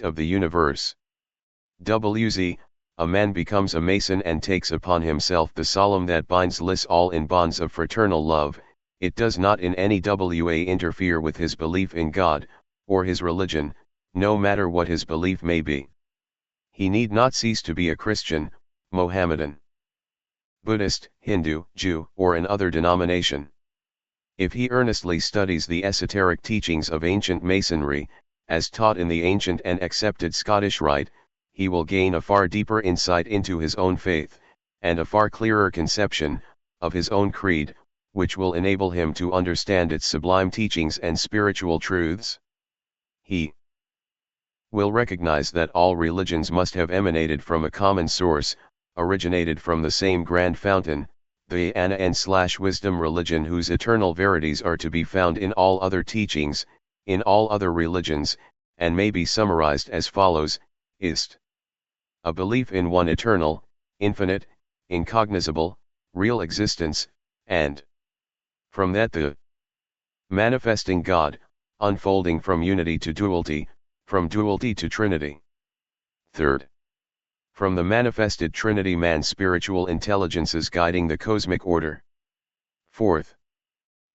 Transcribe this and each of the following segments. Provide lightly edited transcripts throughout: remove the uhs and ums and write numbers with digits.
of the universe. WZ, a man becomes a Mason and takes upon himself the solemn that binds us all in bonds of fraternal love. It does not in any way interfere with his belief in God, or his religion, no matter what his belief may be. He need not cease to be a Christian, Mohammedan, Buddhist, Hindu, Jew, or an other denomination. If he earnestly studies the esoteric teachings of ancient Masonry, as taught in the ancient and accepted Scottish Rite, he will gain a far deeper insight into his own faith, and a far clearer conception of his own creed, which will enable him to understand its sublime teachings and spiritual truths. He will recognize that all religions must have emanated from a common source, originated from the same grand fountain, the Anna and wisdom religion, whose eternal verities are to be found in all other teachings, in all other religions, and may be summarized as follows: ist. A belief in one eternal, infinite, incognizable, real existence, and from that the manifesting God, unfolding from unity to duality, from duality to trinity. Third. From the manifested Trinity man's spiritual intelligences guiding the cosmic order. Fourth.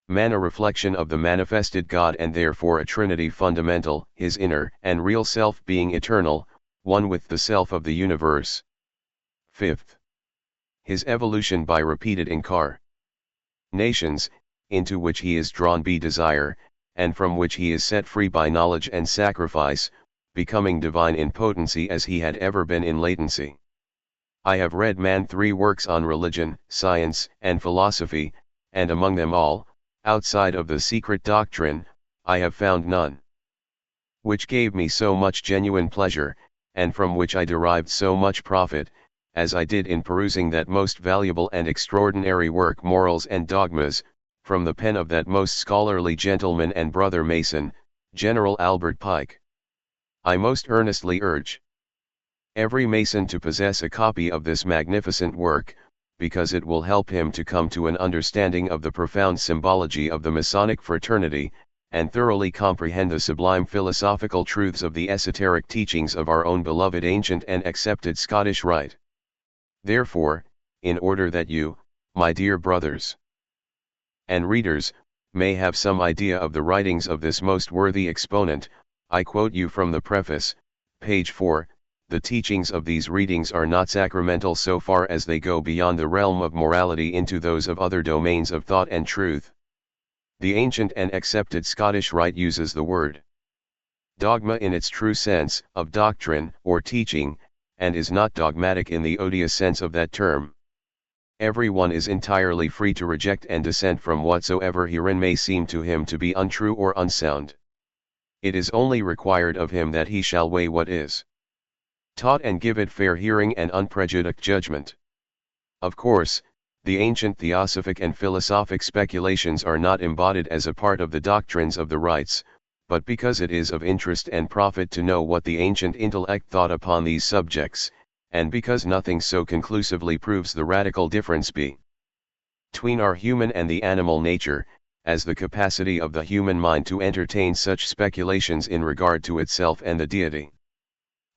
Man a reflection of the manifested God and therefore a Trinity fundamental, his inner and real self being eternal, one with the self of the universe. Fifth. His evolution by repeated incarnations, into which he is drawn by desire, and from which he is set free by knowledge and sacrifice, becoming divine in potency as he had ever been in latency. I have read man 3 works on religion, science, and philosophy, and among them all, outside of the secret doctrine, I have found none which gave me so much genuine pleasure, and from which I derived so much profit, as I did in perusing that most valuable and extraordinary work, Morals and Dogmas, from the pen of that most scholarly gentleman and brother Mason, General Albert Pike. I most earnestly urge every Mason to possess a copy of this magnificent work, because it will help him to come to an understanding of the profound symbology of the Masonic fraternity, and thoroughly comprehend the sublime philosophical truths of the esoteric teachings of our own beloved ancient and accepted Scottish Rite. Therefore, in order that you, my dear brothers and readers, may have some idea of the writings of this most worthy exponent, I quote you from the preface, page 4, the teachings of these readings are not sacramental so far as they go beyond the realm of morality into those of other domains of thought and truth. The ancient and accepted Scottish Rite uses the word dogma in its true sense, of doctrine, or teaching, and is not dogmatic in the odious sense of that term. Everyone is entirely free to reject and dissent from whatsoever herein may seem to him to be untrue or unsound. It is only required of him that he shall weigh what is taught and give it fair hearing and unprejudiced judgment. Of course, the ancient theosophic and philosophic speculations are not embodied as a part of the doctrines of the rites, but because it is of interest and profit to know what the ancient intellect thought upon these subjects, and because nothing so conclusively proves the radical difference between our human and the animal nature, as the capacity of the human mind to entertain such speculations in regard to itself and the deity.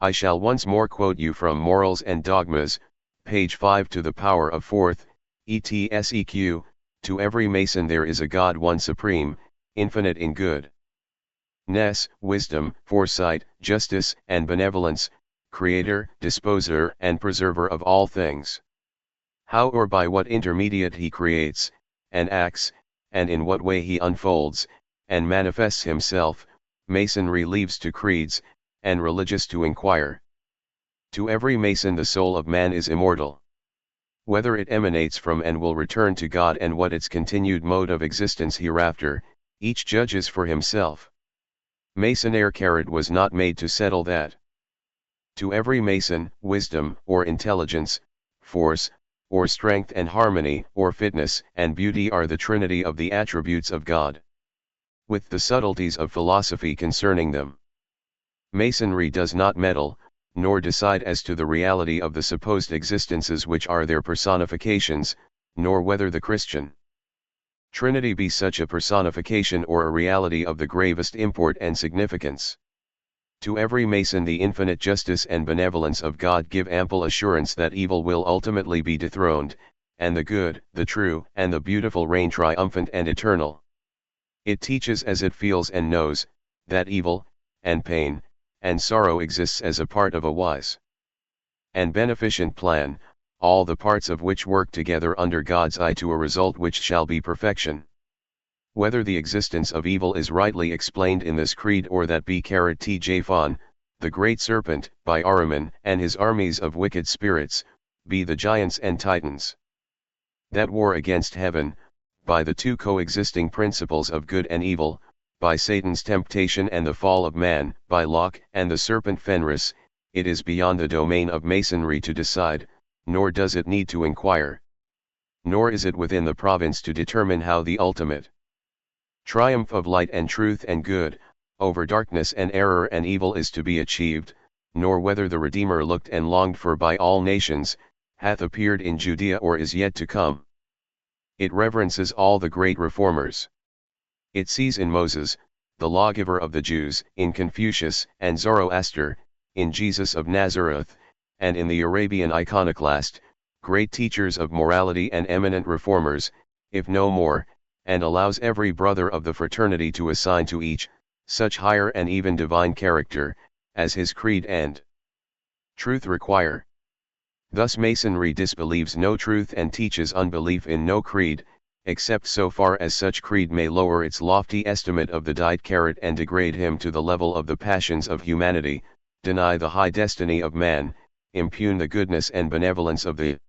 I shall once more quote you from Morals and Dogmas, page 5 to the power of 4th, etseq, to every Mason there is a God one supreme, infinite in goodness, wisdom, foresight, justice, and benevolence, creator, disposer, and preserver of all things. How or by what intermediate he creates, and acts, and in what way he unfolds, and manifests himself, Masonry leaves to creeds, and religious to inquire. To every Mason the soul of man is immortal. Whether it emanates from and will return to God, and what its continued mode of existence hereafter, each judges for himself. Masonry was not made to settle that. To every Mason, wisdom, or intelligence, force, or strength and harmony, or fitness and beauty are the trinity of the attributes of God, with the subtleties of philosophy concerning them. Masonry does not meddle, nor decide as to the reality of the supposed existences which are their personifications, nor whether the Christian Trinity be such a personification or a reality of the gravest import and significance. To every Mason the infinite justice and benevolence of God give ample assurance that evil will ultimately be dethroned, and the good, the true, and the beautiful reign triumphant and eternal. It teaches as it feels and knows, that evil, and pain, and sorrow exists as a part of a wise and beneficent plan, all the parts of which work together under God's eye to a result which shall be perfection. Whether the existence of evil is rightly explained in this creed or that T. J. Fawn, the great serpent, by Ahriman and his armies of wicked spirits, be the giants and titans that war against heaven, by the two coexisting principles of good and evil, by Satan's temptation and the fall of man, by Locke and the serpent Fenris, it is beyond the domain of Masonry to decide, nor does it need to inquire. Nor is it within the province to determine how the ultimate triumph of light and truth and good, over darkness and error and evil is to be achieved, nor whether the Redeemer looked and longed for by all nations, hath appeared in Judea or is yet to come. It reverences all the great reformers. It sees in Moses, the lawgiver of the Jews, in Confucius and Zoroaster, in Jesus of Nazareth, and in the Arabian iconoclast, great teachers of morality and eminent reformers, if no more, and allows every brother of the fraternity to assign to each, such higher and even divine character, as his creed and truth require. Thus Masonry disbelieves no truth and teaches unbelief in no creed, except so far as such creed may lower its lofty estimate of the died and degrade him to the level of the passions of humanity, deny the high destiny of man, impugn the goodness and benevolence of the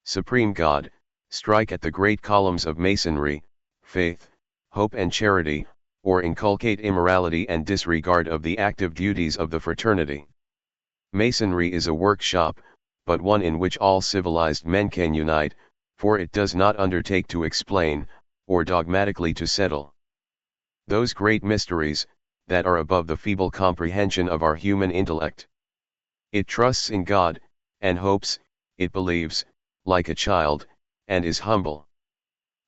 Supreme God, strike at the great columns of Masonry, faith, hope and charity, or inculcate immorality and disregard of the active duties of the fraternity. Masonry is a workshop, but one in which all civilized men can unite, for it does not undertake to explain, or dogmatically to settle those great mysteries, that are above the feeble comprehension of our human intellect. It trusts in God, and hopes, it believes, like a child, and is humble.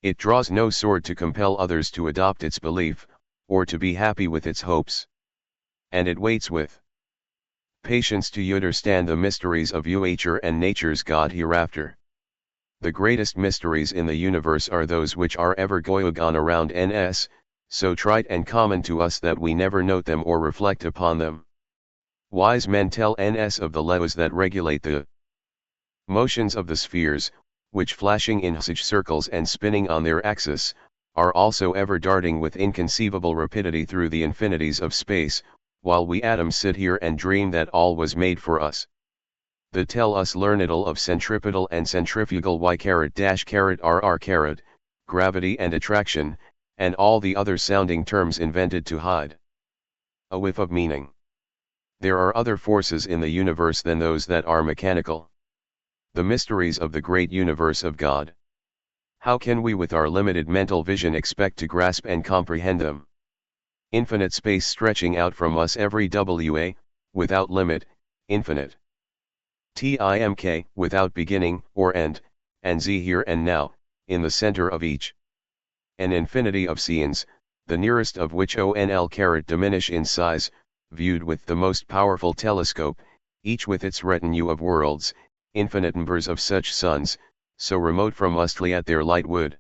It draws no sword to compel others to adopt its belief, or to be happy with its hopes. And it waits with patience to understand the mysteries of nature and nature's God hereafter. The greatest mysteries in the universe are those which are ever going on around us, so trite and common to us that we never note them or reflect upon them. Wise men tell us of the laws that regulate the motions of the spheres, which flashing in such circles and spinning on their axis, are also ever darting with inconceivable rapidity through the infinities of space, while we atoms sit here and dream that all was made for us. They tell us learnedal of centripetal and centrifugal y-rr, gravity and attraction, and all the other sounding terms invented to hide a whiff of meaning. There are other forces in the universe than those that are mechanical. The mysteries of the great universe of God. How can we with our limited mental vision expect to grasp and comprehend them? Infinite space stretching out from us every wa, without limit, infinite. Timk, without beginning or end, and z here and now, in the center of each. An infinity of scenes, the nearest of which onl diminish in size, viewed with the most powerful telescope, each with its retinue of worlds, infinite numbers of such suns, so remote from us that their light would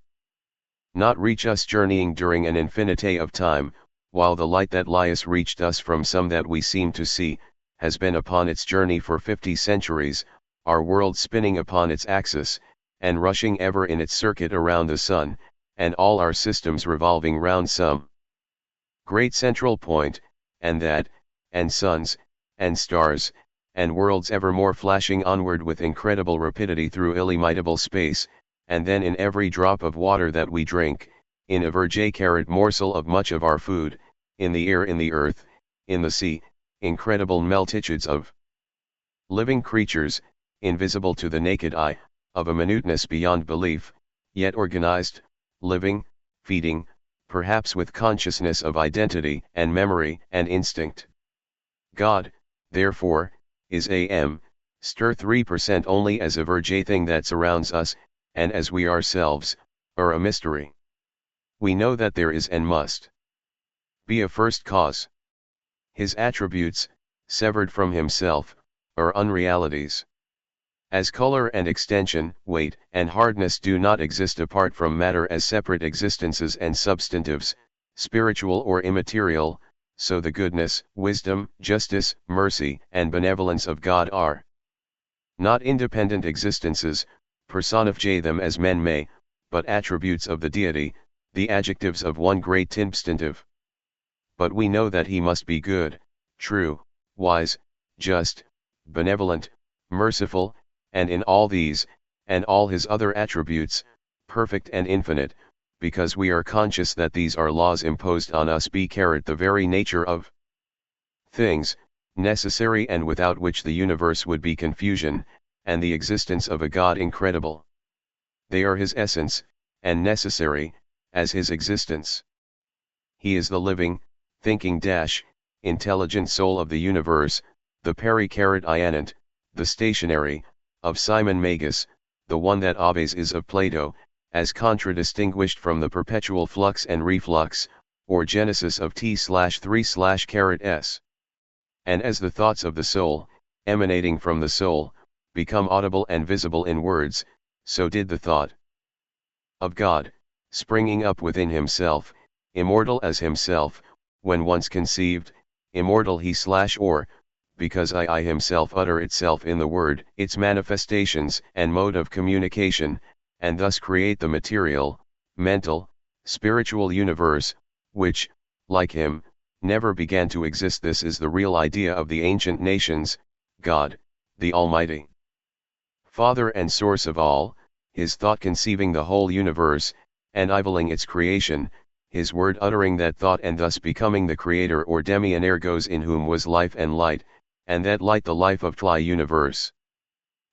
not reach us journeying during an infinity of time, while the light that lies reached us from some that we seem to see, has been upon its journey for 50 centuries, our world spinning upon its axis, and rushing ever in its circuit around the sun, and all our systems revolving round some great central point, and that, and suns, and stars, and worlds evermore flashing onward with incredible rapidity through illimitable space, and then in every drop of water that we drink, in every morsel of much of our food, in the air, in the earth, in the sea, incredible multitudes of living creatures, invisible to the naked eye, of a minuteness beyond belief, yet organized, living, feeding, perhaps with consciousness of identity and memory and instinct. God, therefore, is stir 3% only as a virgin thing that surrounds us, and as we ourselves, are a mystery. We know that there is and must be a first cause. His attributes, severed from himself, are unrealities. As color and extension, weight and hardness do not exist apart from matter as separate existences and substantives, spiritual or immaterial, so the goodness, wisdom, justice, mercy, and benevolence of God are not independent existences, personify them as men may, but attributes of the deity, the adjectives of one great substantive. But we know that he must be good, true, wise, just, benevolent, merciful, and in all these, and all his other attributes, perfect and infinite, because we are conscious that these are laws imposed on us the very nature of things, necessary and without which the universe would be confusion, and the existence of a God incredible. They are his essence, and necessary, as his existence. He is the living, thinking intelligent soul of the universe, the pericardianant, the stationary, of Simon Magus, the one that obeys is of Plato, as contradistinguished from the perpetual flux and reflux, or genesis of T/3/s. And as the thoughts of the soul, emanating from the soul, become audible and visible in words, so did the thought of God, springing up within himself, immortal as himself, when once conceived, immortal he/or, because I himself utter itself in the word, its manifestations and mode of communication, and thus create the material, mental, spiritual universe, which, like him, never began to exist. This is the real idea of the ancient nations, God, the Almighty Father and source of all, his thought conceiving the whole universe, and eviling its creation, his word uttering that thought and thus becoming the creator or demian ergos in whom was life and light, and that light the life of the universe.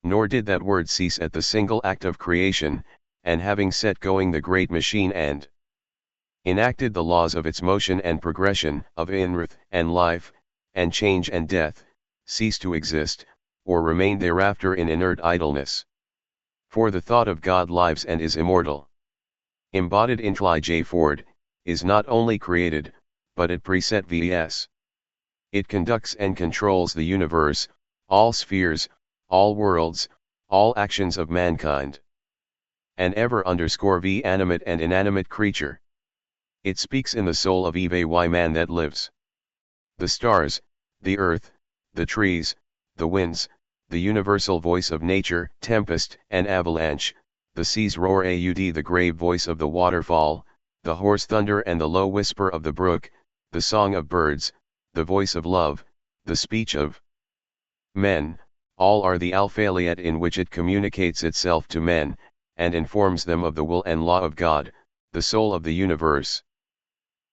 Nor did that word cease at the single act of creation, and having set going the great machine and enacted the laws of its motion and progression, of ingrowth and life, and change and death, cease to exist, or remain thereafter in inert idleness. For the thought of God lives and is immortal. Embodied in J. Ford, is not only created, but it preset vs. It conducts and controls the universe, all spheres, all worlds, all actions of mankind. And ever _ animate and inanimate creature. It speaks in the soul of Evy man that lives. The stars, the earth, the trees, the winds, the universal voice of nature, tempest and avalanche, the sea's roar aud the grave voice of the waterfall, the hoarse thunder and the low whisper of the brook, the song of birds, the voice of love, the speech of men, all are the alphabet in which it communicates itself to men, and informs them of the will and law of God, the soul of the universe.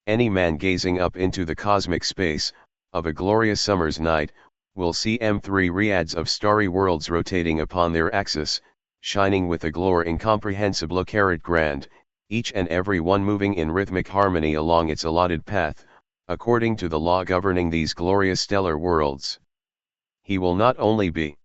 Any man gazing up into the cosmic space, of a glorious summer's night, will see M3 ryads of starry worlds rotating upon their axis, shining with a glory incomprehensible grand, each and every one moving in rhythmic harmony along its allotted path, according to the law governing these glorious stellar worlds. He will not only be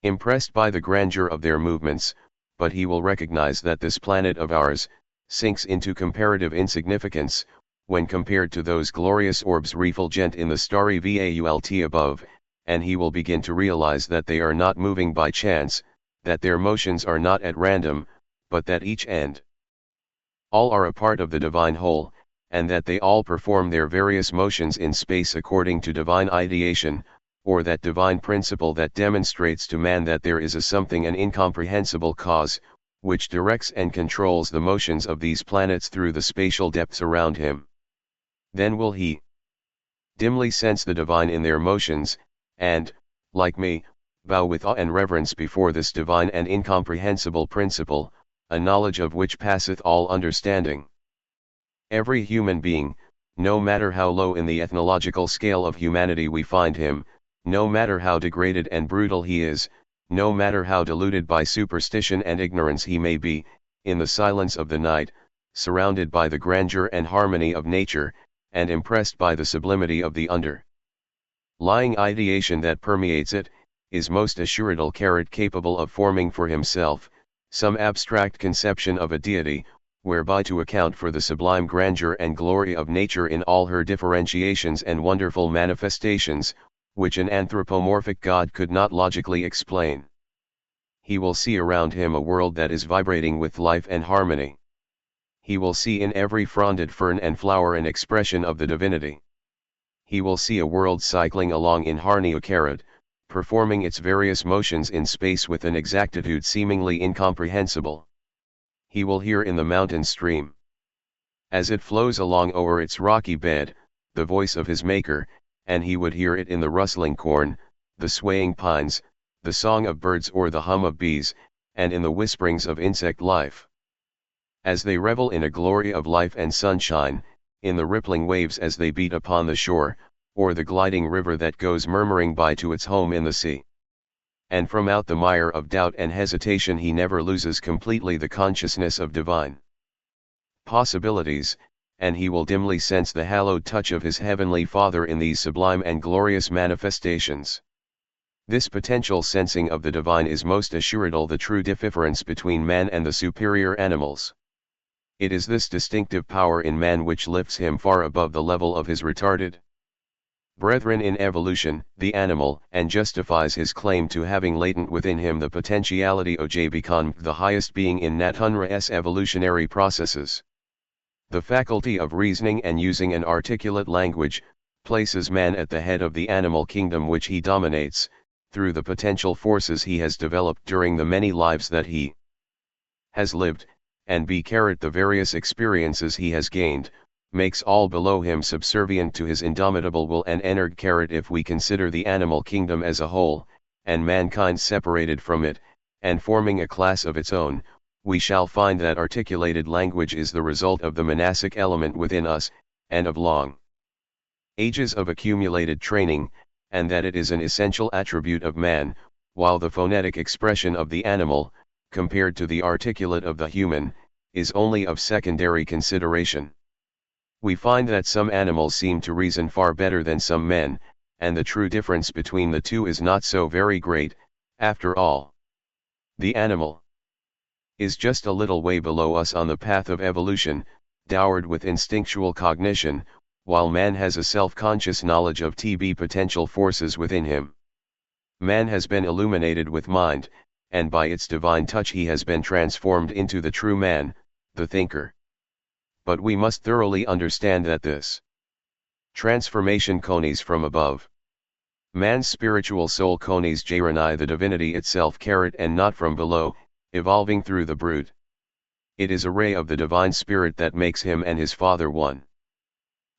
impressed by the grandeur of their movements, but he will recognize that this planet of ours sinks into comparative insignificance, when compared to those glorious orbs refulgent in the starry vault above, and he will begin to realize that they are not moving by chance, that their motions are not at random, but that each and all are a part of the divine whole, and that they all perform their various motions in space according to divine ideation, or that divine principle that demonstrates to man that there is a something, an incomprehensible cause, which directs and controls the motions of these planets through the spatial depths around him. Then will he dimly sense the divine in their motions, and, like me, bow with awe and reverence before this divine and incomprehensible principle, a knowledge of which passeth all understanding. Every human being, no matter how low in the ethnological scale of humanity we find him, no matter how degraded and brutal he is, no matter how deluded by superstition and ignorance he may be, in the silence of the night, surrounded by the grandeur and harmony of nature, and impressed by the sublimity of the lying ideation that permeates it, is most assuredly capable of forming for himself some abstract conception of a deity, whereby to account for the sublime grandeur and glory of nature in all her differentiations and wonderful manifestations, which an anthropomorphic God could not logically explain. He will see around him a world that is vibrating with life and harmony. He will see in every fronded fern and flower an expression of the divinity. He will see a world cycling along in harmony, performing its various motions in space with an exactitude seemingly incomprehensible. He will hear in the mountain stream, as it flows along over its rocky bed, the voice of his Maker, and he would hear it in the rustling corn, the swaying pines, the song of birds or the hum of bees, and in the whisperings of insect life. As they revel in a glory of life and sunshine, in the rippling waves as they beat upon the shore, or the gliding river that goes murmuring by to its home in the sea. And from out the mire of doubt and hesitation he never loses completely the consciousness of divine possibilities, and he will dimly sense the hallowed touch of his heavenly Father in these sublime and glorious manifestations. This potential sensing of the divine is most assuredly the true difference between man and the superior animals. It is this distinctive power in man which lifts him far above the level of his retarded brethren in evolution, the animal, and justifies his claim to having latent within him the potentiality of become the highest being in Natunra's evolutionary processes. The faculty of reasoning and using an articulate language places man at the head of the animal kingdom which he dominates, through the potential forces he has developed during the many lives that he has lived, and the various experiences he has gained, makes all below him subservient to his indomitable will and energy. If we consider the animal kingdom as a whole, and mankind separated from it, and forming a class of its own, we shall find that articulated language is the result of the monastic element within us, and of long ages of accumulated training, and that it is an essential attribute of man, while the phonetic expression of the animal, compared to the articulate of the human, is only of secondary consideration. We find that some animals seem to reason far better than some men, and the true difference between the two is not so very great, after all. The animal is just a little way below us on the path of evolution, dowered with instinctual cognition, while man has a self-conscious knowledge of potential forces within him. Man has been illuminated with mind, and by its divine touch he has been transformed into the true man, the thinker. But we must thoroughly understand that this transformation comes from above. Man's spiritual soul comes Jarani the divinity itself and not from below, evolving through the brute. It is a ray of the divine spirit that makes him and his Father one.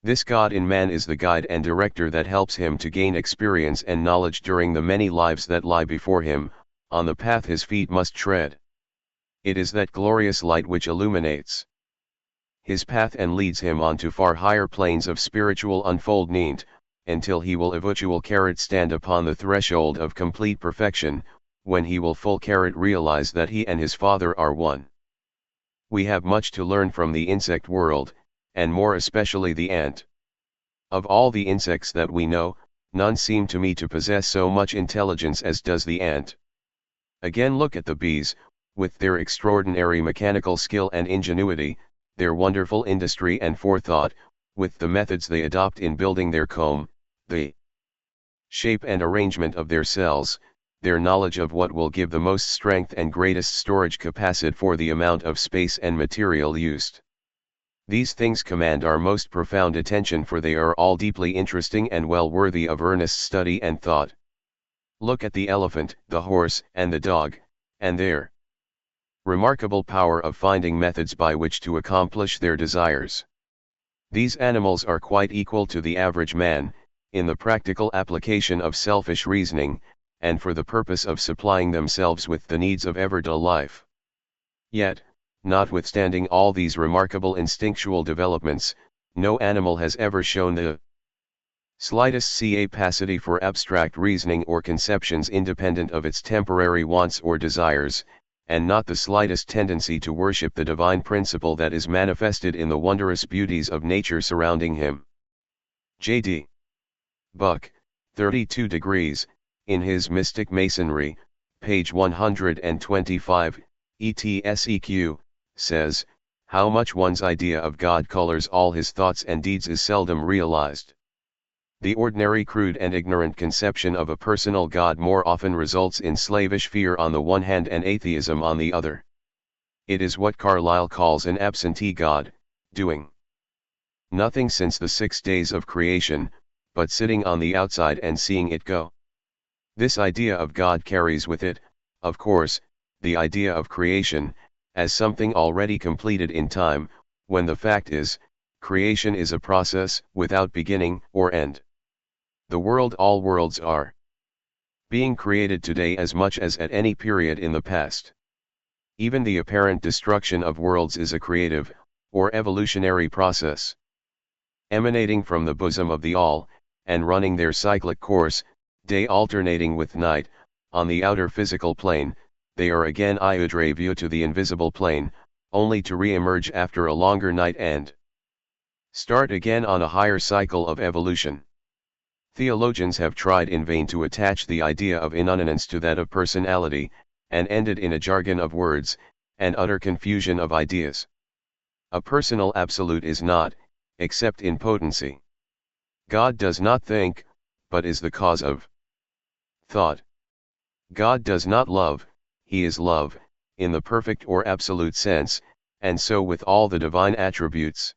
This God in man is the guide and director that helps him to gain experience and knowledge during the many lives that lie before him, on the path his feet must tread. It is that glorious light which illuminates his path and leads him on to far higher planes of spiritual unfoldment, until he will eventually stand upon the threshold of complete perfection, when he will full realize that he and his Father are one. We have much to learn from the insect world, and more especially the ant. Of all the insects that we know, none seem to me to possess so much intelligence as does the ant. Again, look at the bees, with their extraordinary mechanical skill and ingenuity, their wonderful industry and forethought, with the methods they adopt in building their comb, the shape and arrangement of their cells, their knowledge of what will give the most strength and greatest storage capacity for the amount of space and material used. These things command our most profound attention, for they are all deeply interesting and well worthy of earnest study and thought. Look at the elephant, the horse, and the dog, and their remarkable power of finding methods by which to accomplish their desires. These animals are quite equal to the average man, in the practical application of selfish reasoning, and for the purpose of supplying themselves with the needs of everyday life. Yet, notwithstanding all these remarkable instinctual developments, no animal has ever shown the slightest capacity for abstract reasoning or conceptions independent of its temporary wants or desires, and not the slightest tendency to worship the divine principle that is manifested in the wondrous beauties of nature surrounding him. J.D. Buck, 32 degrees, in his Mystic Masonry, page 125, ETSEQ, says, how much one's idea of God colors all his thoughts and deeds is seldom realized. The ordinary crude and ignorant conception of a personal God more often results in slavish fear on the one hand and atheism on the other. It is what Carlyle calls an absentee God, doing nothing since the 6 days of creation, but sitting on the outside and seeing it go. This idea of God carries with it, of course, the idea of creation, as something already completed in time, when the fact is, creation is a process without beginning or end. The world, all worlds are being created today as much as at any period in the past. Even the apparent destruction of worlds is a creative, or evolutionary process. Emanating from the bosom of the all, and running their cyclic course, day alternating with night, on the outer physical plane, they are again iudre view to the invisible plane, only to re-emerge after a longer night and start again on a higher cycle of evolution. Theologians have tried in vain to attach the idea of inunanance to that of personality, and ended in a jargon of words, and utter confusion of ideas. A personal absolute is not, except in potency. God does not think, but is the cause of thought. God does not love, he is love, in the perfect or absolute sense, and so with all the divine attributes.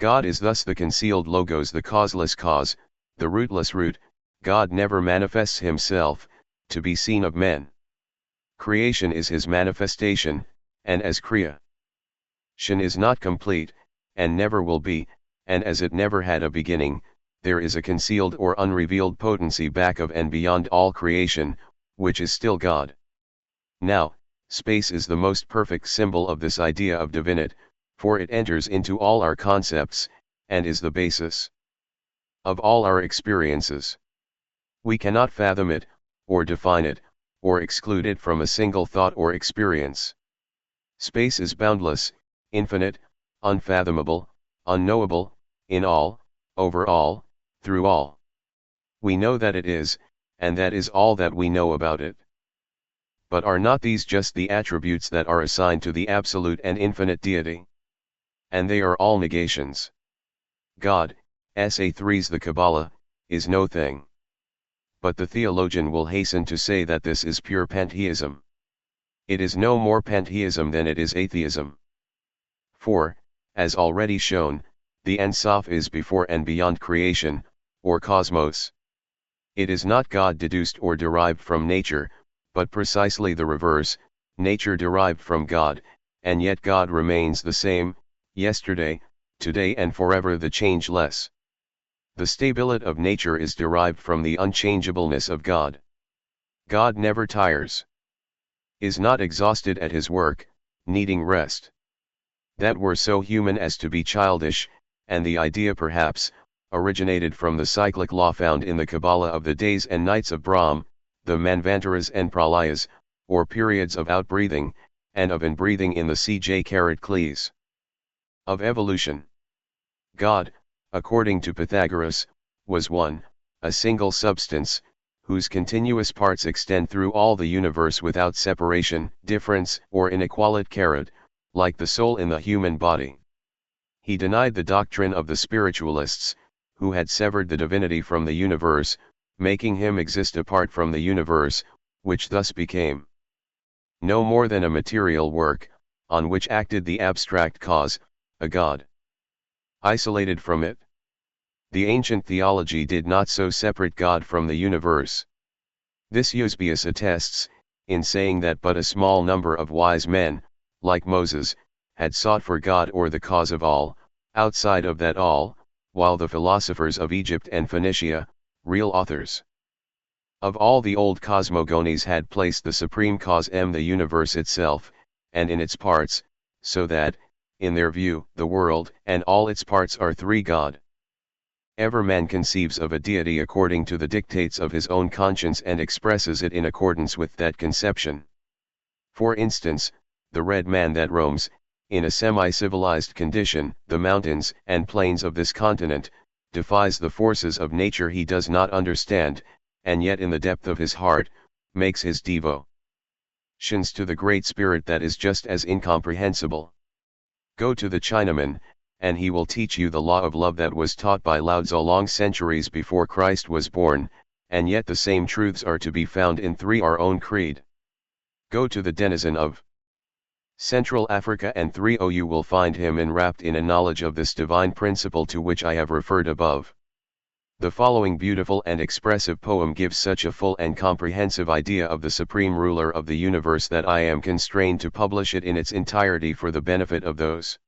God is thus the concealed logos, the causeless cause, the rootless root. God never manifests himself, to be seen of men. Creation is his manifestation, and as creation is not complete, and never will be, and as it never had a beginning, there is a concealed or unrevealed potency back of and beyond all creation, which is still God. Now, space is the most perfect symbol of this idea of divinity, for it enters into all our concepts, and is the basis of all our experiences. We cannot fathom it, or define it, or exclude it from a single thought or experience. Space is boundless, infinite, unfathomable, unknowable, in all, over all, through all. We know that it is, and that is all that we know about it. But are not these just the attributes that are assigned to the absolute and infinite deity? And they are all negations. God, SA3's the Kabbalah, is no thing. But the theologian will hasten to say that this is pure pantheism. It is no more pantheism than it is atheism. For, as already shown, the Ein Sof is before and beyond creation, or cosmos. It is not God deduced or derived from nature, but precisely the reverse, nature derived from God, and yet God remains the same, yesterday, today and forever the changeless. The stability of nature is derived from the unchangeableness of God. God never tires, is not exhausted at his work, needing rest. That were so human as to be childish, and the idea perhaps, originated from the cyclic law found in the Kabbalah of the days and nights of Brahm, the Manvantaras and Pralayas, or periods of outbreathing, and of inbreathing in the Cj. Of evolution. God, according to Pythagoras, was one, a single substance, whose continuous parts extend through all the universe without separation, difference, or inequality, like the soul in the human body. He denied the doctrine of the spiritualists, who had severed the divinity from the universe, making him exist apart from the universe, which thus became no more than a material work, on which acted the abstract cause, a god. Isolated from it. The ancient theology did not so separate God from the universe. This Eusebius attests, in saying that but a small number of wise men, like Moses, had sought for God or the cause of all, outside of that all, while the philosophers of Egypt and Phoenicia, real authors of all the old cosmogonies, had placed the supreme cause the universe itself, and in its parts, so that, in their view, the world and all its parts are three God. Ever man conceives of a deity according to the dictates of his own conscience and expresses it in accordance with that conception. For instance, the red man that roams, in a semi-civilized condition, the mountains and plains of this continent, defies the forces of nature he does not understand, and yet in the depth of his heart, makes his devotions to the Great Spirit that is just as incomprehensible. Go to the Chinaman, and he will teach you the law of love that was taught by Lao Tzu long centuries before Christ was born, and yet the same truths are to be found in our own creed. Go to the denizen of Central Africa and you will find him enwrapped in a knowledge of this divine principle to which I have referred above. The following beautiful and expressive poem gives such a full and comprehensive idea of the supreme ruler of the universe that I am constrained to publish it in its entirety for the benefit of those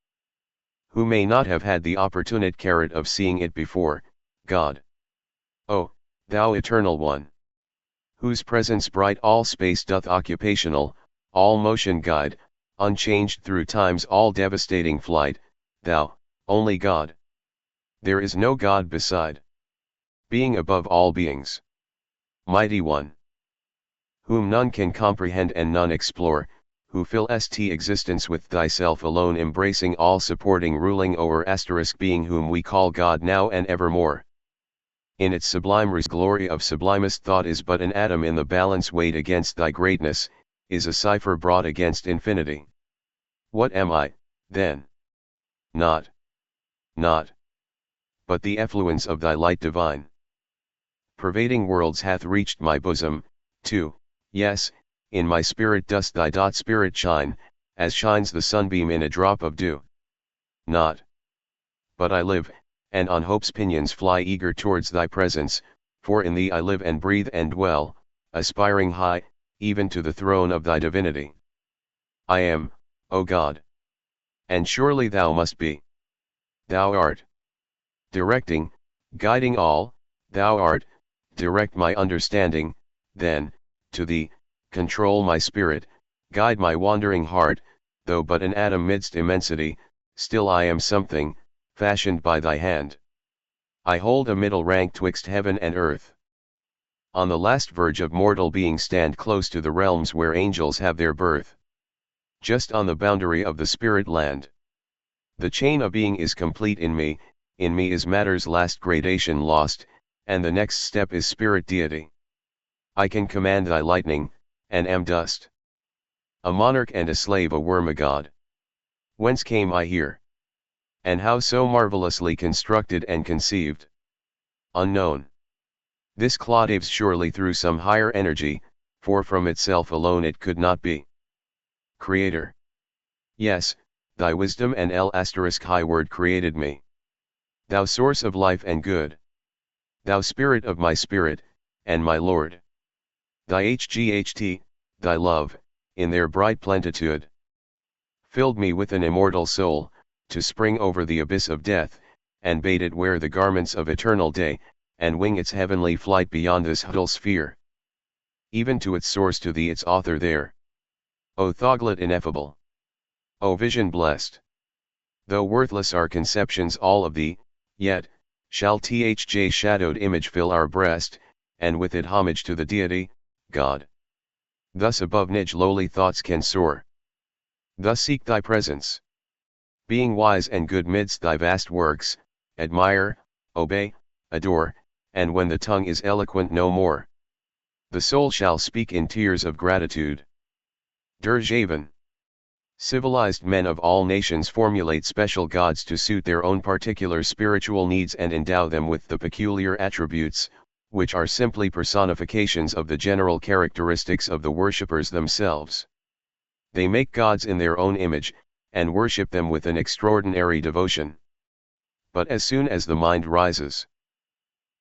who may not have had the opportunate merit of seeing it before. God, O, thou eternal one, whose presence bright all space doth occupational, all motion guide, unchanged through time's all devastating flight, thou, only God. There is no God beside. Being above all beings. Mighty One. Whom none can comprehend and none explore, who fill existence with thyself alone embracing all supporting ruling o'er being whom we call God now and evermore. In its sublime glory of sublimest thought is but an atom in the balance weighed against thy greatness, is a cipher brought against infinity. What am I, then? Not, but the effluence of thy light divine. Pervading worlds hath reached my bosom, too, yes, in my spirit dost thy spirit shine, as shines the sunbeam in a drop of dew. Not, but I live, and on hope's pinions fly eager towards thy presence, for in thee I live and breathe and dwell, aspiring high, even to the throne of thy divinity. I am, O God. And surely thou must be. Thou art directing, guiding all, thou art, direct my understanding, then, to thee, control my spirit, guide my wandering heart, though but an atom midst immensity, still I am something, fashioned by thy hand. I hold a middle rank twixt heaven and earth. On the last verge of mortal being stand close to the realms where angels have their birth. Just on the boundary of the spirit land. The chain of being is complete in me is matter's last gradation lost, and the next step is spirit deity. I can command thy lightning, and am dust. A monarch and a slave, a worm, a god. Whence came I here? And how so marvelously constructed and conceived? Unknown. This claudives surely through some higher energy, for from itself alone it could not be. Creator. Yes, thy wisdom and high word created me. Thou source of life and good. Thou spirit of my spirit, and my Lord. Thy thy love, in their bright plenitude, filled me with an immortal soul, to spring over the abyss of death, and bade it wear the garments of eternal day, and wing its heavenly flight beyond this huddle sphere. Even to its source, to thee its author there. O Thought ineffable! O vision blessed! Though worthless are conceptions all of thee, yet, shall shadowed image fill our breast, and with it homage to the deity, God. Thus above nidge lowly thoughts can soar. Thus seek thy presence. Being wise and good midst thy vast works, admire, obey, adore, and when the tongue is eloquent no more, the soul shall speak in tears of gratitude. Der Javan. Civilized men of all nations formulate special gods to suit their own particular spiritual needs and endow them with the peculiar attributes, which are simply personifications of the general characteristics of the worshippers themselves. They make gods in their own image, and worship them with an extraordinary devotion. But as soon as the mind rises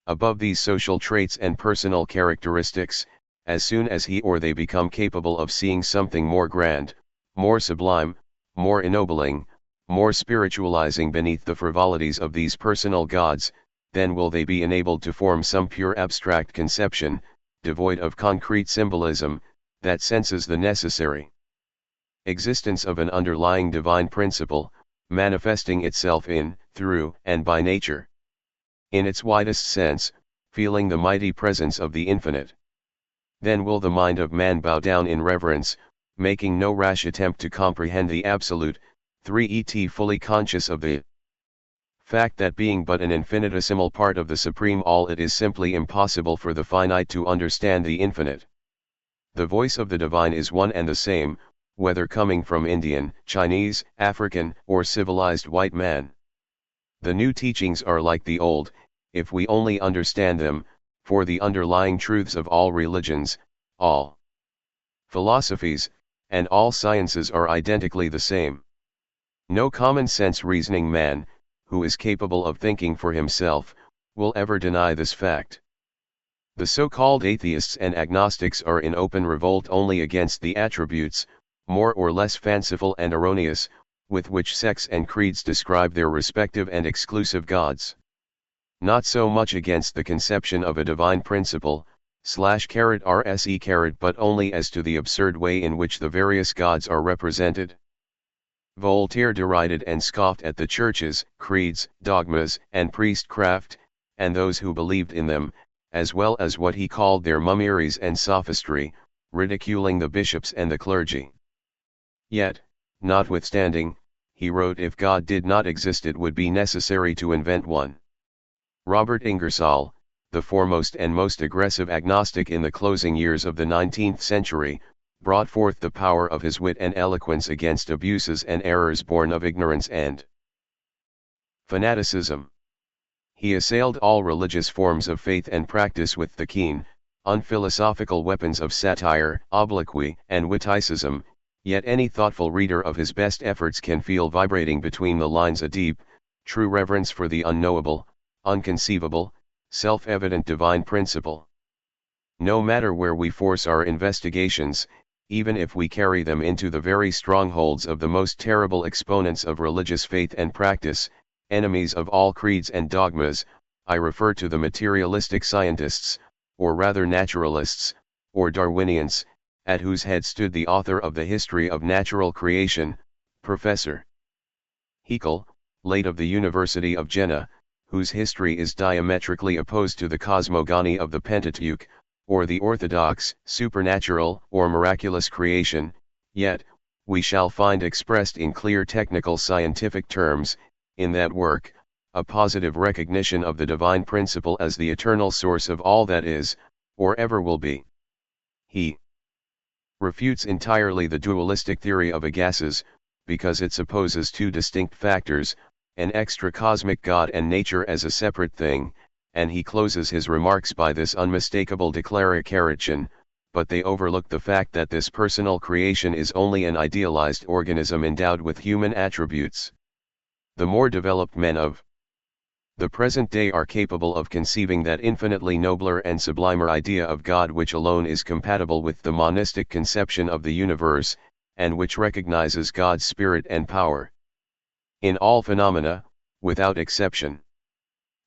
above these social traits and personal characteristics, as soon as he or they become capable of seeing something more grand, more sublime, more ennobling, more spiritualizing beneath the frivolities of these personal gods, then will they be enabled to form some pure abstract conception, devoid of concrete symbolism, that senses the necessary existence of an underlying divine principle, manifesting itself in, through, and by nature. In its widest sense, feeling the mighty presence of the infinite. Then will the mind of man bow down in reverence, making no rash attempt to comprehend the absolute, fully conscious of the fact that being but an infinitesimal part of the supreme all, it is simply impossible for the finite to understand the infinite. The voice of the divine is one and the same, whether coming from Indian, Chinese, African, or civilized white man. The new teachings are like the old, if we only understand them, for the underlying truths of all religions, all philosophies, and all sciences are identically the same. No common-sense reasoning man, who is capable of thinking for himself, will ever deny this fact. The so-called atheists and agnostics are in open revolt only against the attributes, more or less fanciful and erroneous, with which sects and creeds describe their respective and exclusive gods. Not so much against the conception of a divine principle, /RSE, but only as to the absurd way in which the various gods are represented. Voltaire derided and scoffed at the churches, creeds, dogmas, and priestcraft, and those who believed in them, as well as what he called their mummeries and sophistry, ridiculing the bishops and the clergy. Yet, notwithstanding, he wrote, if God did not exist it would be necessary to invent one. Robert Ingersoll, the foremost and most aggressive agnostic in the closing years of the 19th century, brought forth the power of his wit and eloquence against abuses and errors born of ignorance and fanaticism. He assailed all religious forms of faith and practice with the keen, unphilosophical weapons of satire, obloquy, and witticism, yet any thoughtful reader of his best efforts can feel vibrating between the lines a deep, true reverence for the unknowable, unconceivable, self-evident divine principle. No matter where we force our investigations, even if we carry them into the very strongholds of the most terrible exponents of religious faith and practice, enemies of all creeds and dogmas, I refer to the materialistic scientists, or rather naturalists, or Darwinians, at whose head stood the author of the History of Natural Creation, Professor Haeckel, late of the University of Jena, whose history is diametrically opposed to the cosmogony of the Pentateuch, or the orthodox, supernatural, or miraculous creation, yet, we shall find expressed in clear technical scientific terms, in that work, a positive recognition of the divine principle as the eternal source of all that is, or ever will be. He refutes entirely the dualistic theory of agases, because it supposes two distinct factors, an extra-cosmic God and nature as a separate thing, and he closes his remarks by this unmistakable declaration, but they overlook the fact that this personal creation is only an idealized organism endowed with human attributes. The more developed men of the present day are capable of conceiving that infinitely nobler and sublimer idea of God which alone is compatible with the monistic conception of the universe, and which recognizes God's spirit and power in all phenomena, without exception.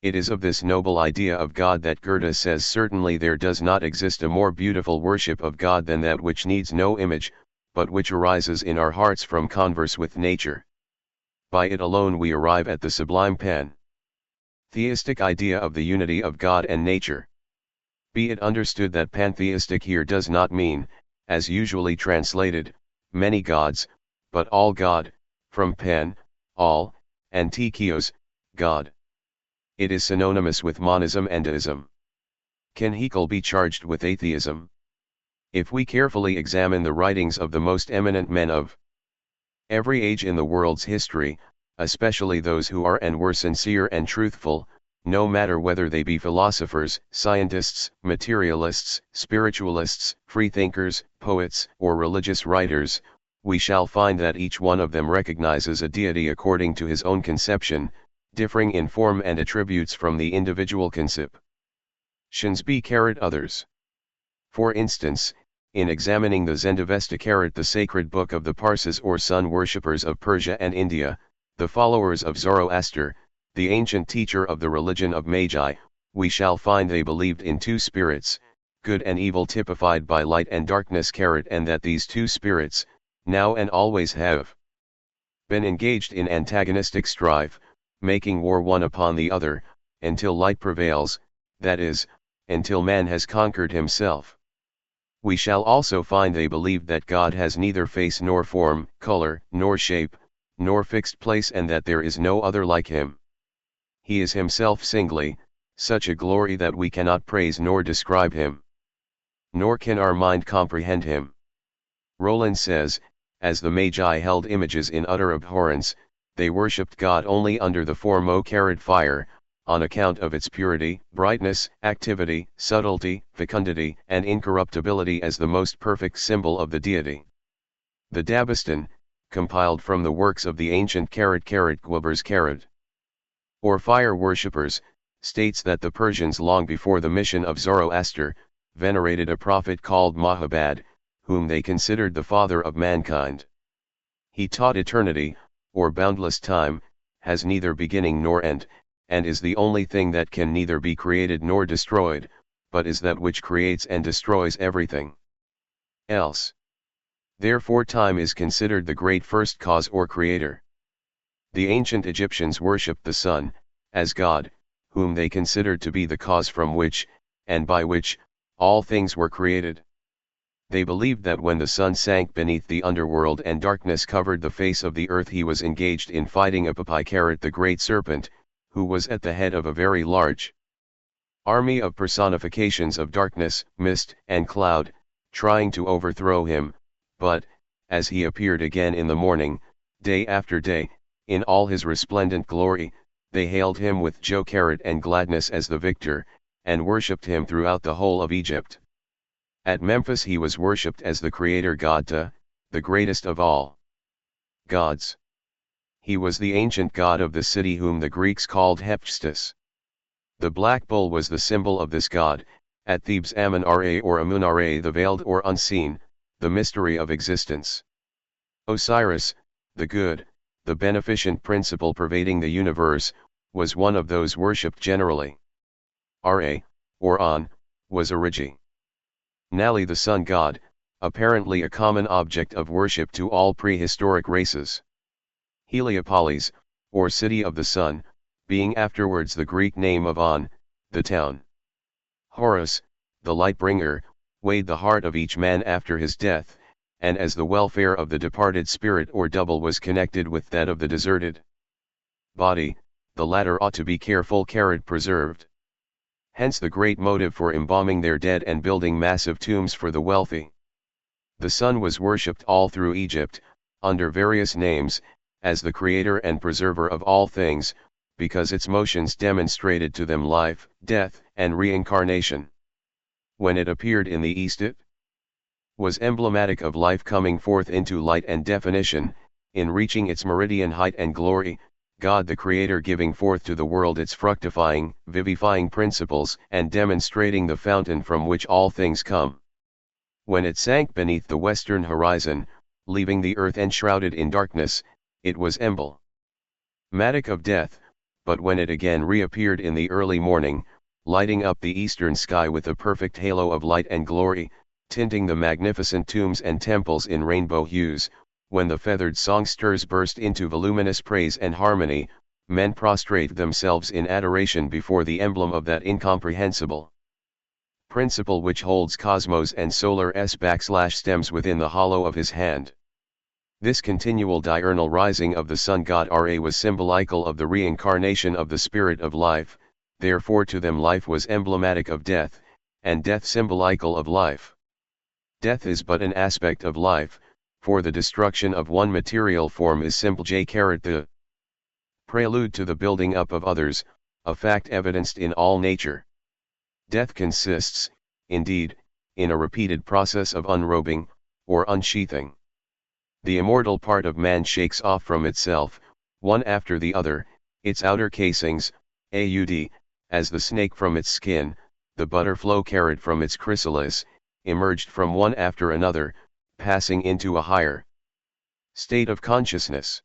It is of this noble idea of God that Goethe says, certainly there does not exist a more beautiful worship of God than that which needs no image, but which arises in our hearts from converse with nature. By it alone we arrive at the sublime pantheistic idea of the unity of God and nature. Be it understood that pantheistic here does not mean, as usually translated, many gods, but all God, from pan, all, and tekios, God. It is synonymous with monism and deism. Can Haeckel be charged with atheism? If we carefully examine the writings of the most eminent men of every age in the world's history, especially those who are and were sincere and truthful, no matter whether they be philosophers, scientists, materialists, spiritualists, freethinkers, poets, or religious writers, we shall find that each one of them recognizes a deity according to his own conception, differing in form and attributes from the individual conceptions be others. For instance, in examining the Zendavesta the sacred book of the Parsis or sun worshippers of Persia and India, the followers of Zoroaster, the ancient teacher of the religion of Magi, we shall find they believed in two spirits, good and evil typified by light and darkness, and that these two spirits, now and always have been engaged in antagonistic strife, making war one upon the other, until light prevails, that is, until man has conquered himself. We shall also find they believed that God has neither face nor form, color, nor shape, nor fixed place, and that there is no other like him. He is himself singly, such a glory that we cannot praise nor describe him. Nor can our mind comprehend him. Roland says, as the Magi held images in utter abhorrence, they worshipped God only under the form O-carrot fire, on account of its purity, brightness, activity, subtlety, fecundity, and incorruptibility as the most perfect symbol of the deity. The Dabistan, compiled from the works of the ancient Gubbers Carrot, or fire worshippers, states that the Persians long before the mission of Zoroaster, venerated a prophet called Mahabad, whom they considered the father of mankind. He taught eternity, or boundless time, has neither beginning nor end, and is the only thing that can neither be created nor destroyed, but is that which creates and destroys everything else. Therefore time is considered the great first cause or creator. The ancient Egyptians worshipped the sun, as God, whom they considered to be the cause from which, and by which, all things were created. They believed that when the sun sank beneath the underworld and darkness covered the face of the earth, he was engaged in fighting Apapa, the great serpent, who was at the head of a very large army of personifications of darkness, mist, and cloud, trying to overthrow him, but, as he appeared again in the morning, day after day, in all his resplendent glory, they hailed him with joy and gladness as the victor, and worshipped him throughout the whole of Egypt. At Memphis he was worshipped as the creator god Ptah, the greatest of all gods. He was the ancient god of the city whom the Greeks called Hephaestus. The black bull was the symbol of this god. At Thebes Amun-Ra or Amun-Ra, the veiled or unseen, the mystery of existence. Osiris, the good, the beneficent principle pervading the universe, was one of those worshipped generally. Ra, or An, was Origi. Nali, the sun god, apparently a common object of worship to all prehistoric races. Heliopolis, or city of the sun, being afterwards the Greek name of An, the town. Horus, the light bringer, weighed the heart of each man after his death, and as the welfare of the departed spirit or double was connected with that of the deserted body, the latter ought to be preserved. Hence the great motive for embalming their dead and building massive tombs for the wealthy. The sun was worshipped all through Egypt, under various names, as the creator and preserver of all things, because its motions demonstrated to them life, death, and reincarnation. When it appeared in the east, it was emblematic of life coming forth into light and definition, in reaching its meridian height and glory, God the Creator giving forth to the world its fructifying, vivifying principles and demonstrating the fountain from which all things come. When it sank beneath the western horizon, leaving the earth enshrouded in darkness, it was emblematic of death, but when it again reappeared in the early morning, lighting up the eastern sky with a perfect halo of light and glory, tinting the magnificent tombs and temples in rainbow hues, when the feathered songsters burst into voluminous praise and harmony, men prostrate themselves in adoration before the emblem of that incomprehensible principle which holds cosmos and solar /stems within the hollow of his hand. This continual diurnal rising of the sun god Ra was symbolical of the reincarnation of the spirit of life, therefore to them life was emblematic of death, and death symbolical of life. Death is but an aspect of life, for the destruction of one material form is simple the prelude to the building up of others, a fact evidenced in all nature. Death consists, indeed, in a repeated process of unrobing, or unsheathing. The immortal part of man shakes off from itself, one after the other, its outer casings, as the snake from its skin, the butterfly from its chrysalis, emerged from one after another, passing into a higher state of consciousness.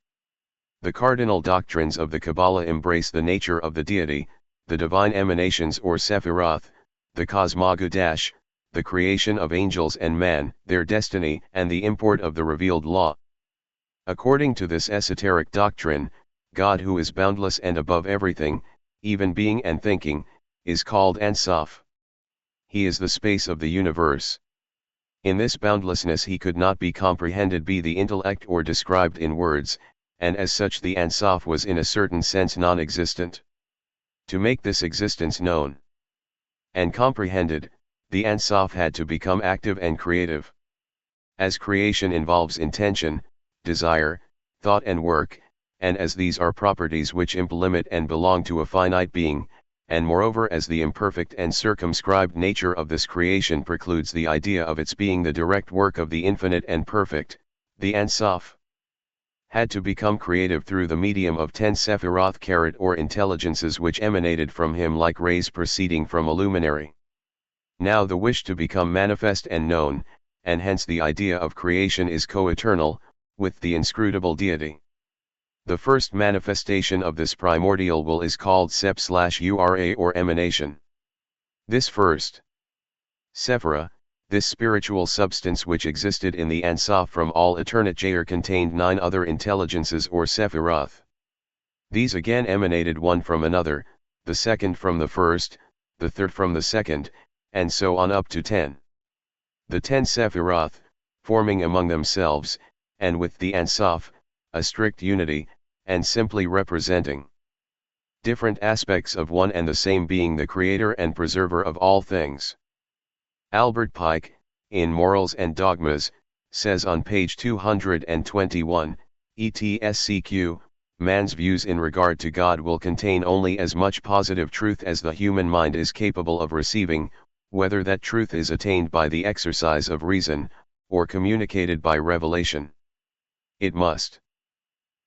The cardinal doctrines of the Kabbalah embrace the nature of the deity, the divine emanations or sephiroth, the cosmogodash, the creation of angels and man, their destiny, and the import of the revealed law. According to this esoteric doctrine, God, who is boundless and above everything, even being and thinking, is called Ein Sof. He is the space of the universe. In this boundlessness he could not be comprehended by the intellect or described in words, and as such the Ein Sof was in a certain sense non-existent. To make this existence known and comprehended, the Ein Sof had to become active and creative. As creation involves intention, desire, thought and work, and as these are properties which implement and belong to a finite being, and moreover as the imperfect and circumscribed nature of this creation precludes the idea of its being the direct work of the infinite and perfect, the Ein Sof had to become creative through the medium of 10 Sephiroth or intelligences which emanated from him like rays proceeding from a luminary. Now the wish to become manifest and known, and hence the idea of creation is co-eternal, with the inscrutable deity. The first manifestation of this primordial will is called Sep/Ura or emanation. This first Sephira, this spiritual substance which existed in the Ein Sof from all eternity contained 9 other intelligences or Sephiroth. These again emanated one from another, the second from the first, the third from the second, and so on up to 10. The 10 Sephiroth, forming among themselves, and with the Ein Sof, a strict unity, and simply representing different aspects of one and the same being, the creator and preserver of all things. Albert Pike, in Morals and Dogmas, says on page 221, ETSCQ, man's views in regard to God will contain only as much positive truth as the human mind is capable of receiving, whether that truth is attained by the exercise of reason, or communicated by revelation. It must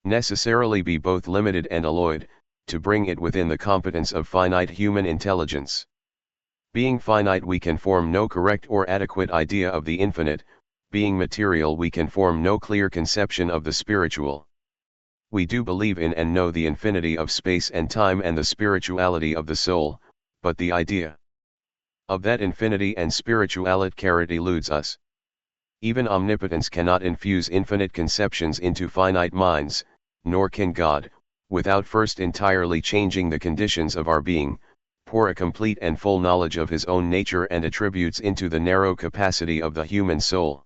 necessarily be both limited and alloyed, to bring it within the competence of finite human intelligence. Being finite, we can form no correct or adequate idea of the infinite; being material, we can form no clear conception of the spiritual. We do believe in and know the infinity of space and time and the spirituality of the soul, but the idea of that infinity and spirituality eludes us. Even omnipotence cannot infuse infinite conceptions into finite minds, nor can God, without first entirely changing the conditions of our being, pour a complete and full knowledge of his own nature and attributes into the narrow capacity of the human soul.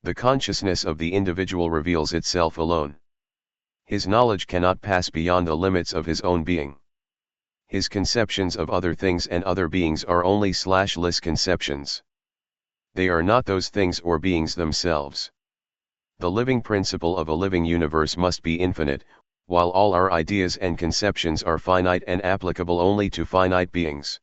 The consciousness of the individual reveals itself alone. His knowledge cannot pass beyond the limits of his own being. His conceptions of other things and other beings are only slashless conceptions. They are not those things or beings themselves. The living principle of a living universe must be infinite, while all our ideas and conceptions are finite and applicable only to finite beings.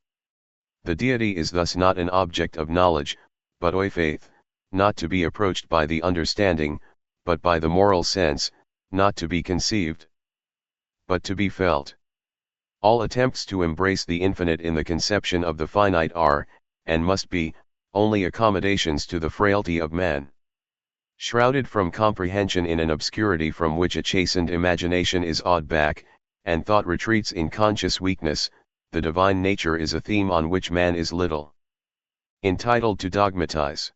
The deity is thus not an object of knowledge, but faith, not to be approached by the understanding, but by the moral sense, not to be conceived, but to be felt. All attempts to embrace the infinite in the conception of the finite are, and must be, only accommodations to the frailty of man. Shrouded from comprehension in an obscurity from which a chastened imagination is awed back, and thought retreats in conscious weakness, the divine nature is a theme on which man is little entitled to dogmatize.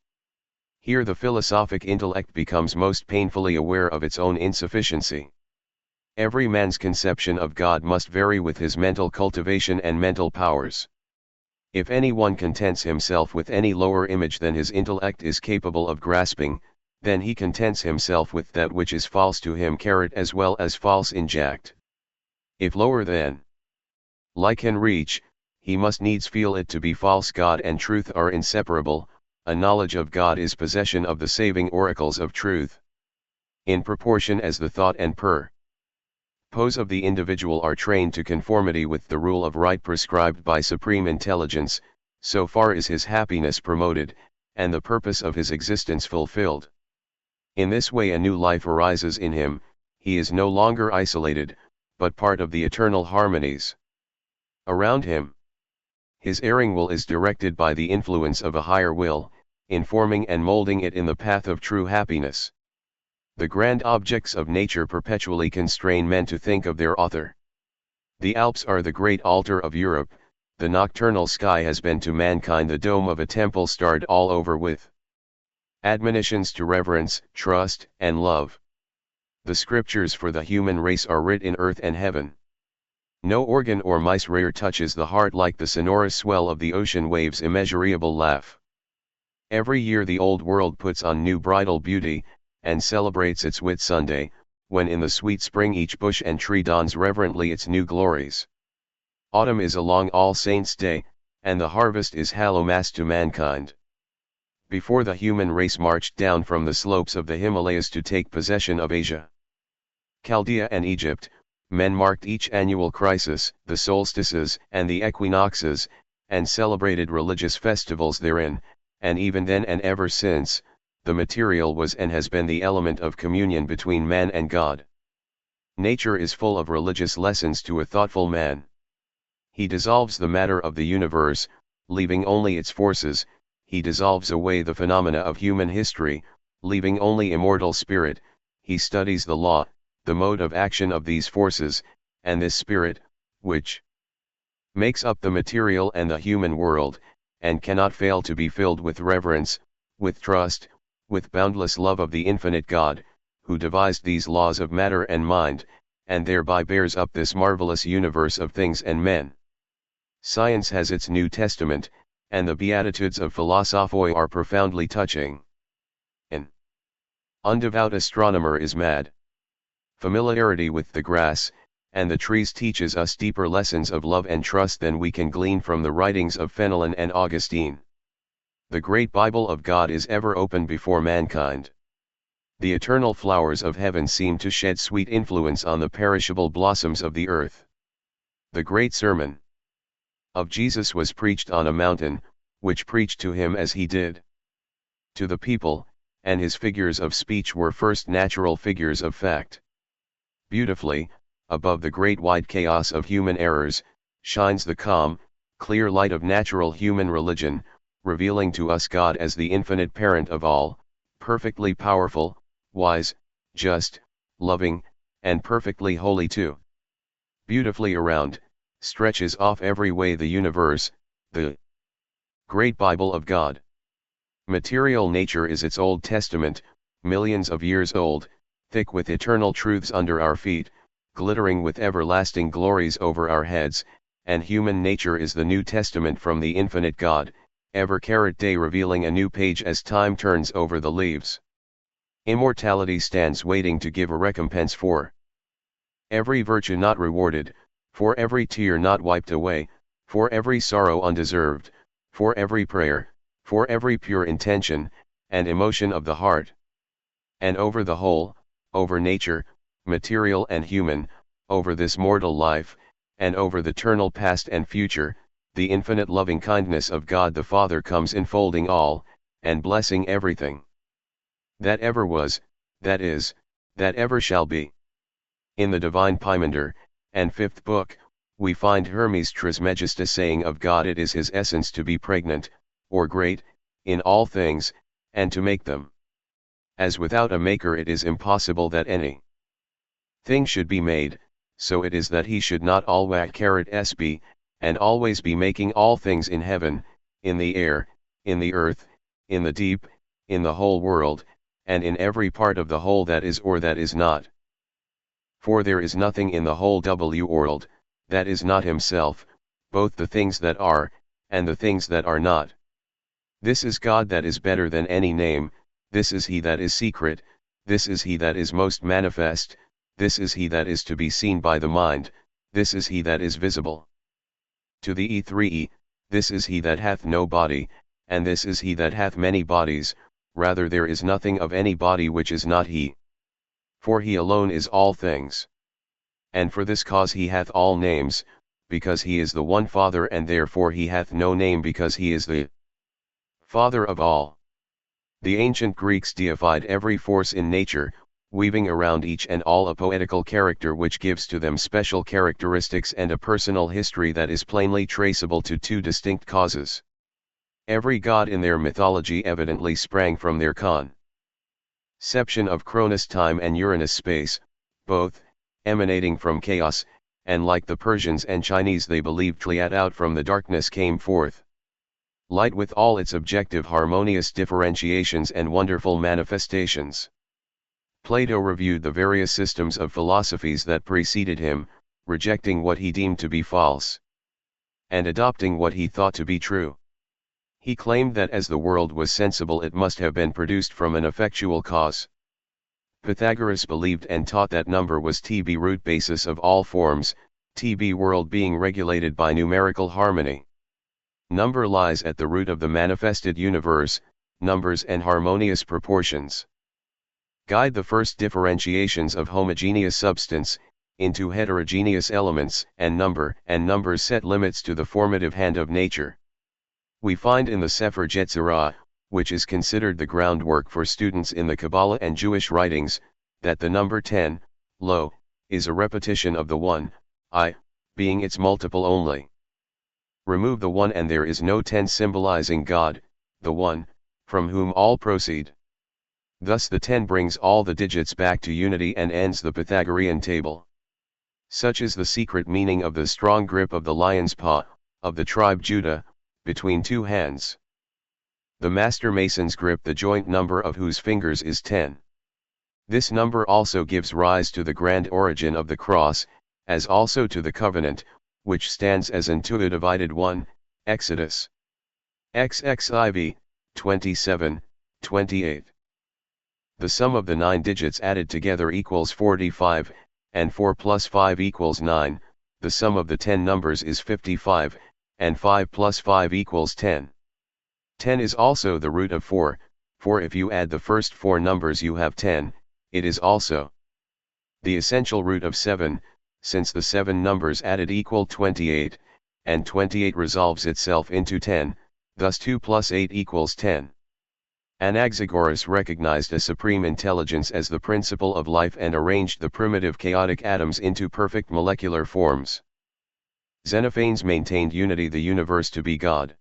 Here the philosophic intellect becomes most painfully aware of its own insufficiency. Every man's conception of God must vary with his mental cultivation and mental powers. If anyone contents himself with any lower image than his intellect is capable of grasping, then he contents himself with that which is false to him as well as false in jact. If lower than like can reach, he must needs feel it to be false. God and truth are inseparable. A knowledge of God is possession of the saving oracles of truth. In proportion as the thought and pose of the individual are trained to conformity with the rule of right prescribed by supreme intelligence, so far is his happiness promoted, and the purpose of his existence fulfilled. In this way a new life arises in him, he is no longer isolated, but part of the eternal harmonies around him. His erring will is directed by the influence of a higher will, informing and molding it in the path of true happiness. The grand objects of nature perpetually constrain men to think of their author. The Alps are the great altar of Europe, the nocturnal sky has been to mankind the dome of a temple starred all over with admonitions to reverence, trust, and love. The scriptures for the human race are writ in earth and heaven. No organ or mice rare touches the heart like the sonorous swell of the ocean waves' immeasurable laugh. Every year the old world puts on new bridal beauty, and celebrates its Whit Sunday, when in the sweet spring each bush and tree dons reverently its new glories. Autumn is a long All Saints' Day, and the harvest is Hallowmas to mankind. before the human race marched down from the slopes of the Himalayas to take possession of Asia, Chaldea and Egypt, men marked each annual crisis, the solstices and the equinoxes, and celebrated religious festivals therein, and even then and ever since, the material was and has been the element of communion between man and God. Nature is full of religious lessons to a thoughtful man. He dissolves the matter of the universe, leaving only its forces. He dissolves away the phenomena of human history, leaving only immortal spirit. He studies the law, the mode of action of these forces, and this spirit, which makes up the material and the human world, and cannot fail to be filled with reverence, with trust, with boundless love of the infinite God, who devised these laws of matter and mind, and thereby bears up this marvelous universe of things and men. Science has its New Testament, and the Beatitudes of Philosophoi are profoundly touching. An undevout astronomer is mad. Familiarity with the grass and the trees teaches us deeper lessons of love and trust than we can glean from the writings of Fenelon and Augustine. The great Bible of God is ever open before mankind. The eternal flowers of heaven seem to shed sweet influence on the perishable blossoms of the earth. The great sermon of Jesus was preached on a mountain, which preached to him as he did to the people, and his figures of speech were first natural figures of fact. Beautifully, above the great wide chaos of human errors, shines the calm, clear light of natural human religion, revealing to us God as the infinite parent of all, perfectly powerful, wise, just, loving, and perfectly holy too. Beautifully around, stretches off every way the universe, the great Bible of God. Material nature is its Old Testament, millions of years old, thick with eternal truths under our feet, glittering with everlasting glories over our heads, and human nature is the New Testament from the infinite God, ever carrot day revealing a new page as time turns over the leaves. Immortality stands waiting to give a recompense for every virtue not rewarded, for every tear not wiped away, for every sorrow undeserved, for every prayer, for every pure intention, and emotion of the heart. And over the whole, over nature, material and human, over this mortal life, and over the eternal past and future, the infinite loving kindness of God the Father comes enfolding all, and blessing everything that ever was, that is, that ever shall be. In the Divine Pymander, and fifth book, we find Hermes Trismegistus saying of God it is his essence to be pregnant, or great, in all things, and to make them. As without a maker it is impossible that any thing should be made, so it is that he should not always be, and always be making all things in heaven, in the air, in the earth, in the deep, in the whole world, and in every part of the whole that is or that is not. For there is nothing in the whole world, that is not himself, both the things that are, and the things that are not. This is God that is better than any name, this is he that is secret, this is he that is most manifest, this is he that is to be seen by the mind, this is he that is visible to the E3E, this is he that hath no body, and this is he that hath many bodies, rather there is nothing of any body which is not he. For he alone is all things. And for this cause he hath all names, because he is the one Father, and therefore he hath no name because he is the Father of all. The ancient Greeks deified every force in nature, weaving around each and all a poetical character which gives to them special characteristics and a personal history that is plainly traceable to two distinct causes. Every god in their mythology evidently sprang from their conception of Cronus time and Uranus space, both emanating from chaos, and like the Persians and Chinese they believed Tliat out from the darkness came forth light with all its objective harmonious differentiations and wonderful manifestations. Plato reviewed the various systems of philosophies that preceded him, rejecting what he deemed to be false, and adopting what he thought to be true. He claimed that as the world was sensible it must have been produced from an effectual cause. Pythagoras believed and taught that number was the root basis of all forms, the world being regulated by numerical harmony. Number lies at the root of the manifested universe, numbers and harmonious proportions. Guide the first differentiations of homogeneous substance into heterogeneous elements, and numbers set limits to the formative hand of nature. We find in the Sefer Yetzirah, which is considered the groundwork for students in the Kabbalah and Jewish writings, that the number 10, lo, is a repetition of the 1, I, being its multiple only. Remove the 1 and there is no 10, symbolizing God, the One, from whom all proceed. Thus the 10 brings all the digits back to unity and ends the Pythagorean table. Such is the secret meaning of the strong grip of the lion's paw, of the tribe Judah, between two hands. The master masons grip the joint number of whose fingers is 10. This number also gives rise to the grand origin of the cross, as also to the covenant, which stands as an 2 divided 1, Exodus. XXIV, 27, 28. The sum of the 9 digits added together equals 45, and 4 plus 5 equals 9, the sum of the 10 numbers is 55, and 5 plus 5 equals 10. 10 is also the root of 4, for if you add the first 4 numbers you have 10, it is also the essential root of 7, since the 7 numbers added equal 28, and 28 resolves itself into 10, thus 2 plus 8 equals 10. Anaxagoras recognized a supreme intelligence as the principle of life and arranged the primitive chaotic atoms into perfect molecular forms. Xenophanes maintained unity, the universe to be God.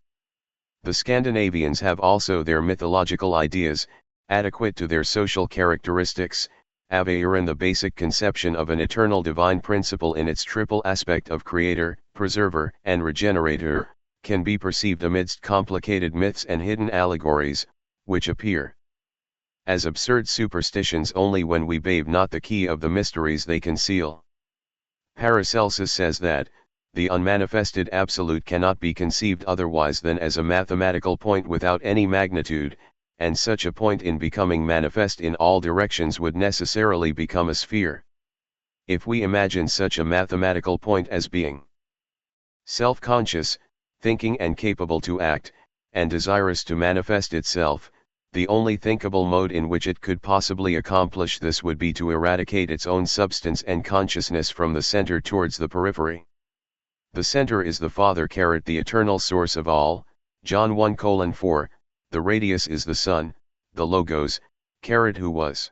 The Scandinavians have also their mythological ideas, adequate to their social characteristics. Aveyron, the basic conception of an eternal divine principle in its triple aspect of creator, preserver, and regenerator, can be perceived amidst complicated myths and hidden allegories, which appear as absurd superstitions only when we bathe not the key of the mysteries they conceal. Paracelsus says that, the unmanifested absolute cannot be conceived otherwise than as a mathematical point without any magnitude, and such a point in becoming manifest in all directions would necessarily become a sphere. If we imagine such a mathematical point as being self-conscious, thinking and capable to act, and desirous to manifest itself, the only thinkable mode in which it could possibly accomplish this would be to eradicate its own substance and consciousness from the center towards the periphery. The center is the Father, the eternal source of all, John 1:4, the radius is the Son, the Logos, who was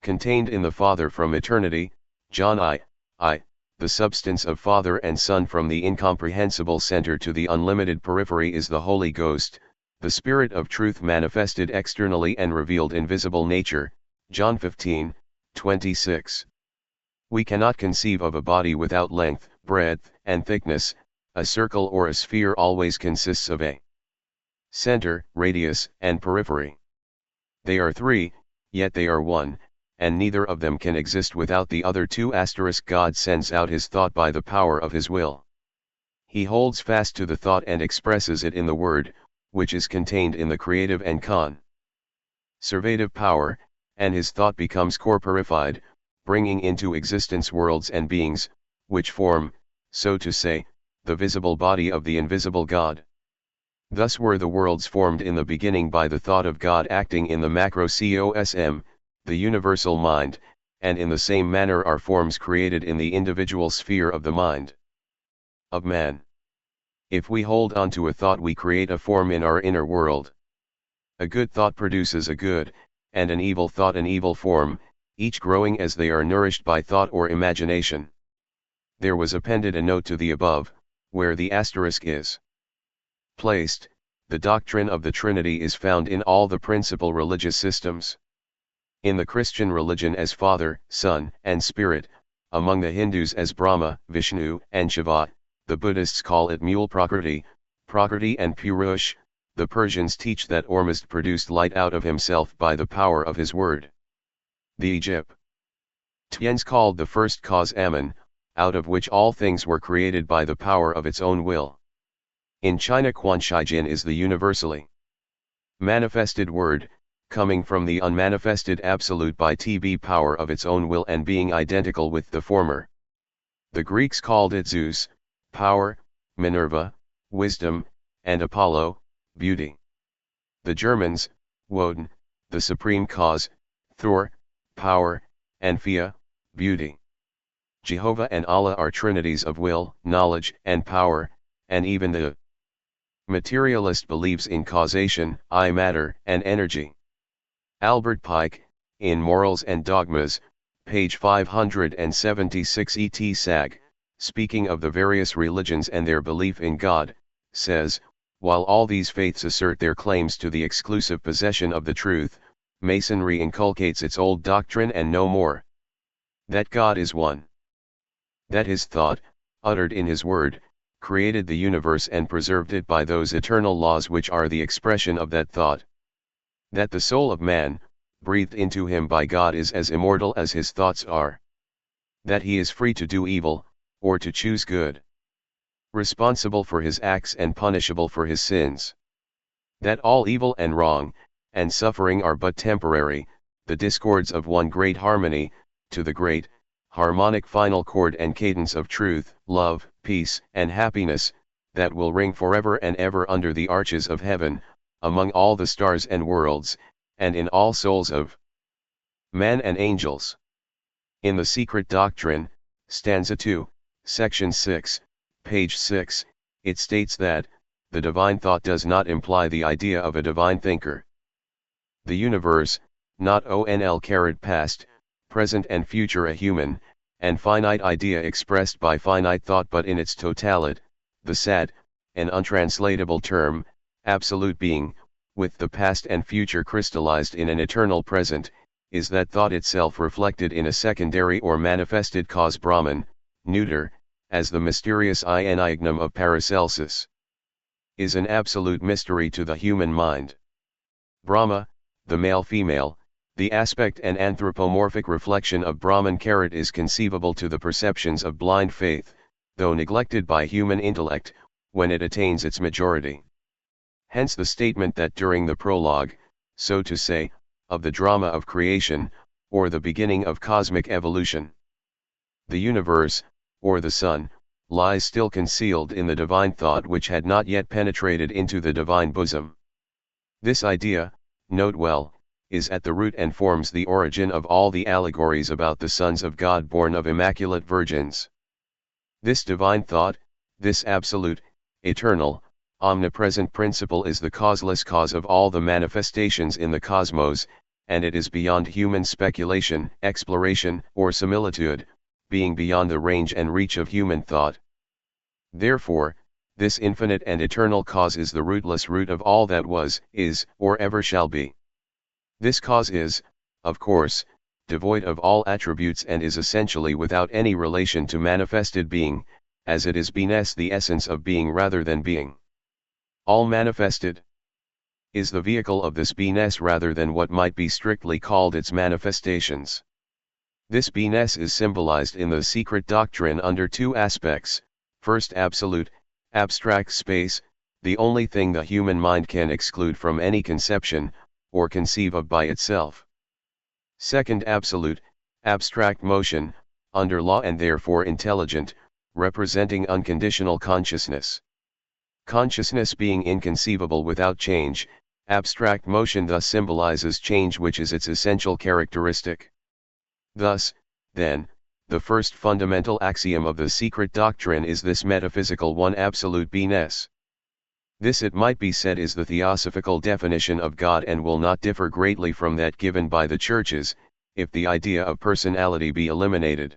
contained in the Father from eternity, John I, the substance of Father and Son from the incomprehensible center to the unlimited periphery is the Holy Ghost, the Spirit of truth manifested externally and revealed in visible nature, John 15:26. We cannot conceive of a body without length, breadth, and thickness. A circle or a sphere always consists of a center, radius, and periphery. They are 3, yet they are 1, and neither of them can exist without the other 2. God sends out his thought by the power of his will. He holds fast to the thought and expresses it in the word, which is contained in the creative and conservative power, and his thought becomes corporified, bringing into existence worlds and beings, which form, so to say, the visible body of the invisible God. Thus were the worlds formed in the beginning by the thought of God acting in the macrocosm, the universal mind, and in the same manner are forms created in the individual sphere of the mind of man. If we hold on to a thought, we create a form in our inner world. A good thought produces a good, and an evil thought an evil form, each growing as they are nourished by thought or imagination. There was appended a note to the above, where the asterisk is placed. The doctrine of the Trinity is found in all the principal religious systems. In the Christian religion as Father, Son, and Spirit, among the Hindus as Brahma, Vishnu, and Shiva, the Buddhists call it Mule Prakriti, and Purush, the Persians teach that Ormuzd produced light out of himself by the power of his word. The Egyptians called the first cause Amun, out of which all things were created by the power of its own will. In China Quanshijin is the universally manifested word, coming from the unmanifested absolute by the power of its own will and being identical with the former. The Greeks called it Zeus, power, Minerva, wisdom, and Apollo, beauty. The Germans, Woden, the supreme cause, Thor, power, and Fia, beauty. Jehovah and Allah are trinities of will, knowledge, and power, and even the materialist believes in causation, matter, and energy. Albert Pike, in Morals and Dogmas, page 576 et Sag, speaking of the various religions and their belief in God, says, while all these faiths assert their claims to the exclusive possession of the truth, Masonry inculcates its old doctrine and no more. That God is one. That his thought, uttered in his word, created the universe and preserved it by those eternal laws which are the expression of that thought. That the soul of man, breathed into him by God, is as immortal as his thoughts are. That he is free to do evil, or to choose good. Responsible for his acts and punishable for his sins. That all evil and wrong, and suffering are but temporary, the discords of one great harmony, to the great, harmonic final chord and cadence of truth, love, peace, and happiness, that will ring forever and ever under the arches of heaven, among all the stars and worlds, and in all souls of man and angels. In The Secret Doctrine, stanza 2, section 6, page 6, it states that, the divine thought does not imply the idea of a divine thinker. The universe, not onl past, present and future, a human, and finite idea expressed by finite thought, but in its totality, the sad, an untranslatable term, absolute being, with the past and future crystallized in an eternal present, is that thought itself reflected in a secondary or manifested cause, Brahman, neuter, as the mysterious enigma of Paracelsus, is an absolute mystery to the human mind. Brahma, the male-female, the aspect and anthropomorphic reflection of Brahman is conceivable to the perceptions of blind faith, though neglected by human intellect, when it attains its majority. Hence the statement that during the prologue, so to say, of the drama of creation, or the beginning of cosmic evolution, the universe, or the sun, lies still concealed in the divine thought which had not yet penetrated into the divine bosom. This idea, note well, is at the root and forms the origin of all the allegories about the sons of God born of immaculate virgins. This divine thought, this absolute, eternal, omnipresent principle is the causeless cause of all the manifestations in the cosmos, and it is beyond human speculation, exploration, or similitude, being beyond the range and reach of human thought. Therefore, this infinite and eternal cause is the rootless root of all that was, is, or ever shall be. This cause is, of course, devoid of all attributes and is essentially without any relation to manifested being, as it is beingness, the essence of being rather than being. All manifested is the vehicle of this beingness rather than what might be strictly called its manifestations. This beingness is symbolized in the secret doctrine under two aspects: first, absolute, abstract space, the only thing the human mind can exclude from any conception, or conceive of by itself. Second, absolute, abstract motion, under law and therefore intelligent, representing unconditional consciousness. Consciousness being inconceivable without change, abstract motion thus symbolizes change, which is its essential characteristic. Thus, then, the first fundamental axiom of the secret doctrine is this metaphysical one, absolute beingness. This, it might be said, is the theosophical definition of God and will not differ greatly from that given by the churches, if the idea of personality be eliminated.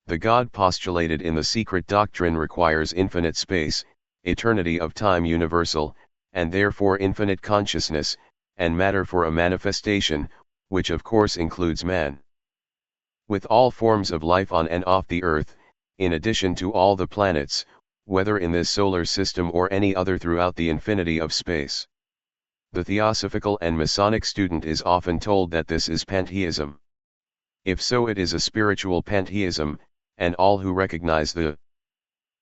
The God postulated in the secret doctrine requires infinite space, eternity of time universal, and therefore infinite consciousness, and matter for a manifestation, which of course includes man. With all forms of life on and off the earth, in addition to all the planets, whether in this solar system or any other throughout the infinity of space. The theosophical and Masonic student is often told that this is pantheism. If so, it is a spiritual pantheism, and all who recognize the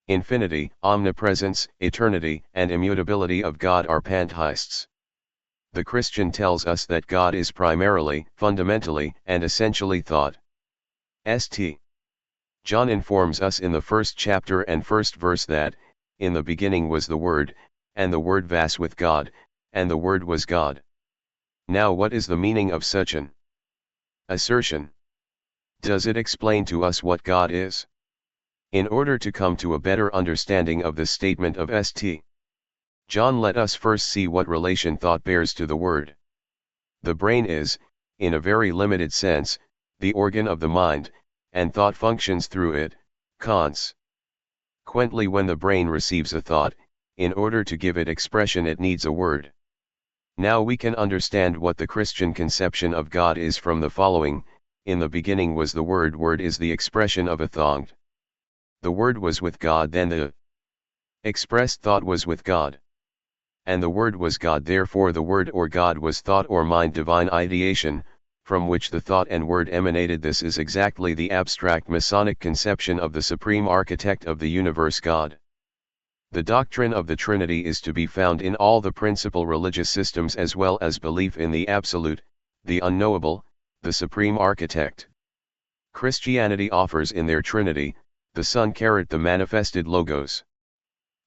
infinity, omnipresence, eternity, and immutability of God are pantheists. The Christian tells us that God is primarily, fundamentally, and essentially thought. St. John informs us in the first chapter and first verse that, in the beginning was the Word, and the Word was with God, and the Word was God. Now what is the meaning of such an assertion? Does it explain to us what God is? In order to come to a better understanding of this statement of St. John, let us first see what relation thought bears to the Word. The brain is, in a very limited sense, the organ of the mind, and thought functions through it. Consequently, when the brain receives a thought, in order to give it expression it needs a word. Now we can understand what the Christian conception of God is from the following: in the beginning was the Word. Word is the expression of a thought. The Word was with God, then the expressed thought was with God. And the Word was God, therefore the Word or God was thought or mind, divine ideation, from which the thought and word emanated. This is exactly the abstract Masonic conception of the supreme architect of the universe, God. The doctrine of the Trinity is to be found in all the principal religious systems, as well as belief in the absolute, the unknowable, the supreme architect. Christianity offers in their Trinity, the Son, the manifested Logos,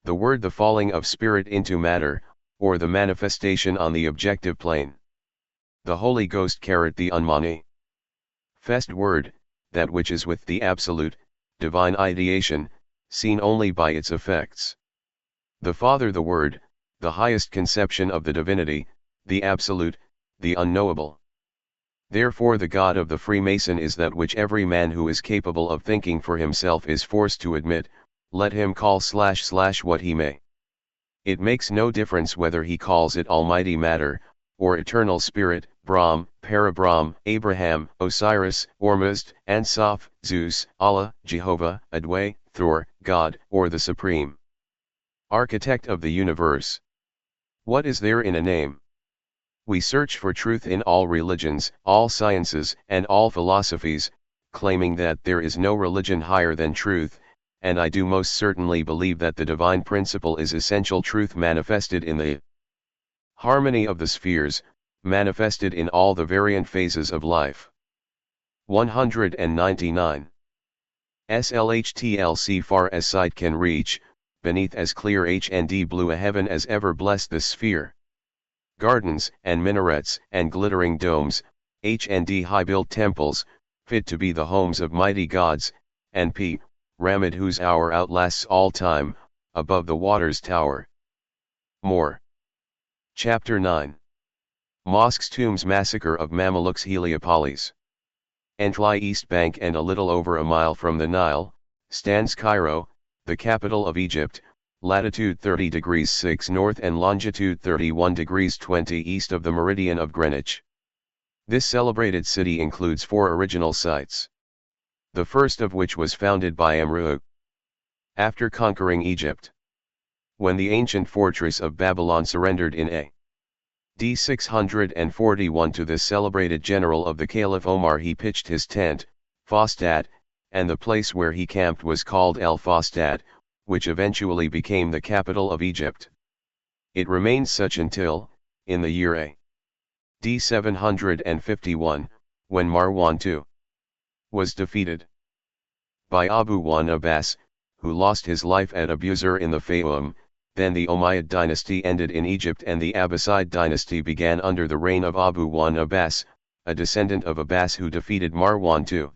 the Word, the falling of spirit into matter, or the manifestation on the objective plane, the Holy Ghost, the unmanifest Word, that which is with the absolute, divine ideation, seen only by its effects, the Father, the Word, the highest conception of the divinity, the absolute, the unknowable. Therefore the God of the Freemason is that which every man who is capable of thinking for himself is forced to admit, let him call / what he may. It makes no difference whether he calls it almighty matter, or eternal spirit, Brahm, Parabrahm, Abraham, Osiris, Ormuzd, Ansoph, Zeus, Allah, Jehovah, Adwe, Thor, God, or the Supreme Architect of the universe. What is there in a name? We search for truth in all religions, all sciences, and all philosophies, claiming that there is no religion higher than truth, and I do most certainly believe that the divine principle is essential truth manifested in the harmony of the spheres, manifested in all the variant phases of life. 199. SLHTLC, far as sight can reach, beneath as clear HND blue a heaven as ever blessed the sphere. Gardens, and minarets, and glittering domes, HND high-built temples, fit to be the homes of mighty gods, and P. Ramad, whose hour outlasts all time, above the water's tower. More. Chapter 9. Mosques, tombs, massacre of Mamelukes, Heliopolis. Antli East Bank, and a little over a mile from the Nile, stands Cairo, the capital of Egypt, latitude 30 degrees 6 north and longitude 31 degrees 20 east of the meridian of Greenwich. This celebrated city includes 4 original sites, the first of which was founded by Amru after conquering Egypt. When the ancient fortress of Babylon surrendered in A.D. 641 to the celebrated general of the Caliph Omar, he pitched his tent, Fostat, and the place where he camped was called El Fostat, which eventually became the capital of Egypt. It remained such until, in the year A.D. 751, when Marwan II was defeated by Abu 1 Abbas, who lost his life at Abusir in the Fayoum. Then the Umayyad dynasty ended in Egypt and the Abbasid dynasty began under the reign of Abu 1 Abbas, a descendant of Abbas who defeated Marwan II.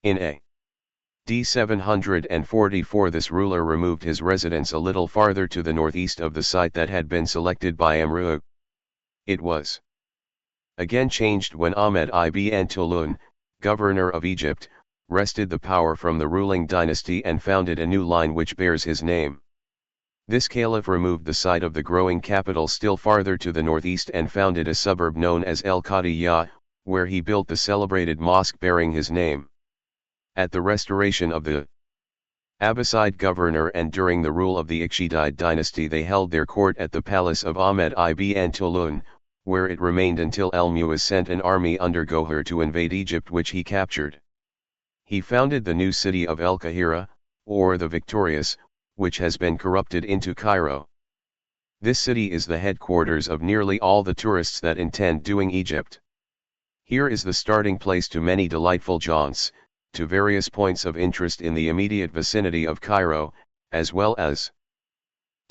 In A.D. 744 this ruler removed his residence a little farther to the northeast of the site that had been selected by Amru. It was again changed when Ahmed ibn Tulun, governor of Egypt, wrested the power from the ruling dynasty and founded a new line which bears his name. This caliph removed the site of the growing capital still farther to the northeast and founded a suburb known as El Qadiyah, where he built the celebrated mosque bearing his name. At the restoration of the Abbasid governor and during the rule of the Ikhshidite dynasty they held their court at the palace of Ahmed ibn Tulun, where it remained until El-Mu'izz sent an army under Gohar to invade Egypt, which he captured. He founded the new city of El Qahira, or the Victorious, which has been corrupted into Cairo. This city is the headquarters of nearly all the tourists that intend doing Egypt. Here is the starting place to many delightful jaunts, to various points of interest in the immediate vicinity of Cairo, as well as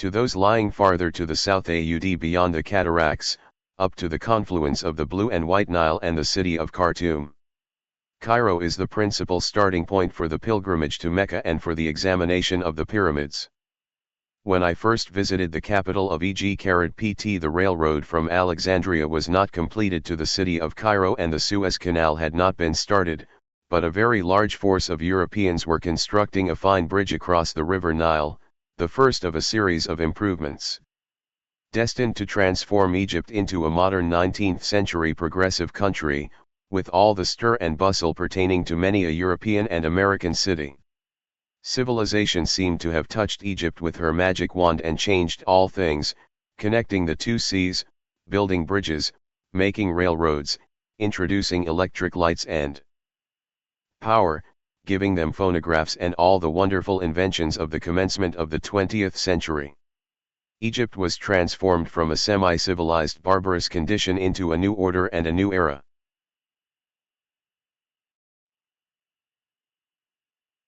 To those lying farther to the south aud beyond the cataracts, up to the confluence of the Blue and White Nile and the city of Khartoum. Cairo is the principal starting point for the pilgrimage to Mecca and for the examination of the pyramids. When I first visited the capital of Egypt, the railroad from Alexandria was not completed to the city of Cairo and the Suez Canal had not been started, but a very large force of Europeans were constructing a fine bridge across the River Nile, the first of a series of improvements destined to transform Egypt into a modern 19th-century progressive country, with all the stir and bustle pertaining to many a European and American city. Civilization seemed to have touched Egypt with her magic wand and changed all things, connecting the two seas, building bridges, making railroads, introducing electric lights and power, giving them phonographs and all the wonderful inventions of the commencement of the 20th century. Egypt was transformed from a semi-civilized barbarous condition into a new order and a new era.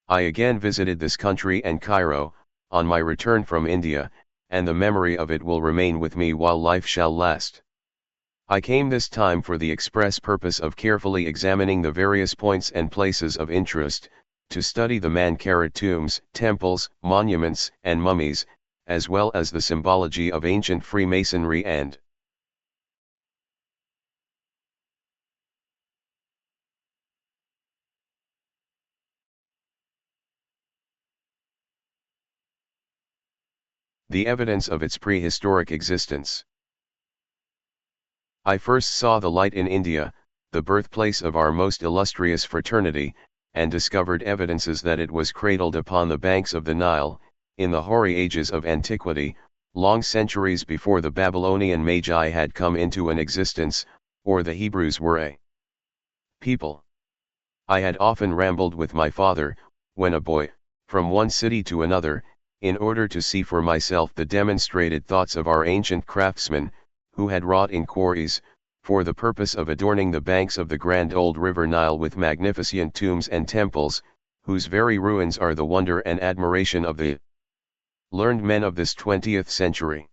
I again visited this country and Cairo, on my return from India, and the memory of it will remain with me while life shall last. I came this time for the express purpose of carefully examining the various points and places of interest, to study the man-carved tombs, temples, monuments, and mummies, as well as the symbology of ancient Freemasonry and the evidence of its prehistoric existence. I first saw the light in India, the birthplace of our most illustrious fraternity, and discovered evidences that it was cradled upon the banks of the Nile, in the hoary ages of antiquity, long centuries before the Babylonian Magi had come into an existence, or the Hebrews were a people. I had often rambled with my father, when a boy, from one city to another, in order to see for myself the demonstrated thoughts of our ancient craftsmen, who had wrought in quarries, for the purpose of adorning the banks of the grand old river Nile with magnificent tombs and temples, whose very ruins are the wonder and admiration of the learned men of this 20th century.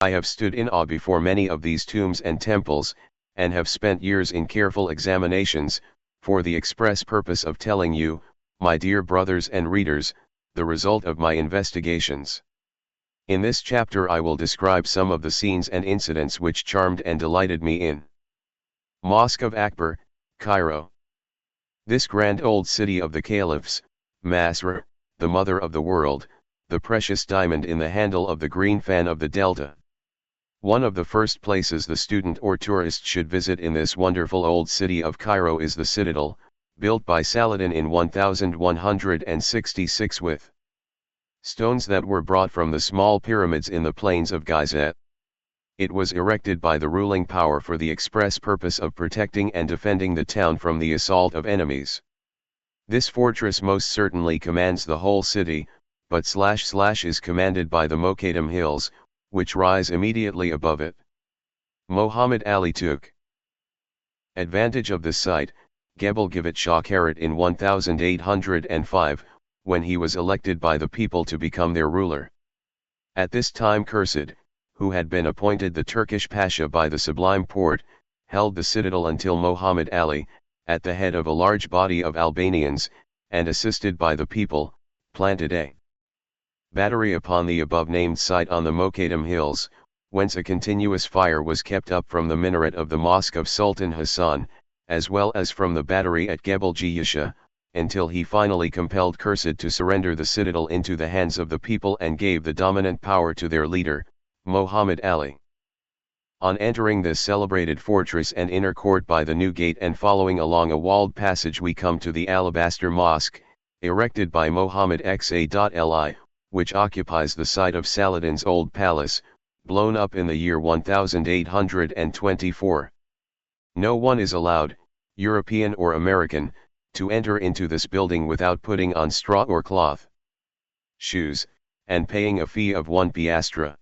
I have stood in awe before many of these tombs and temples, and have spent years in careful examinations, for the express purpose of telling you, my dear brothers and readers, the result of my investigations. In this chapter I will describe some of the scenes and incidents which charmed and delighted me in Mosque of Akbar, Cairo. This grand old city of the caliphs, Masra, the mother of the world, the precious diamond in the handle of the green fan of the delta. One of the first places the student or tourist should visit in this wonderful old city of Cairo is the citadel, built by Saladin in 1166 with stones that were brought from the small pyramids in the plains of Gizeh. It was erected by the ruling power for the express purpose of protecting and defending the town from the assault of enemies. This fortress most certainly commands the whole city, but / is commanded by the Mokadam Hills, which rise immediately above it. Muhammad Ali took advantage of this site, Gebel Givat Shah Karat in 1805, when he was elected by the people to become their ruler. At this time Khurshid, who had been appointed the Turkish Pasha by the Sublime Porte, held the citadel until Muhammad Ali, at the head of a large body of Albanians, and assisted by the people, planted a battery upon the above-named site on the Mokadam Hills, whence a continuous fire was kept up from the minaret of the Mosque of Sultan Hassan, as well as from the battery at Gebel Jiyasha, until he finally compelled Khurshid to surrender the citadel into the hands of the people and gave the dominant power to their leader, Muhammad Ali. On entering this celebrated fortress and inner court by the new gate and following along a walled passage we come to the Alabaster Mosque, erected by Muhammad Xa.Li, which occupies the site of Saladin's old palace, blown up in the year 1824. No one is allowed, European or American, to enter into this building without putting on straw or cloth shoes, and paying a fee of 1 piastra.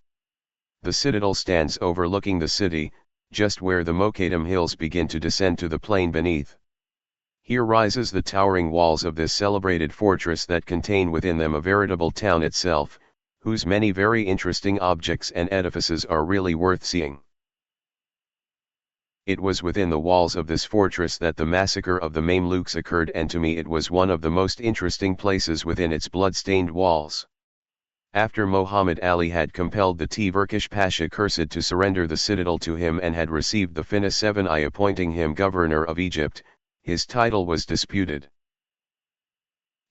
The citadel stands overlooking the city, just where the Mokadam Hills begin to descend to the plain beneath. Here rises the towering walls of this celebrated fortress that contain within them a veritable town itself, whose many very interesting objects and edifices are really worth seeing. It was within the walls of this fortress that the massacre of the Mamluks occurred, and to me it was one of the most interesting places within its blood-stained walls. After Muhammad Ali had compelled the Turkish Pasha Khurshid to surrender the citadel to him and had received the Fina 7I appointing him governor of Egypt, his title was disputed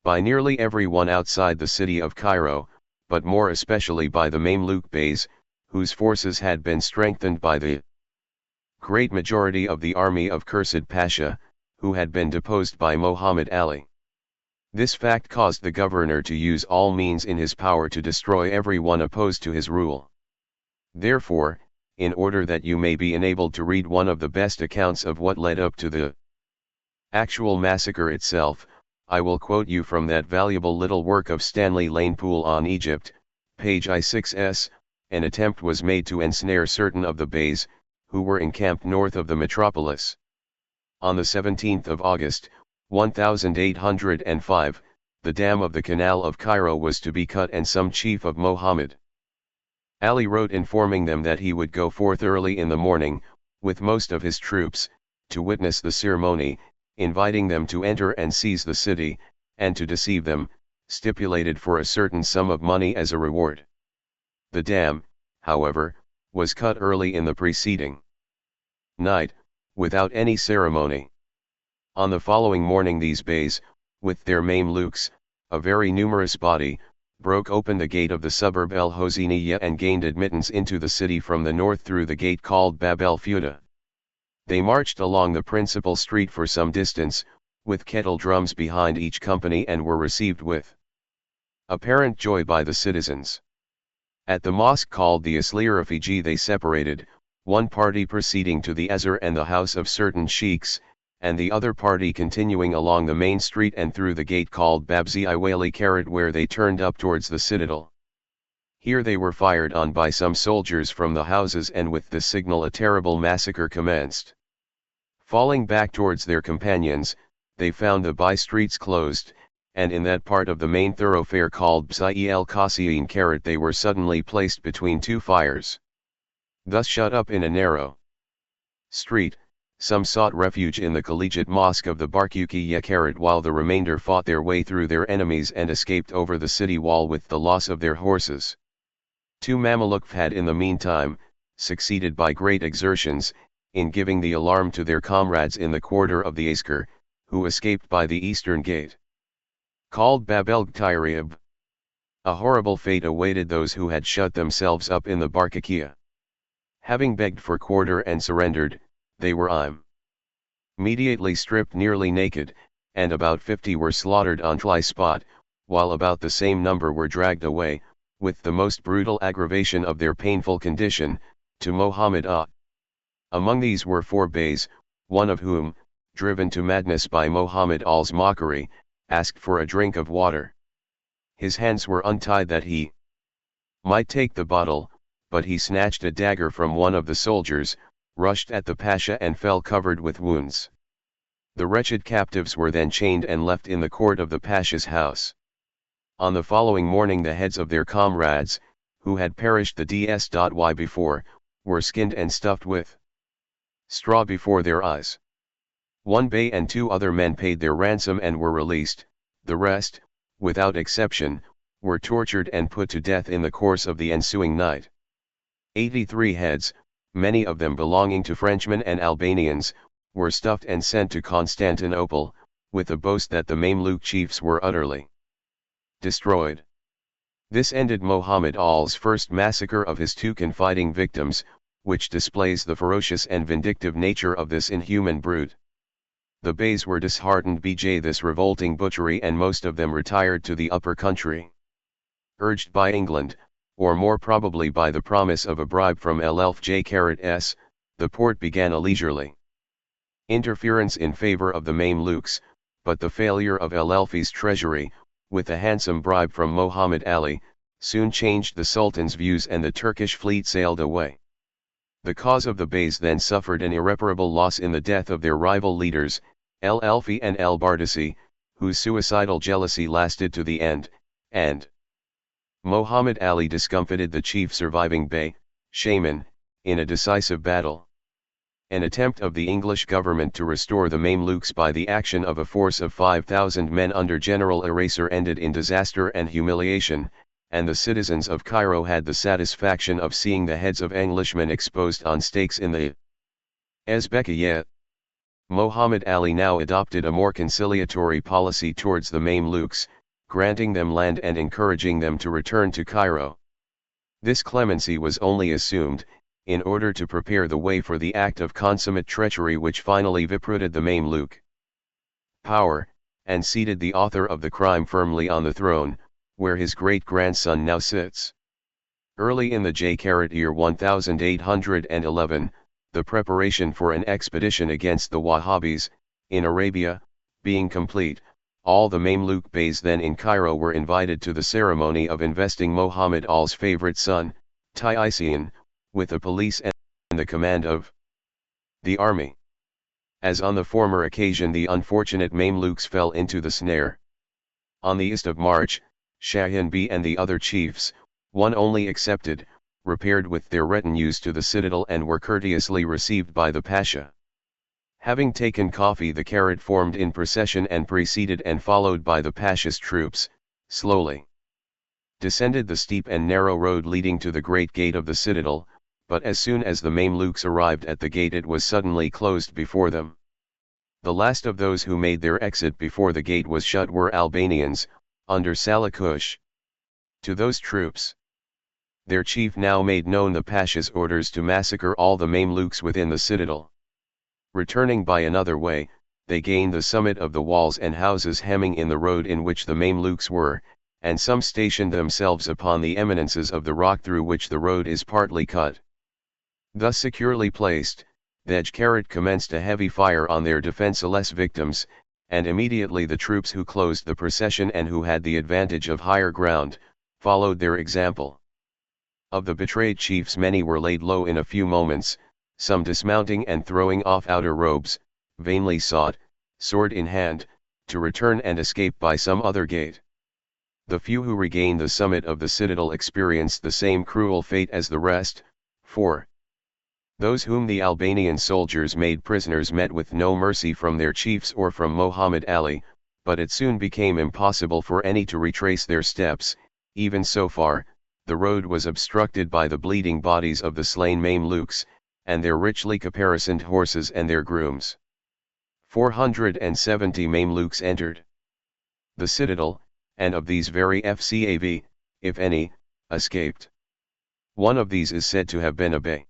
by nearly everyone outside the city of Cairo, but more especially by the Mamluk Beys, whose forces had been strengthened by the great majority of the army of Khurshid Pasha, who had been deposed by Muhammad Ali. This fact caused the governor to use all means in his power to destroy everyone opposed to his rule. Therefore, in order that you may be enabled to read one of the best accounts of what led up to the actual massacre itself, I will quote you from that valuable little work of Stanley Lane Poole on Egypt, page I6s. An attempt was made to ensnare certain of the Beys, who were encamped north of the metropolis. On the 17th of August, 1805, the dam of the Canal of Cairo was to be cut, and some chief of Muhammad Ali wrote informing them that he would go forth early in the morning, with most of his troops, to witness the ceremony, inviting them to enter and seize the city, and to deceive them, stipulated for a certain sum of money as a reward. The dam, however, was cut early in the preceding night, without any ceremony. On the following morning these Beys, with their Mamluks, a very numerous body, broke open the gate of the suburb El Hosiniya and gained admittance into the city from the north through the gate called Bab el Fuda. They marched along the principal street for some distance, with kettle drums behind each company, and were received with apparent joy by the citizens. At the mosque called the Asli Rafiji they separated, one party proceeding to the Azhar and the house of certain sheikhs, and the other party continuing along the main street and through the gate called Babzi Iwali Karat, where they turned up towards the citadel. Here they were fired on by some soldiers from the houses, and with the signal a terrible massacre commenced. Falling back towards their companions, they found the by-streets closed, and in that part of the main thoroughfare called Bzi el Qasiyin Karat they were suddenly placed between two fires. Thus shut up in a narrow street, some sought refuge in the collegiate mosque of the Barkuki Karat, while the remainder fought their way through their enemies and escaped over the city wall with the loss of their horses. 2 Mameluks had in the meantime, succeeded by great exertions, in giving the alarm to their comrades in the quarter of the Askar, who escaped by the eastern gate, called Bab el Gtairib. A horrible fate awaited those who had shut themselves up in the Barkakia. Having begged for quarter and surrendered, they were immediately stripped nearly naked, and about 50 were slaughtered on the spot, while about the same number were dragged away, with the most brutal aggravation of their painful condition, to Muhammad Ali. Among these were 4 Beys, one of whom, driven to madness by Muhammad Ali's mockery, asked for a drink of water. His hands were untied that he might take the bottle, but he snatched a dagger from one of the soldiers, rushed at the Pasha and fell covered with wounds. The wretched captives were then chained and left in the court of the Pasha's house. On the following morning the heads of their comrades, who had perished the ds.y before, were skinned and stuffed with straw before their eyes. 1 Bey and 2 other men paid their ransom and were released. The rest, without exception, were tortured and put to death in the course of the ensuing night. 83 heads, many of them belonging to Frenchmen and Albanians, were stuffed and sent to Constantinople, with the boast that the Mamluk chiefs were utterly destroyed. This ended Muhammad Ali's first massacre of his 2 confiding victims, which displays the ferocious and vindictive nature of this inhuman brute. The Beys were disheartened by this revolting butchery, and most of them retired to the upper country. Urged by England, or more probably by the promise of a bribe from El-Elf-J-S, the Porte began a leisurely interference in favor of the Mamluks, but the failure of El-Elfi's treasury, with a handsome bribe from Muhammad Ali, soon changed the Sultan's views, and the Turkish fleet sailed away. The cause of the Beys then suffered an irreparable loss in the death of their rival leaders, El-Elfi and El-Bardisi, whose suicidal jealousy lasted to the end, and Muhammad Ali discomfited the chief surviving Bey, Shaman, in a decisive battle. An attempt of the English government to restore the Mamluks by the action of a force of 5,000 men under General Eraser ended in disaster and humiliation, and the citizens of Cairo had the satisfaction of seeing the heads of Englishmen exposed on stakes in the Ezbekiyeh. Muhammad Ali now adopted a more conciliatory policy towards the Mamluks, granting them land and encouraging them to return to Cairo. This clemency was only assumed, in order to prepare the way for the act of consummate treachery which finally uprooted the Mamluk power, and seated the author of the crime firmly on the throne, where his great-grandson now sits. Early in the year 1811, the preparation for an expedition against the Wahhabis, in Arabia, being complete, all the Mamluk Beys then in Cairo were invited to the ceremony of investing Muhammad Ali's favorite son, Taisian, with the police and the command of the army. As on the former occasion, the unfortunate Mamluks fell into the snare. On the east of March, Shahin B and the other chiefs, one only excepted, repaired with their retinues to the citadel and were courteously received by the Pasha. Having taken coffee, the carat formed in procession and preceded and followed by the Pasha's troops, slowly descended the steep and narrow road leading to the great gate of the citadel, but as soon as the Mamluks arrived at the gate it was suddenly closed before them. The last of those who made their exit before the gate was shut were Albanians, under Salakush. To those troops, their chief now made known the Pasha's orders to massacre all the Mamluks within the citadel. Returning by another way, they gained the summit of the walls and houses hemming in the road in which the Mamluks were, and some stationed themselves upon the eminences of the rock through which the road is partly cut. Thus securely placed, the Carat commenced a heavy fire on their defenseless victims, and immediately the troops who closed the procession and who had the advantage of higher ground, followed their example. Of the betrayed chiefs many were laid low in a few moments, some dismounting and throwing off outer robes, vainly sought, sword in hand, to return and escape by some other gate. The few who regained the summit of the citadel experienced the same cruel fate as the rest, for those whom the Albanian soldiers made prisoners met with no mercy from their chiefs or from Muhammad Ali, but it soon became impossible for any to retrace their steps. Even so far, the road was obstructed by the bleeding bodies of the slain Mamluks, and their richly caparisoned horses and their grooms. 470 Mamluks entered the citadel, and of these very FCAV, if any, escaped. One of these is said to have been a bey.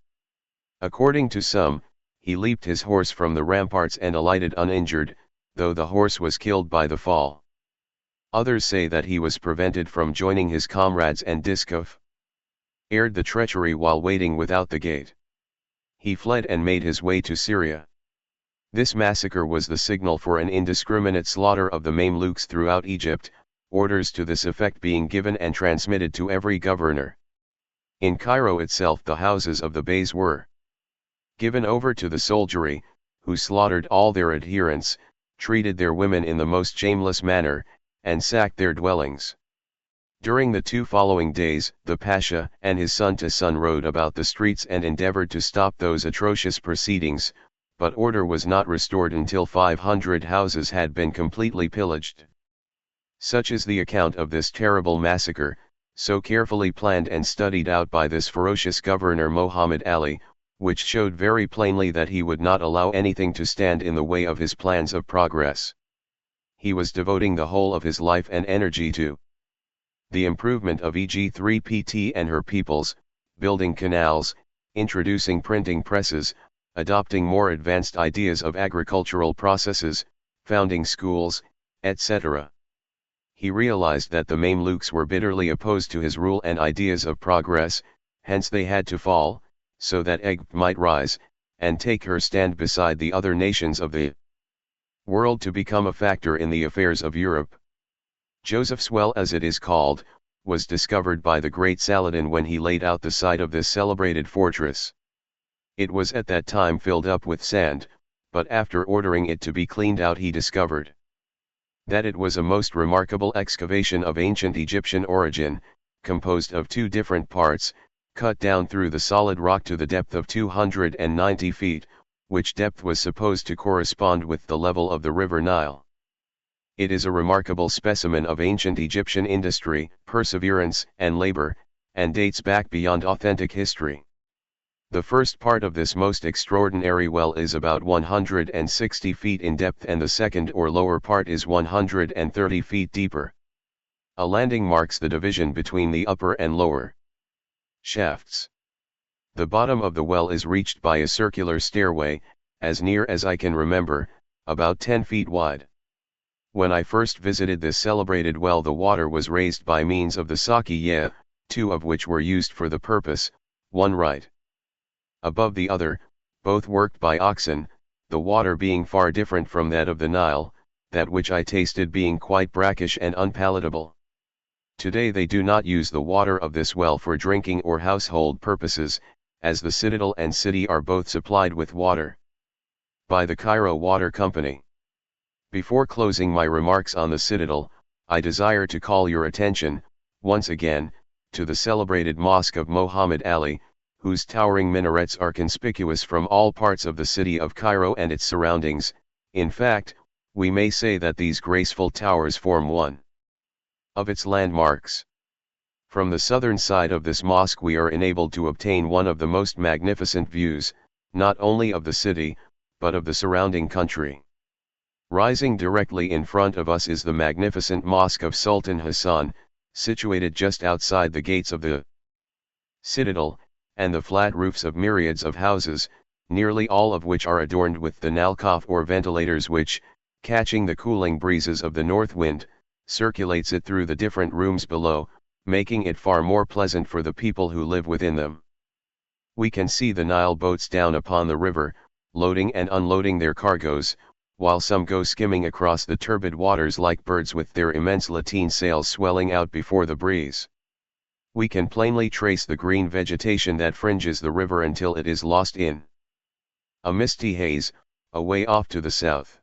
According to some, he leaped his horse from the ramparts and alighted uninjured, though the horse was killed by the fall. Others say that he was prevented from joining his comrades and aired the treachery while waiting without the gate. He fled and made his way to Syria. This massacre was the signal for an indiscriminate slaughter of the Mamluks throughout Egypt, orders to this effect being given and transmitted to every governor. In Cairo itself the houses of the beys were given over to the soldiery, who slaughtered all their adherents, treated their women in the most shameless manner, and sacked their dwellings. During the 2 following days, the Pasha and his son rode about the streets and endeavored to stop those atrocious proceedings, but order was not restored until 500 houses had been completely pillaged. Such is the account of this terrible massacre, so carefully planned and studied out by this ferocious governor Muhammad Ali, which showed very plainly that he would not allow anything to stand in the way of his plans of progress. He was devoting the whole of his life and energy to the improvement of EG3PT and her peoples, building canals, introducing printing presses, adopting more advanced ideas of agricultural processes, founding schools, etc. He realized that the Mamluks were bitterly opposed to his rule and ideas of progress, hence they had to fall, so that Egypt might rise, and take her stand beside the other nations of the world to become a factor in the affairs of Europe. Joseph's Well, as it is called, was discovered by the great Saladin when he laid out the site of this celebrated fortress. It was at that time filled up with sand, but after ordering it to be cleaned out he discovered that it was a most remarkable excavation of ancient Egyptian origin, composed of two different parts, cut down through the solid rock to the depth of 290 feet, which depth was supposed to correspond with the level of the river Nile. It is a remarkable specimen of ancient Egyptian industry, perseverance, and labor, and dates back beyond authentic history. The first part of this most extraordinary well is about 160 feet in depth, and the second or lower part is 130 feet deeper. A landing marks the division between the upper and lower shafts. The bottom of the well is reached by a circular stairway, as near as I can remember, about 10 feet wide. When I first visited this celebrated well, the water was raised by means of the sakiye, two of which were used for the purpose, one right above the other, both worked by oxen, the water being far different from that of the Nile, that which I tasted being quite brackish and unpalatable. Today they do not use the water of this well for drinking or household purposes, as the citadel and city are both supplied with water by the Cairo Water Company. Before closing my remarks on the citadel, I desire to call your attention, once again, to the celebrated Mosque of Muhammad Ali, whose towering minarets are conspicuous from all parts of the city of Cairo and its surroundings. In fact, we may say that these graceful towers form one of its landmarks. From the southern side of this mosque we are enabled to obtain one of the most magnificent views, not only of the city, but of the surrounding country. Rising directly in front of us is the magnificent Mosque of Sultan Hassan, situated just outside the gates of the citadel, and the flat roofs of myriads of houses, nearly all of which are adorned with the nalkaf or ventilators which, catching the cooling breezes of the north wind, circulates it through the different rooms below, making it far more pleasant for the people who live within them. We can see the Nile boats down upon the river, loading and unloading their cargoes, while some go skimming across the turbid waters like birds with their immense lateen sails swelling out before the breeze. We can plainly trace the green vegetation that fringes the river until it is lost in a misty haze, away off to the south.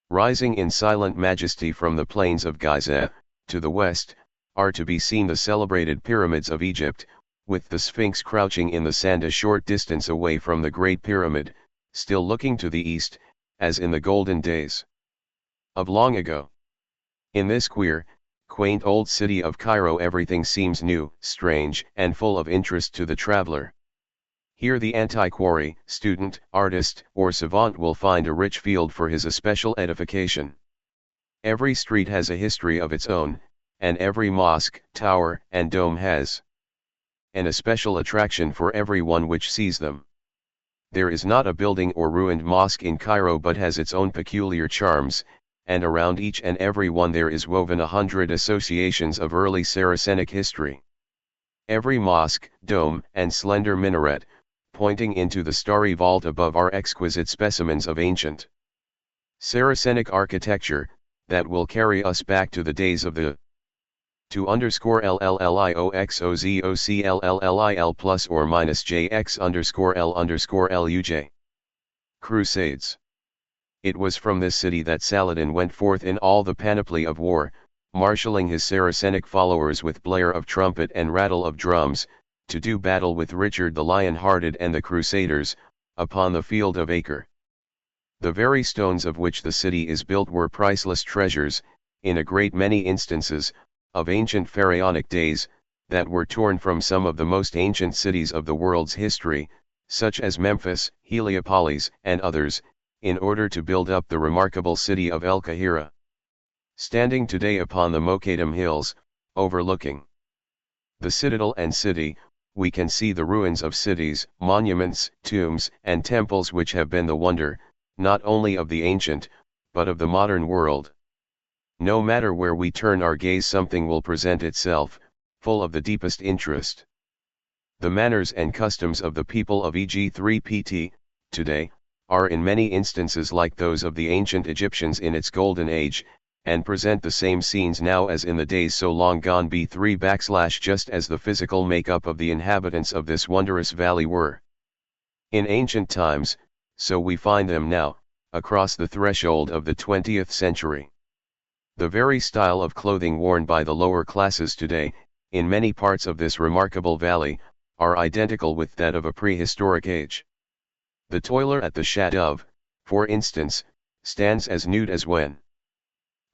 Rising in silent majesty from the plains of Giza, to the west, are to be seen the celebrated pyramids of Egypt, with the Sphinx crouching in the sand a short distance away from the Great Pyramid, still looking to the east, as in the golden days of long ago. In this quaint old city of Cairo everything seems new, strange, and full of interest to the traveler. Here the antiquary, student, artist, or savant will find a rich field for his especial edification. Every street has a history of its own, and every mosque, tower, and dome has an especial attraction for everyone which sees them. There is not a building or ruined mosque in Cairo but has its own peculiar charms, and around each and every one there is woven 100 associations of early Saracenic history. Every mosque, dome, and slender minaret, pointing into the starry vault above are exquisite specimens of ancient Saracenic architecture, that will carry us back to the days of the _LLLIOXOZOCLLLIL plus or minus JX_L_LUJ. Crusades. It was from this city that Saladin went forth in all the panoply of war, marshalling his Saracenic followers with blare of trumpet and rattle of drums, to do battle with Richard the Lion-Hearted and the Crusaders, upon the field of Acre. The very stones of which the city is built were priceless treasures, in a great many instances, of ancient pharaonic days, that were torn from some of the most ancient cities of the world's history, such as Memphis, Heliopolis, and others, in order to build up the remarkable city of El Kahira. Standing today upon the Mokadam Hills, overlooking the citadel and city, we can see the ruins of cities, monuments, tombs, and temples which have been the wonder, not only of the ancient, but of the modern world. No matter where we turn our gaze something will present itself, full of the deepest interest. The manners and customs of the people of EG3PT, today, are in many instances like those of the ancient Egyptians in its golden age, and present the same scenes now as in the days so long gone B3 / just as the physical makeup of the inhabitants of this wondrous valley were in ancient times, so we find them now, across the threshold of the 20th century. The very style of clothing worn by the lower classes today, in many parts of this remarkable valley, are identical with that of a prehistoric age. The toiler at the Shat of, for instance, stands as nude as when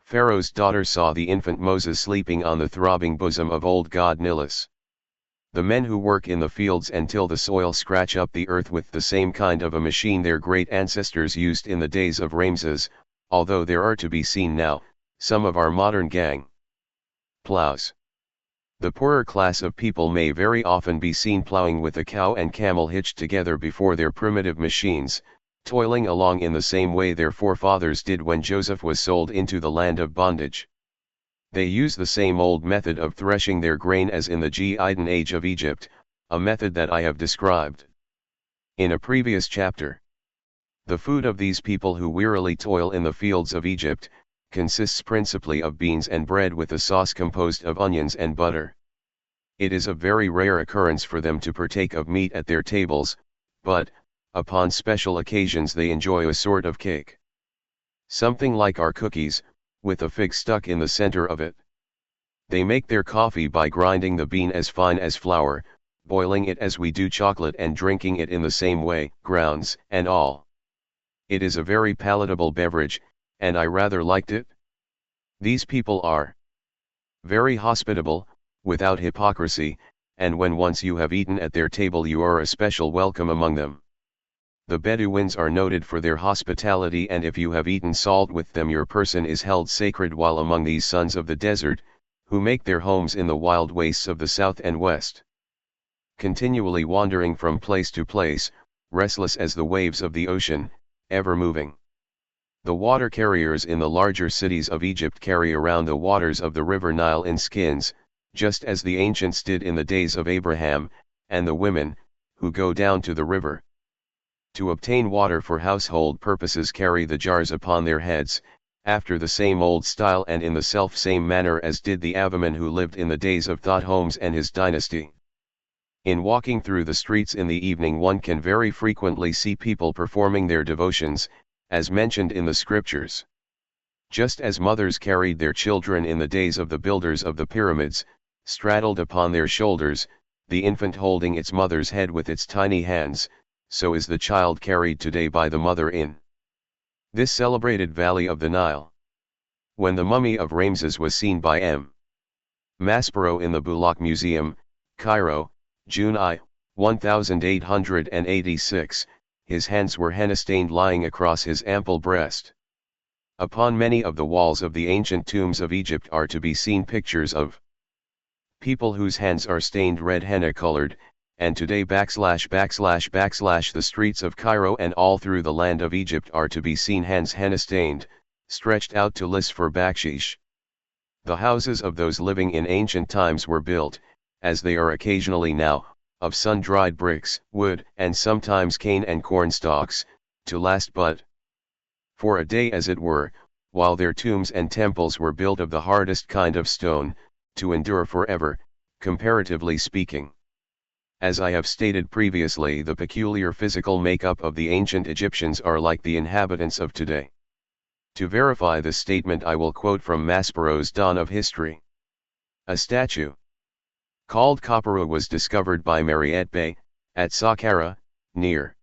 Pharaoh's daughter saw the infant Moses sleeping on the throbbing bosom of old god Nilus. The men who work in the fields and till the soil scratch up the earth with the same kind of a machine their great ancestors used in the days of Ramses, although there are to be seen now, some of our modern gang plows. The poorer class of people may very often be seen plowing with a cow and camel hitched together before their primitive machines, toiling along in the same way their forefathers did when Joseph was sold into the land of bondage. They use the same old method of threshing their grain as in the Geiden age of Egypt, a method that I have described in a previous chapter. The food of these people who wearily toil in the fields of Egypt, consists principally of beans and bread with a sauce composed of onions and butter. It is a very rare occurrence for them to partake of meat at their tables, but, upon special occasions they enjoy a sort of cake. Something like our cookies, with a fig stuck in the center of it. They make their coffee by grinding the bean as fine as flour, boiling it as we do chocolate and drinking it in the same way, grounds and all. It is a very palatable beverage, and I rather liked it. These people are very hospitable, without hypocrisy, and when once you have eaten at their table you are a special welcome among them. The Bedouins are noted for their hospitality, and if you have eaten salt with them your person is held sacred while among these sons of the desert, who make their homes in the wild wastes of the south and west. Continually wandering from place to place, restless as the waves of the ocean, ever moving. The water carriers in the larger cities of Egypt carry around the waters of the river Nile in skins, just as the ancients did in the days of Abraham, and the women, who go down to the river to obtain water for household purposes carry the jars upon their heads, after the same old style and in the self-same manner as did the Avaman who lived in the days of Thutmose and his dynasty. In walking through the streets in the evening one can very frequently see people performing their devotions, as mentioned in the scriptures. Just as mothers carried their children in the days of the builders of the pyramids, straddled upon their shoulders, the infant holding its mother's head with its tiny hands, so is the child carried today by the mother in this celebrated valley of the Nile. When the mummy of Ramses was seen by M. Maspero in the Bulaq Museum, Cairo, June 1886, his hands were henna-stained lying across his ample breast. Upon many of the walls of the ancient tombs of Egypt are to be seen pictures of people whose hands are stained red henna-colored, and today the streets of Cairo and all through the land of Egypt are to be seen hands henna-stained, stretched out to list for bakshish. The houses of those living in ancient times were built, as they are occasionally now, of sun-dried bricks, wood, and sometimes cane and corn stalks, to last but for a day as it were, while their tombs and temples were built of the hardest kind of stone, to endure forever, comparatively speaking. As I have stated previously, the peculiar physical makeup of the ancient Egyptians are like the inhabitants of today. To verify this statement I will quote from Maspero's Dawn of History. A statue called Khopera was discovered by Mariette Bey, at Saqqara, near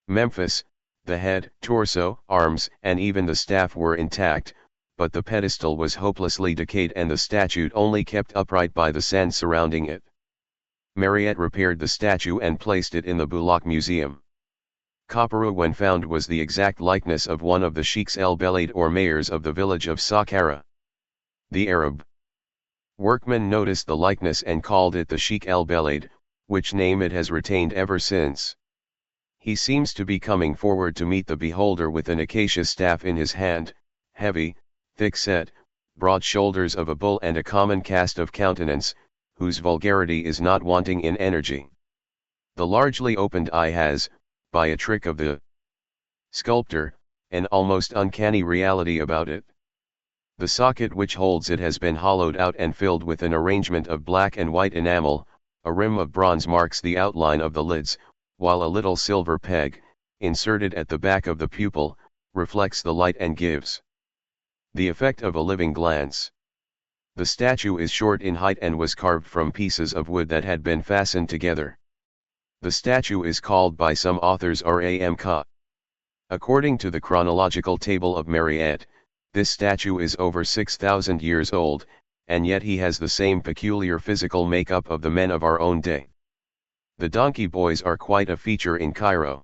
Memphis. The head, torso, arms, and even the staff were intact, but the pedestal was hopelessly decayed and the statue only kept upright by the sand surrounding it. Mariette repaired the statue and placed it in the Bulaq Museum. Khopera when found was the exact likeness of one of the sheikhs el-Beled or mayors of the village of Saqqara. The Arab workman noticed the likeness and called it the Sheikh el-Beled, which name it has retained ever since. He seems to be coming forward to meet the beholder with an acacia staff in his hand, heavy, thick-set, broad shoulders of a bull and a common cast of countenance, whose vulgarity is not wanting in energy. The largely opened eye has, by a trick of the sculptor, an almost uncanny reality about it. The socket which holds it has been hollowed out and filled with an arrangement of black and white enamel, a rim of bronze marks the outline of the lids, while a little silver peg, inserted at the back of the pupil, reflects the light and gives the effect of a living glance. The statue is short in height and was carved from pieces of wood that had been fastened together. The statue is called by some authors Ram Ka. According to the chronological table of Mariette, this statue is over 6,000 years old, and yet he has the same peculiar physical makeup of the men of our own day. The donkey boys are quite a feature in Cairo.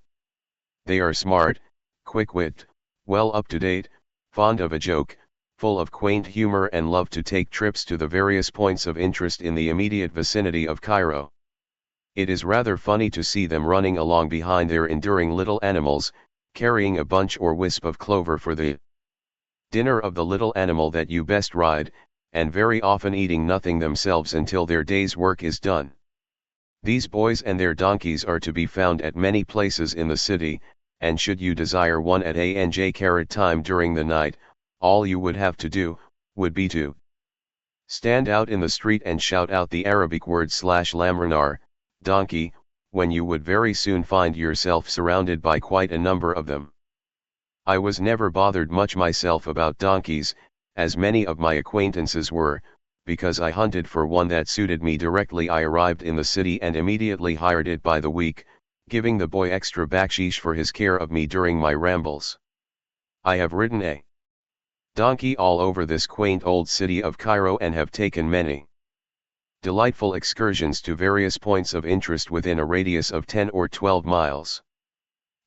They are smart, quick-witted, well up-to-date, fond of a joke, full of quaint humor and love to take trips to the various points of interest in the immediate vicinity of Cairo. It is rather funny to see them running along behind their enduring little animals, carrying a bunch or wisp of clover for the dinner of the little animal that you best ride, and very often eating nothing themselves until their day's work is done. These boys and their donkeys are to be found at many places in the city, and should you desire one at ANJ time during the night, all you would have to do, would be to stand out in the street and shout out the Arabic word /lamranar, donkey, when you would very soon find yourself surrounded by quite a number of them. I was never bothered much myself about donkeys, as many of my acquaintances were, because I hunted for one that suited me directly I arrived in the city and immediately hired it by the week, giving the boy extra baksheesh for his care of me during my rambles. I have ridden a donkey all over this quaint old city of Cairo and have taken many delightful excursions to various points of interest within a radius of 10 or 12 miles.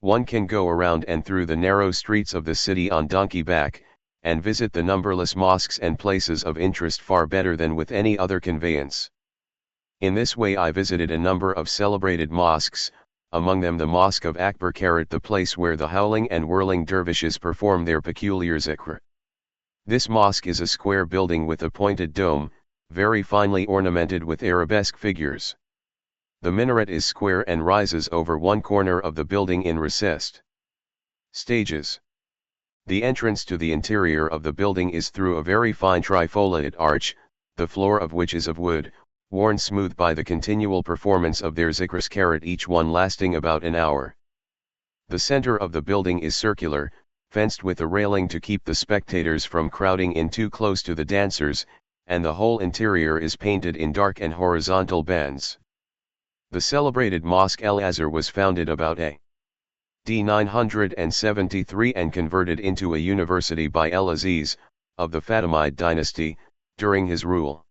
One can go around and through the narrow streets of the city on donkey back, and visit the numberless mosques and places of interest far better than with any other conveyance. In this way I visited a number of celebrated mosques, among them the Mosque of Akbar Karat, the place where the howling and whirling dervishes perform their peculiar zikr. This mosque is a square building with a pointed dome, very finely ornamented with arabesque figures. The minaret is square and rises over one corner of the building in recessed stages. The entrance to the interior of the building is through a very fine trifoliate arch, the floor of which is of wood, worn smooth by the continual performance of their zikrs karat, each one lasting about an hour. The center of the building is circular, fenced with a railing to keep the spectators from crowding in too close to the dancers, and the whole interior is painted in dark and horizontal bands. The celebrated Mosque El Azhar was founded about A.D. 973 and converted into a university by El Aziz, of the Fatimid dynasty, during his rule.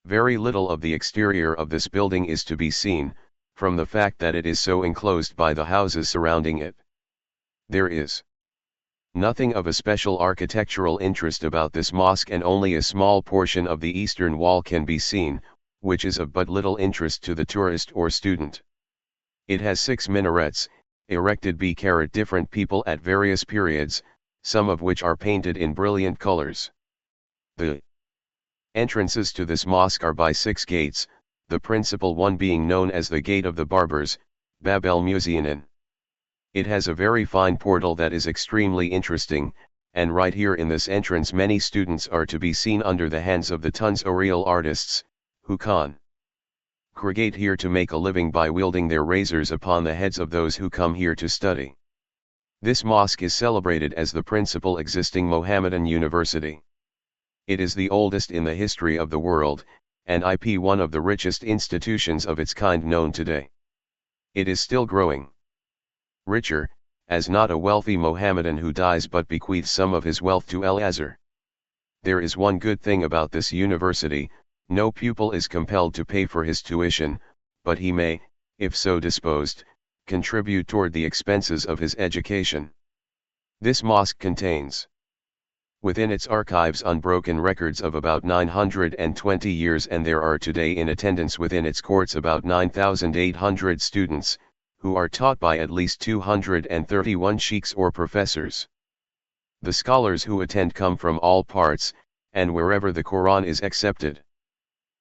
Very little of the exterior of this building is to be seen, from the fact that it is so enclosed by the houses surrounding it. There is nothing of a special architectural interest about this mosque, and only a small portion of the eastern wall can be seen, which is of but little interest to the tourist or student. It has 6 minarets, erected by different people at various periods, some of which are painted in brilliant colors. The entrances to this mosque are by 6 gates, the principal one being known as the Gate of the Barbers, Bab el Muzianin. It has a very fine portal that is extremely interesting, and right here in this entrance many students are to be seen under the hands of the tons of real artists, who congregate here to make a living by wielding their razors upon the heads of those who come here to study. This mosque is celebrated as the principal existing Mohammedan university. It is the oldest in the history of the world, and one of the richest institutions of its kind known today. It is still growing richer, as not a wealthy Mohammedan who dies but bequeaths some of his wealth to El Azhar. There is one good thing about this university: no pupil is compelled to pay for his tuition, but he may, if so disposed, contribute toward the expenses of his education. This mosque contains within its archives unbroken records of about 920 years, and there are today in attendance within its courts about 9,800 students, who are taught by at least 231 sheikhs or professors. The scholars who attend come from all parts, and wherever the Quran is accepted.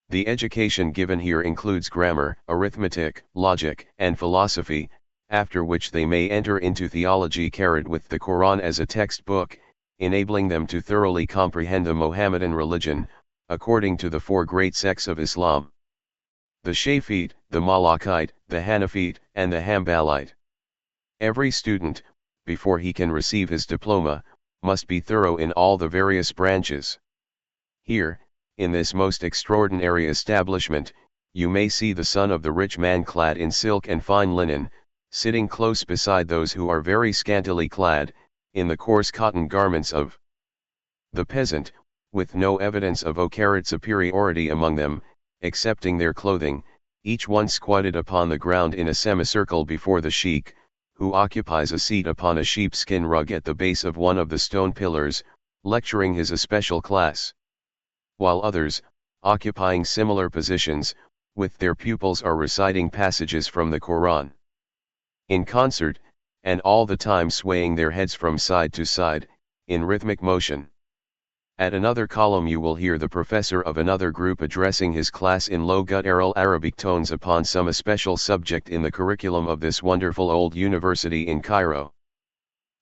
The education given here includes grammar, arithmetic, logic, and philosophy, after which they may enter into theology with the Quran as a textbook, enabling them to thoroughly comprehend the Mohammedan religion, according to the 4 great sects of Islam: the Shafite, the Malakite, the Hanafite, and the Hanbalite. Every student, before he can receive his diploma, must be thorough in all the various branches. Here, In this most extraordinary establishment, you may see the son of the rich man clad in silk and fine linen, sitting close beside those who are very scantily clad, in the coarse cotton garments of the peasant, with no evidence of Ocarate superiority among them, excepting their clothing, each one squatted upon the ground in a semicircle before the sheik, who occupies a seat upon a sheepskin rug at the base of one of the stone pillars, lecturing his especial class. While others, occupying similar positions, with their pupils are reciting passages from the Quran. In concert, and all the time swaying their heads from side to side, in rhythmic motion. At another column you will hear the professor of another group addressing his class in low guttural Arabic tones upon some especial subject in the curriculum of this wonderful old university in Cairo.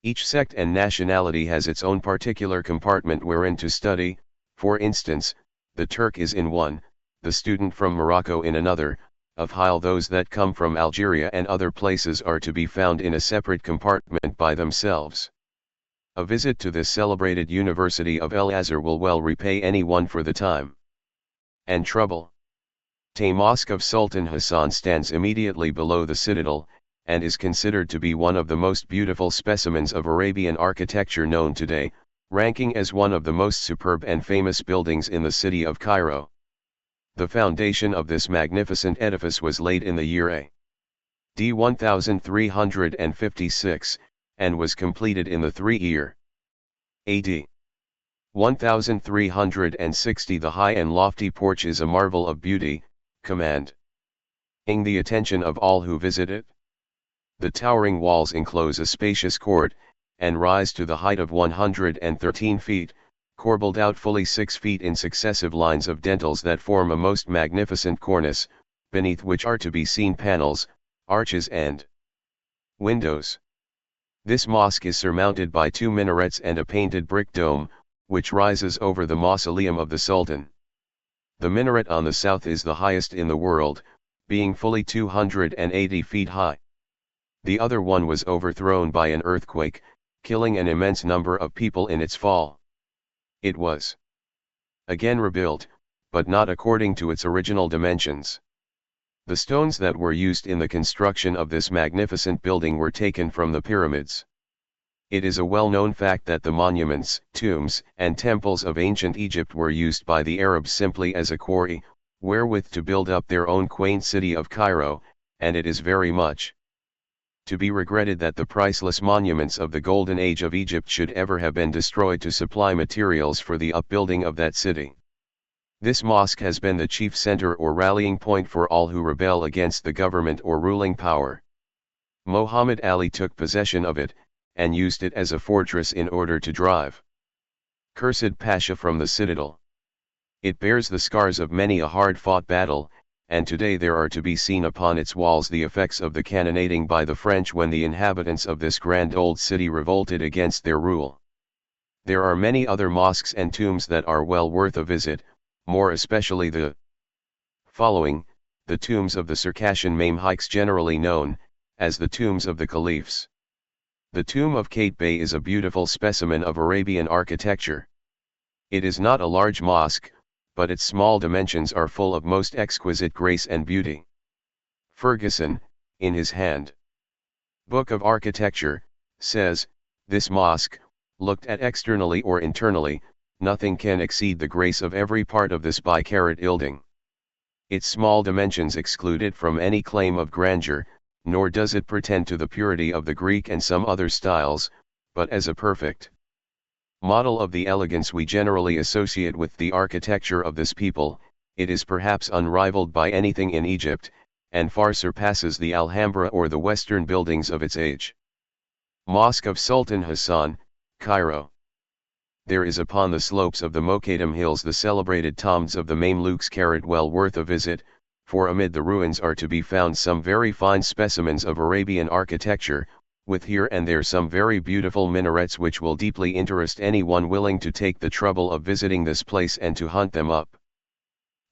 Each sect and nationality has its own particular compartment wherein to study. For instance, the Turk is in one, the student from Morocco in another, of while those that come from Algeria and other places are to be found in a separate compartment by themselves. A visit to this celebrated University of El Azhar will well repay anyone for the time and trouble. The Mosque of Sultan Hassan stands immediately below the citadel, and is considered to be one of the most beautiful specimens of Arabian architecture known today, ranking as one of the most superb and famous buildings in the city of Cairo. The foundation of this magnificent edifice was laid in the year A.D. 1356, and was completed in the 3-year A.D. 1360. The high and lofty porch is a marvel of beauty, commanding the attention of all who visit it. The towering walls enclose a spacious court, and rise to the height of 113 feet, corbelled out fully 6 feet in successive lines of dentils that form a most magnificent cornice, beneath which are to be seen panels, arches and windows. This mosque is surmounted by 2 minarets and a painted brick dome, which rises over the mausoleum of the Sultan. The minaret on the south is the highest in the world, being fully 280 feet high. The other one was overthrown by an earthquake, killing an immense number of people in its fall. It was again rebuilt, but not according to its original dimensions. The stones that were used in the construction of this magnificent building were taken from the pyramids. It is a well-known fact that the monuments, tombs, and temples of ancient Egypt were used by the Arabs simply as a quarry, wherewith to build up their own quaint city of Cairo, and it is very much to be regretted that the priceless monuments of the Golden Age of Egypt should ever have been destroyed to supply materials for the upbuilding of that city. This mosque has been the chief center or rallying point for all who rebel against the government or ruling power. Muhammad Ali took possession of it, and used it as a fortress in order to drive Khurshid Pasha from the citadel. It bears the scars of many a hard-fought battle, and today there are to be seen upon its walls the effects of the cannonading by the French when the inhabitants of this grand old city revolted against their rule. There are many other mosques and tombs that are well worth a visit, more especially the following, the tombs of the Circassian Mamluks, generally known as the tombs of the caliphs. The tomb of Kate Bey is a beautiful specimen of Arabian architecture. It is not a large mosque, but its small dimensions are full of most exquisite grace and beauty. Ferguson, in his hand Book of Architecture, says, "This mosque, looked at externally or internally, nothing can exceed the grace of every part of this bi-carat building. Its small dimensions exclude it from any claim of grandeur, nor does it pretend to the purity of the Greek and some other styles, but as a perfect model of the elegance we generally associate with the architecture of this people, it is perhaps unrivaled by anything in Egypt, and far surpasses the Alhambra or the western buildings of its age." Mosque of Sultan Hassan, Cairo. There is upon the slopes of the Mokadam Hills the celebrated tombs of the Mamluks, well worth a visit, for amid the ruins are to be found some very fine specimens of Arabian architecture, with here and there some very beautiful minarets which will deeply interest anyone willing to take the trouble of visiting this place and to hunt them up.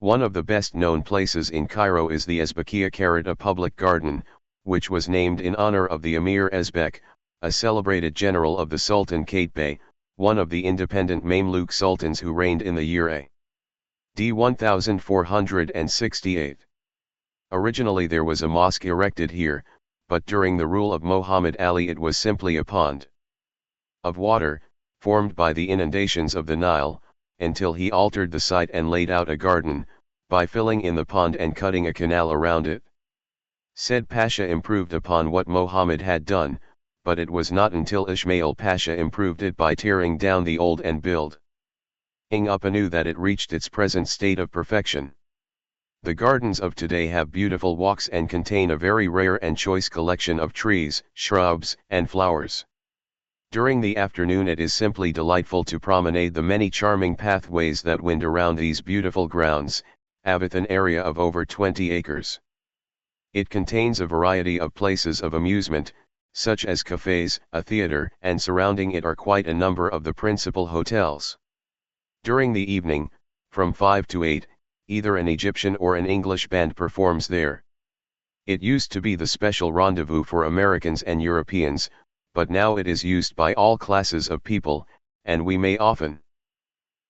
One of the best known places in Cairo is the Ezbekiya, a public garden, which was named in honor of the Emir Ezbek, a celebrated general of the Sultan Kate Bey, one of the independent Mamluk sultans who reigned in the year A. D 1468. Originally there was a mosque erected here, but during the rule of Muhammad Ali it was simply a pond of water, formed by the inundations of the Nile, until he altered the site and laid out a garden, by filling in the pond and cutting a canal around it. Said Pasha improved upon what Muhammad had done, but it was not until Ismail Pasha improved it by tearing down the old and building up anew that it reached its present state of perfection. The gardens of today have beautiful walks and contain a very rare and choice collection of trees, shrubs, and flowers. During the afternoon it is simply delightful to promenade the many charming pathways that wind around these beautiful grounds, with an area of over 20 acres. It contains a variety of places of amusement, such as cafes, a theater, and surrounding it are quite a number of the principal hotels. During the evening, from 5 to 8, either an Egyptian or an English band performs there. It used to be the special rendezvous for Americans and Europeans, but now it is used by all classes of people, and we may often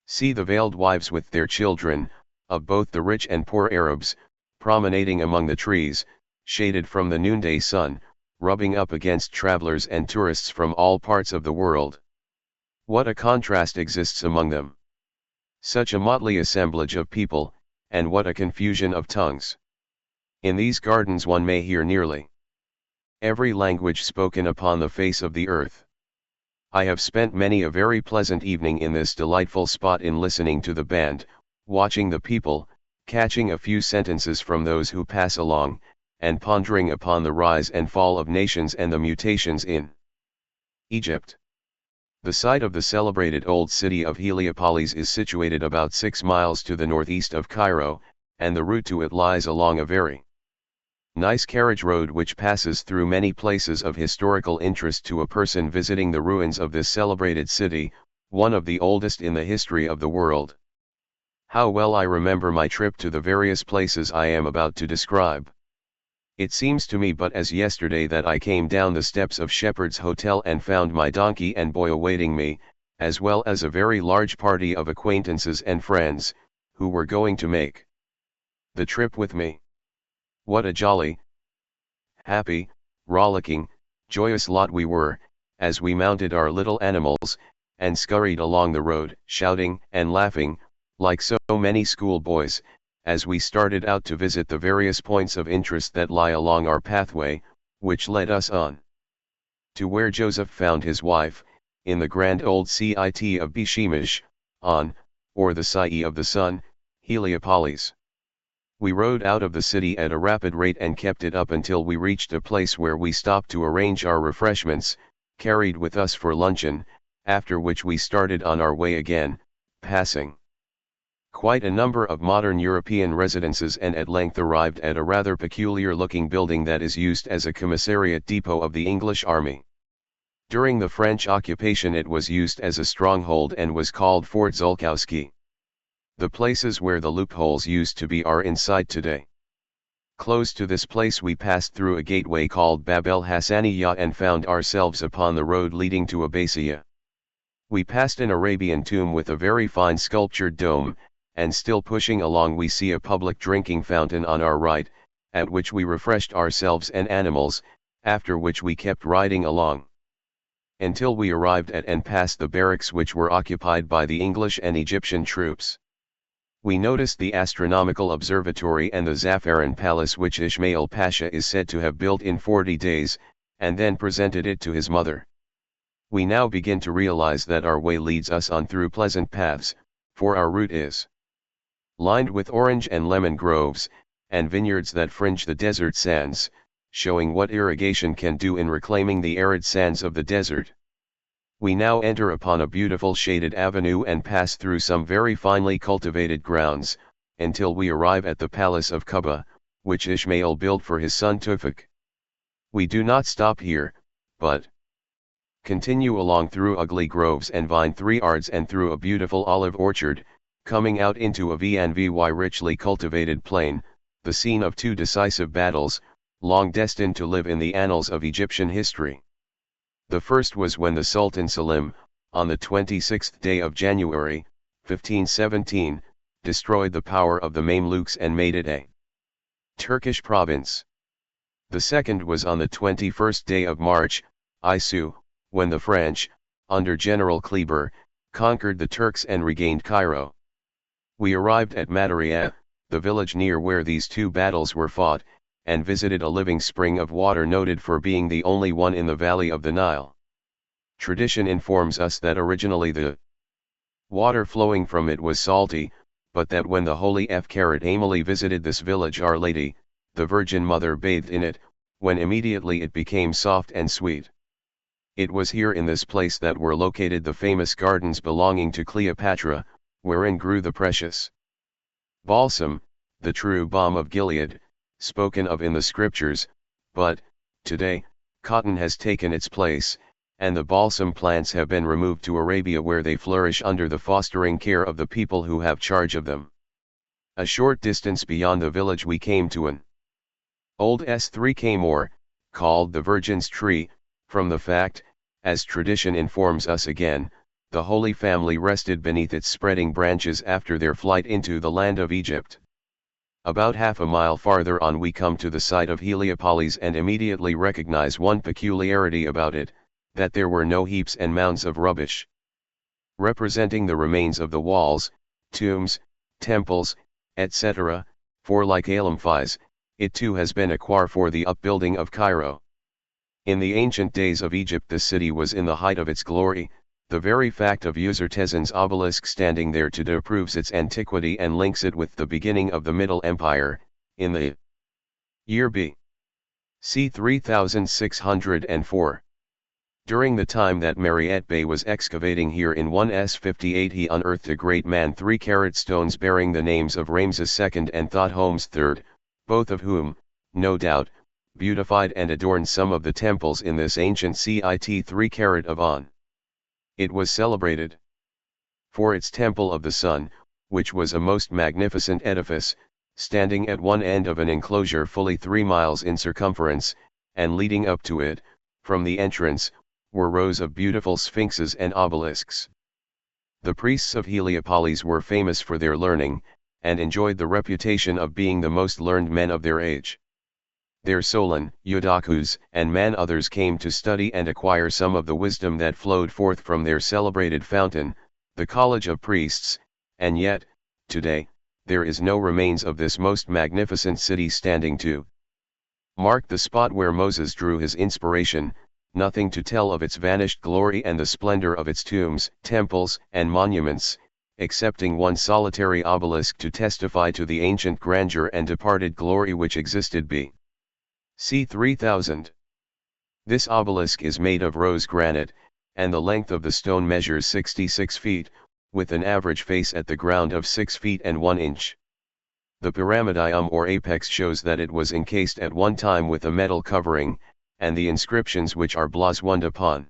see the veiled wives with their children, of both the rich and poor Arabs, promenading among the trees, shaded from the noonday sun, rubbing up against travelers and tourists from all parts of the world. What a contrast exists among them! Such a motley assemblage of people, and what a confusion of tongues! In these gardens one may hear nearly every language spoken upon the face of the earth. I have spent many a very pleasant evening in this delightful spot in listening to the band, watching the people, catching a few sentences from those who pass along, and pondering upon the rise and fall of nations and the mutations in Egypt. The site of the celebrated old city of Heliopolis is situated about 6 miles to the northeast of Cairo, and the route to it lies along a very nice carriage road which passes through many places of historical interest to a person visiting the ruins of this celebrated city, one of the oldest in the history of the world. How well I remember my trip to the various places I am about to describe. It seems to me but as yesterday that I came down the steps of Shepherd's Hotel and found my donkey and boy awaiting me, as well as a very large party of acquaintances and friends, who were going to make the trip with me. What a jolly, happy, rollicking, joyous lot we were, as we mounted our little animals, and scurried along the road, shouting and laughing, like so many schoolboys, as we started out to visit the various points of interest that lie along our pathway, which led us on to where Joseph found his wife, in the grand old city of Bishemish, on, or the City of the Sun, Heliopolis. We rode out of the city at a rapid rate and kept it up until we reached a place where we stopped to arrange our refreshments, carried with us for luncheon, after which we started on our way again, passing quite a number of modern European residences and at length arrived at a rather peculiar-looking building that is used as a commissariat depot of the English Army. During the French occupation it was used as a stronghold and was called Fort Zulkowski. The places where the loopholes used to be are in sight today. Close to this place we passed through a gateway called Bab el Hassaniya and found ourselves upon the road leading to Abbasiyah. We passed an Arabian tomb with a very fine sculptured dome, and still pushing along we see a public drinking fountain on our right, at which we refreshed ourselves and animals, after which we kept riding along until we arrived at and passed the barracks which were occupied by the English and Egyptian troops. We noticed the astronomical observatory and the Zaffaran Palace which Ismail Pasha is said to have built in 40 days, and then presented it to his mother. We now begin to realize that our way leads us on through pleasant paths, for our route is lined with orange and lemon groves, and vineyards that fringe the desert sands, showing what irrigation can do in reclaiming the arid sands of the desert. We now enter upon a beautiful shaded avenue and pass through some very finely cultivated grounds, until we arrive at the palace of Kuba, which Ishmael built for his son Tufik. We do not stop here, but continue along through ugly groves and vine yards and through a beautiful olive orchard, coming out into a very richly cultivated plain, the scene of 2 decisive battles, long destined to live in the annals of Egyptian history. The first was when the Sultan Selim, on the 26th day of January, 1517, destroyed the power of the Mamluks and made it a Turkish province. The second was on the 21st day of March, Isu, when the French, under General Kleber, conquered the Turks and regained Cairo. We arrived at Madaria, the village near where these two battles were fought, and visited a living spring of water noted for being the only one in the valley of the Nile. Tradition informs us that originally the water flowing from it was salty, but that when the holy Emily visited this village, Our Lady, the Virgin Mother, bathed in it, when immediately it became soft and sweet. It was here in this place that were located the famous gardens belonging to Cleopatra, wherein grew the precious balsam, the true balm of Gilead, spoken of in the scriptures, but, today, cotton has taken its place, and the balsam plants have been removed to Arabia, where they flourish under the fostering care of the people who have charge of them. A short distance beyond the village we came to an old S3K, called the Virgin's Tree, from the fact, as tradition informs us again, the Holy Family rested beneath its spreading branches after their flight into the land of Egypt. About half a mile farther on we come to the site of Heliopolis and immediately recognize one peculiarity about it, that there were no heaps and mounds of rubbish representing the remains of the walls, tombs, temples, etc., for like Alamphis, it too has been a quar for the upbuilding of Cairo. In the ancient days of Egypt the city was in the height of its glory. The very fact of Usertesen's obelisk standing there today proves its antiquity and links it with the beginning of the Middle Empire, in the year B.C. 3604. During the time that Mariette Bey was excavating here in 1s58, he unearthed a great man 3-carat stones bearing the names of Ramses II and Thutmose III, both of whom, no doubt, beautified and adorned some of the temples in this ancient CIT 3-carat of On. It was celebrated for its Temple of the Sun, which was a most magnificent edifice, standing at one end of an enclosure fully 3 miles in circumference, and leading up to it, from the entrance, were rows of beautiful sphinxes and obelisks. The priests of Heliopolis were famous for their learning, and enjoyed the reputation of being the most learned men of their age. Their Solon, Eudokus, and man others came to study and acquire some of the wisdom that flowed forth from their celebrated fountain, the College of Priests, and yet, today, there is no remains of this most magnificent city standing to mark the spot where Moses drew his inspiration, nothing to tell of its vanished glory and the splendor of its tombs, temples, and monuments, excepting one solitary obelisk to testify to the ancient grandeur and departed glory which existed b.c. 3000. This obelisk is made of rose granite, and the length of the stone measures 66 feet, with an average face at the ground of 6 feet and 1 inch. The pyramidium or apex shows that it was encased at one time with a metal covering, and the inscriptions which are blazoned upon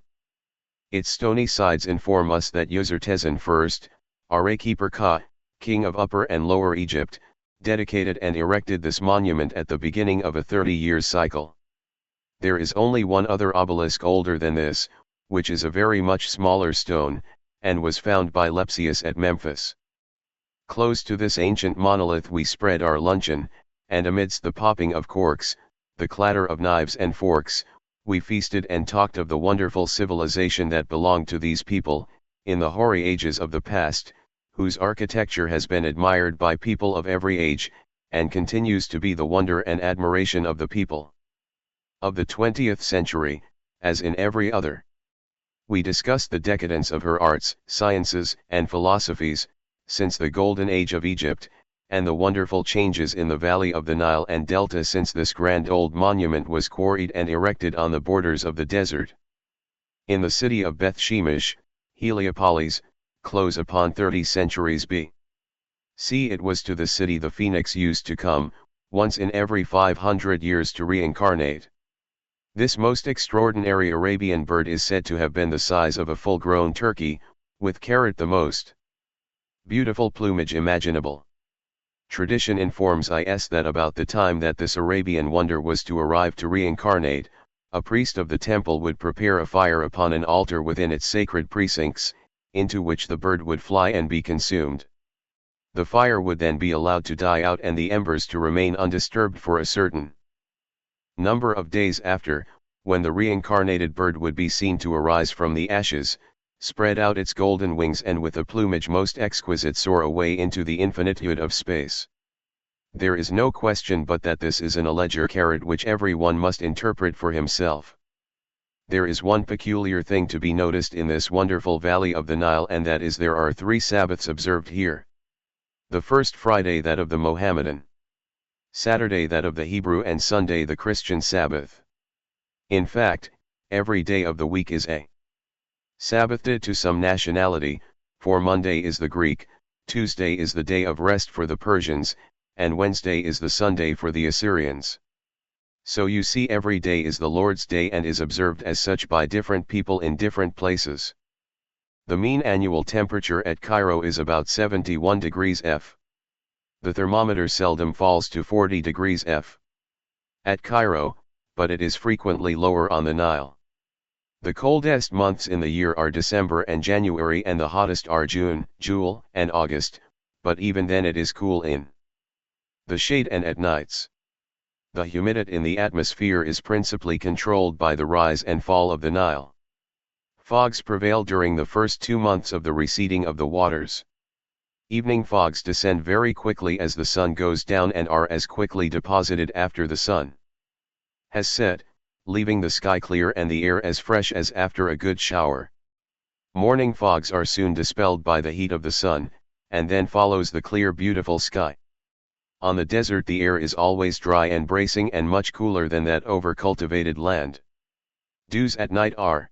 its stony sides inform us that Usertesen I, Arekeeper Ka, king of Upper and Lower Egypt, dedicated and erected this monument at the beginning of a 30-year cycle. There is only one other obelisk older than this, which is a very much smaller stone, and was found by Lepsius at Memphis. Close to this ancient monolith we spread our luncheon, and amidst the popping of corks, the clatter of knives and forks, we feasted and talked of the wonderful civilization that belonged to these people, in the hoary ages of the past, whose architecture has been admired by people of every age, and continues to be the wonder and admiration of the people of the 20th century, as in every other. We discussed the decadence of her arts, sciences, and philosophies, since the golden age of Egypt, and the wonderful changes in the valley of the Nile and Delta since this grand old monument was quarried and erected on the borders of the desert. In the city of Beth Shemesh, Heliopolis, close upon 30 centuries B.C. it was to the city the phoenix used to come, once in every 500 years to reincarnate. This most extraordinary Arabian bird is said to have been the size of a full-grown turkey, with the most beautiful plumage imaginable. Tradition informs us that about the time that this Arabian wonder was to arrive to reincarnate, a priest of the temple would prepare a fire upon an altar within its sacred precincts, into which the bird would fly and be consumed. The fire would then be allowed to die out and the embers to remain undisturbed for a certain number of days after, when the reincarnated bird would be seen to arise from the ashes, spread out its golden wings and with a plumage most exquisite soar away into the infinitude of space. There is no question but that this is an allegor which every one must interpret for himself. There is one peculiar thing to be noticed in this wonderful valley of the Nile, and that is there are 3 Sabbaths observed here. The first Friday that of the Mohammedan, Saturday that of the Hebrew, and Sunday the Christian Sabbath. In fact, every day of the week is a Sabbath day to some nationality, for Monday is the Greek, Tuesday is the day of rest for the Persians, and Wednesday is the Sunday for the Assyrians. So you see, every day is the Lord's day and is observed as such by different people in different places. The mean annual temperature at Cairo is about 71 degrees F. The thermometer seldom falls to 40 degrees F. At Cairo, but it is frequently lower on the Nile. The coldest months in the year are December and January, and the hottest are June, July, and August, but even then it is cool in the shade and at nights. The humidity in the atmosphere is principally controlled by the rise and fall of the Nile. Fogs prevail during the first 2 months of the receding of the waters. Evening fogs descend very quickly as the sun goes down and are as quickly deposited after the sun has set, leaving the sky clear and the air as fresh as after a good shower. Morning fogs are soon dispelled by the heat of the sun, and then follows the clear beautiful sky. On the desert the air is always dry and bracing and much cooler than that over cultivated land. Dews at night are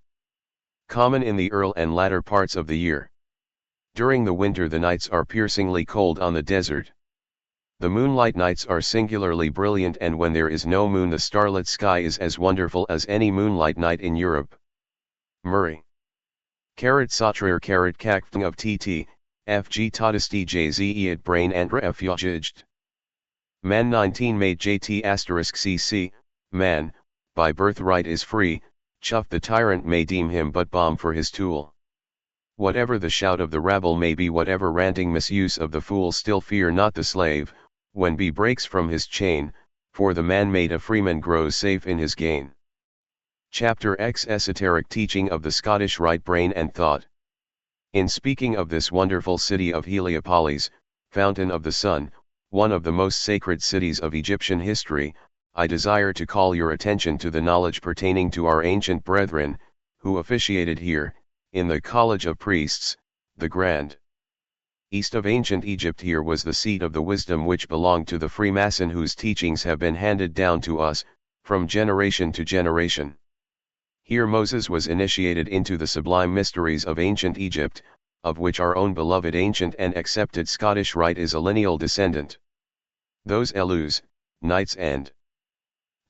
common in the early and latter parts of the year. During the winter the nights are piercingly cold on the desert. The moonlight nights are singularly brilliant, and when there is no moon the starlit sky is as wonderful as any moonlight night in Europe. Murray. Satrir Kakfng of TT, FG Todesti JZE at Brain Andra Fjojijt. Man 19 made JT *CC, man, by birthright is free, Chuff the tyrant may deem him but bomb for his tool. Whatever the shout of the rabble may be, whatever ranting misuse of the fool, still fear not the slave, when B breaks from his chain, for the man made a freeman grows safe in his gain. Chapter X Esoteric Teaching of the Scottish Right Brain and Thought. In speaking of this wonderful city of Heliopolis, Fountain of the Sun, one of the most sacred cities of Egyptian history, I desire to call your attention to the knowledge pertaining to our ancient brethren, who officiated here, in the College of Priests, the Grand East of ancient Egypt. Here was the seat of the wisdom which belonged to the Freemason, whose teachings have been handed down to us, from generation to generation. Here Moses was initiated into the sublime mysteries of ancient Egypt, of which our own beloved ancient and accepted Scottish Rite is a lineal descendant. Those Elus, knights and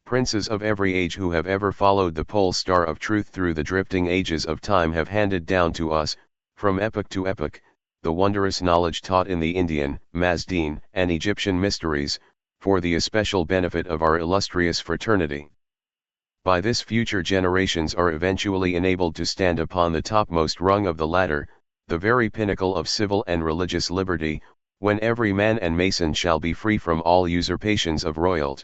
princes of every age who have ever followed the pole star of truth through the drifting ages of time have handed down to us, from epoch to epoch, the wondrous knowledge taught in the Indian, Mazdean, and Egyptian mysteries, for the especial benefit of our illustrious fraternity. By this future generations are eventually enabled to stand upon the topmost rung of the ladder, the very pinnacle of civil and religious liberty, when every man and mason shall be free from all usurpations of royalty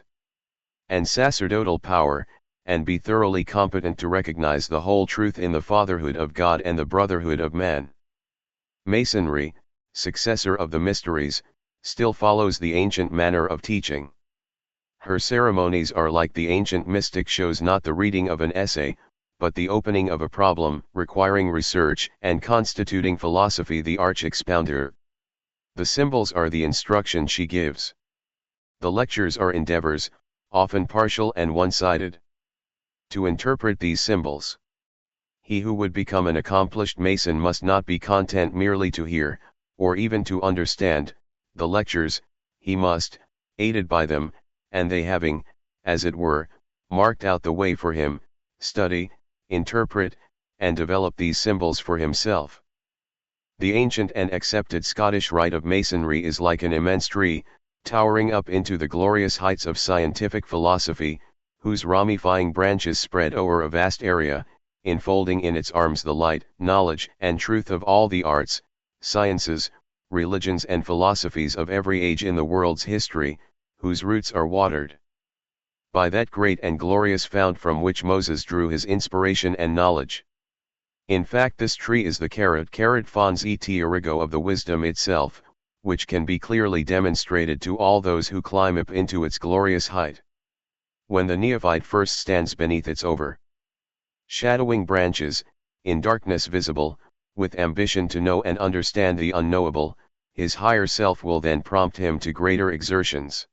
and sacerdotal power, and be thoroughly competent to recognize the whole truth in the fatherhood of God and the brotherhood of man. Masonry, successor of the mysteries, still follows the ancient manner of teaching. Her ceremonies are like the ancient mystic shows, not the reading of an essay, but the opening of a problem, requiring research, and constituting philosophy the arch-expounder. The symbols are the instruction she gives. The lectures are endeavors, often partial and one-sided, to interpret these symbols. He who would become an accomplished Mason must not be content merely to hear, or even to understand, the lectures. He must, aided by them, and they having, as it were, marked out the way for him, study, interpret, and develop these symbols for himself. The ancient and accepted Scottish Rite of Masonry is like an immense tree, towering up into the glorious heights of scientific philosophy, whose ramifying branches spread over a vast area, enfolding in its arms the light, knowledge, and truth of all the arts, sciences, religions and philosophies of every age in the world's history, whose roots are watered by that great and glorious fount from which Moses drew his inspiration and knowledge. In fact, this tree is the fons et origo of the wisdom itself, which can be clearly demonstrated to all those who climb up into its glorious height. When the neophyte first stands beneath its overshadowing branches, in darkness visible, with ambition to know and understand the unknowable, his higher self will then prompt him to greater exertions.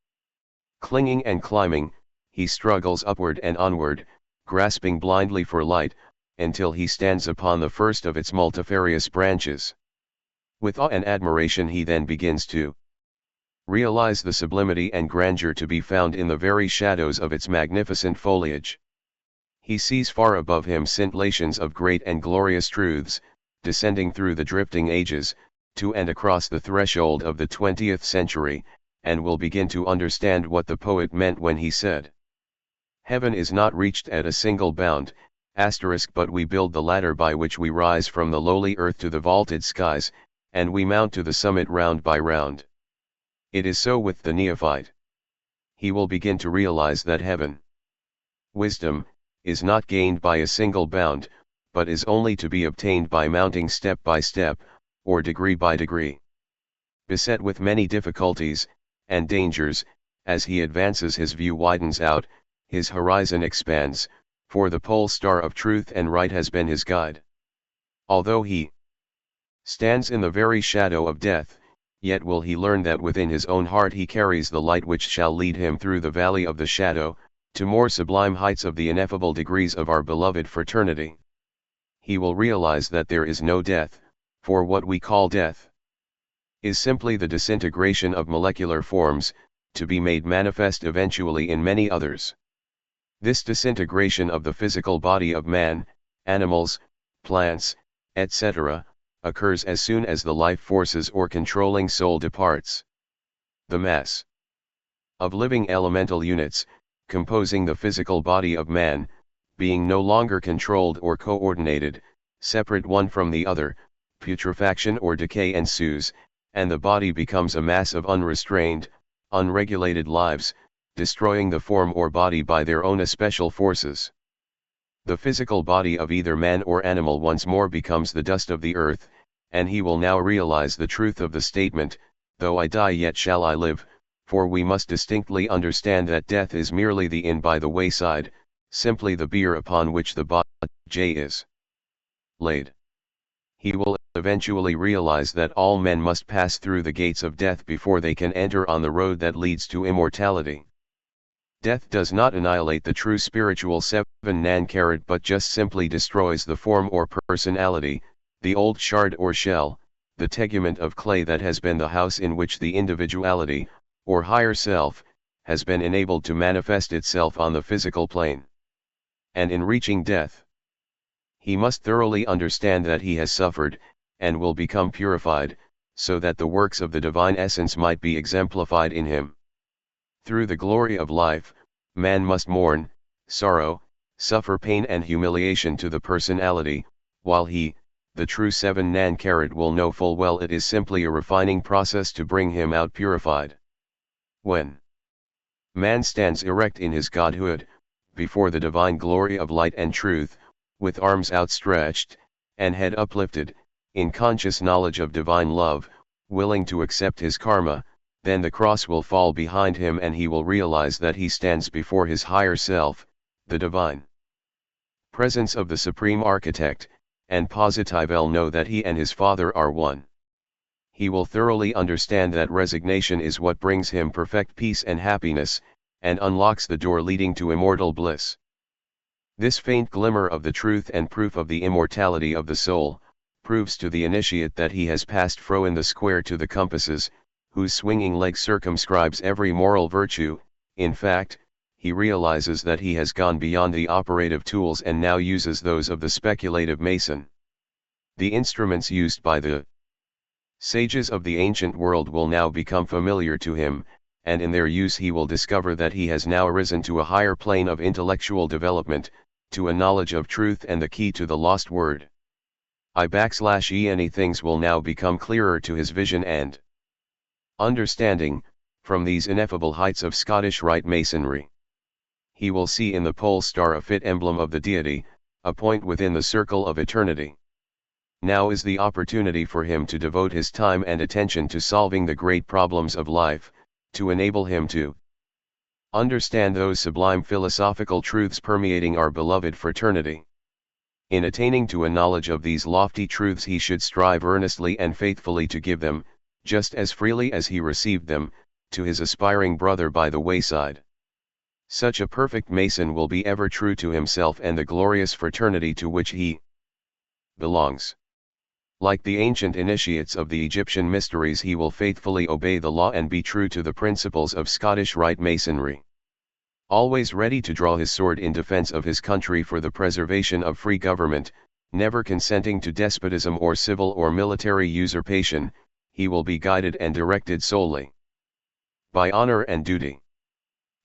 Clinging and climbing, he struggles upward and onward, grasping blindly for light, until he stands upon the first of its multifarious branches. With awe and admiration he then begins to realize the sublimity and grandeur to be found in the very shadows of its magnificent foliage. He sees far above him scintillations of great and glorious truths, descending through the drifting ages, to and across the threshold of the 20th century, and will begin to understand what the poet meant when he said, "Heaven is not reached at a single bound, but we build the ladder by which we rise from the lowly earth to the vaulted skies, and we mount to the summit round by round." It is so with the neophyte. He will begin to realize that heaven, wisdom, is not gained by a single bound, but is only to be obtained by mounting step by step, or degree by degree. Beset with many difficulties and dangers, as he advances his view widens out, his horizon expands, for the pole star of truth and right has been his guide. Although he stands in the very shadow of death, yet will he learn that within his own heart he carries the light which shall lead him through the valley of the shadow, to more sublime heights of the ineffable degrees of our beloved fraternity. He will realize that there is no death, for what we call death is simply the disintegration of molecular forms, to be made manifest eventually in many others. This disintegration of the physical body of man, animals, plants, etc., occurs as soon as the life forces or controlling soul departs. The mass of living elemental units, composing the physical body of man, being no longer controlled or coordinated, separate one from the other, putrefaction or decay ensues, and the body becomes a mass of unrestrained, unregulated lives, destroying the form or body by their own especial forces. The physical body of either man or animal once more becomes the dust of the earth, and he will now realize the truth of the statement, "Though I die yet shall I live," for we must distinctly understand that death is merely the inn by the wayside, simply the bier upon which the body is laid. He will eventually realize that all men must pass through the gates of death before they can enter on the road that leads to immortality. Death does not annihilate the true spiritual seven nan-karat but just simply destroys the form or personality, the old shard or shell, the tegument of clay that has been the house in which the individuality, or higher self, has been enabled to manifest itself on the physical plane. And in reaching death, he must thoroughly understand that he has suffered, and will become purified, so that the works of the divine essence might be exemplified in him. Through the glory of life, man must mourn, sorrow, suffer pain and humiliation to the personality, while he, the true seven nan-karat, will know full well it is simply a refining process to bring him out purified. When man stands erect in his godhood, before the divine glory of light and truth, with arms outstretched, and head uplifted, in conscious knowledge of divine love, willing to accept his karma, then the cross will fall behind him and he will realize that he stands before his higher self, the divine presence of the Supreme Architect, and positively know that he and his Father are one. He will thoroughly understand that resignation is what brings him perfect peace and happiness, and unlocks the door leading to immortal bliss. This faint glimmer of the truth and proof of the immortality of the soul, proves to the initiate that he has passed in the square to the compasses, whose swinging leg circumscribes every moral virtue. In fact, he realizes that he has gone beyond the operative tools and now uses those of the speculative mason. The instruments used by the sages of the ancient world will now become familiar to him, and in their use he will discover that he has now risen to a higher plane of intellectual development, to a knowledge of truth and the key to the lost word. I/E any things will now become clearer to his vision and understanding, from these ineffable heights of Scottish Rite Masonry. He will see in the pole star a fit emblem of the deity, a point within the circle of eternity. Now is the opportunity for him to devote his time and attention to solving the great problems of life, to enable him to understand those sublime philosophical truths permeating our beloved fraternity. In attaining to a knowledge of these lofty truths he should strive earnestly and faithfully to give them, just as freely as he received them, to his aspiring brother by the wayside. Such a perfect Mason will be ever true to himself and the glorious fraternity to which he belongs. Like the ancient initiates of the Egyptian mysteries, he will faithfully obey the law and be true to the principles of Scottish Rite Masonry. Always ready to draw his sword in defense of his country for the preservation of free government, never consenting to despotism or civil or military usurpation, he will be guided and directed solely by honor and duty.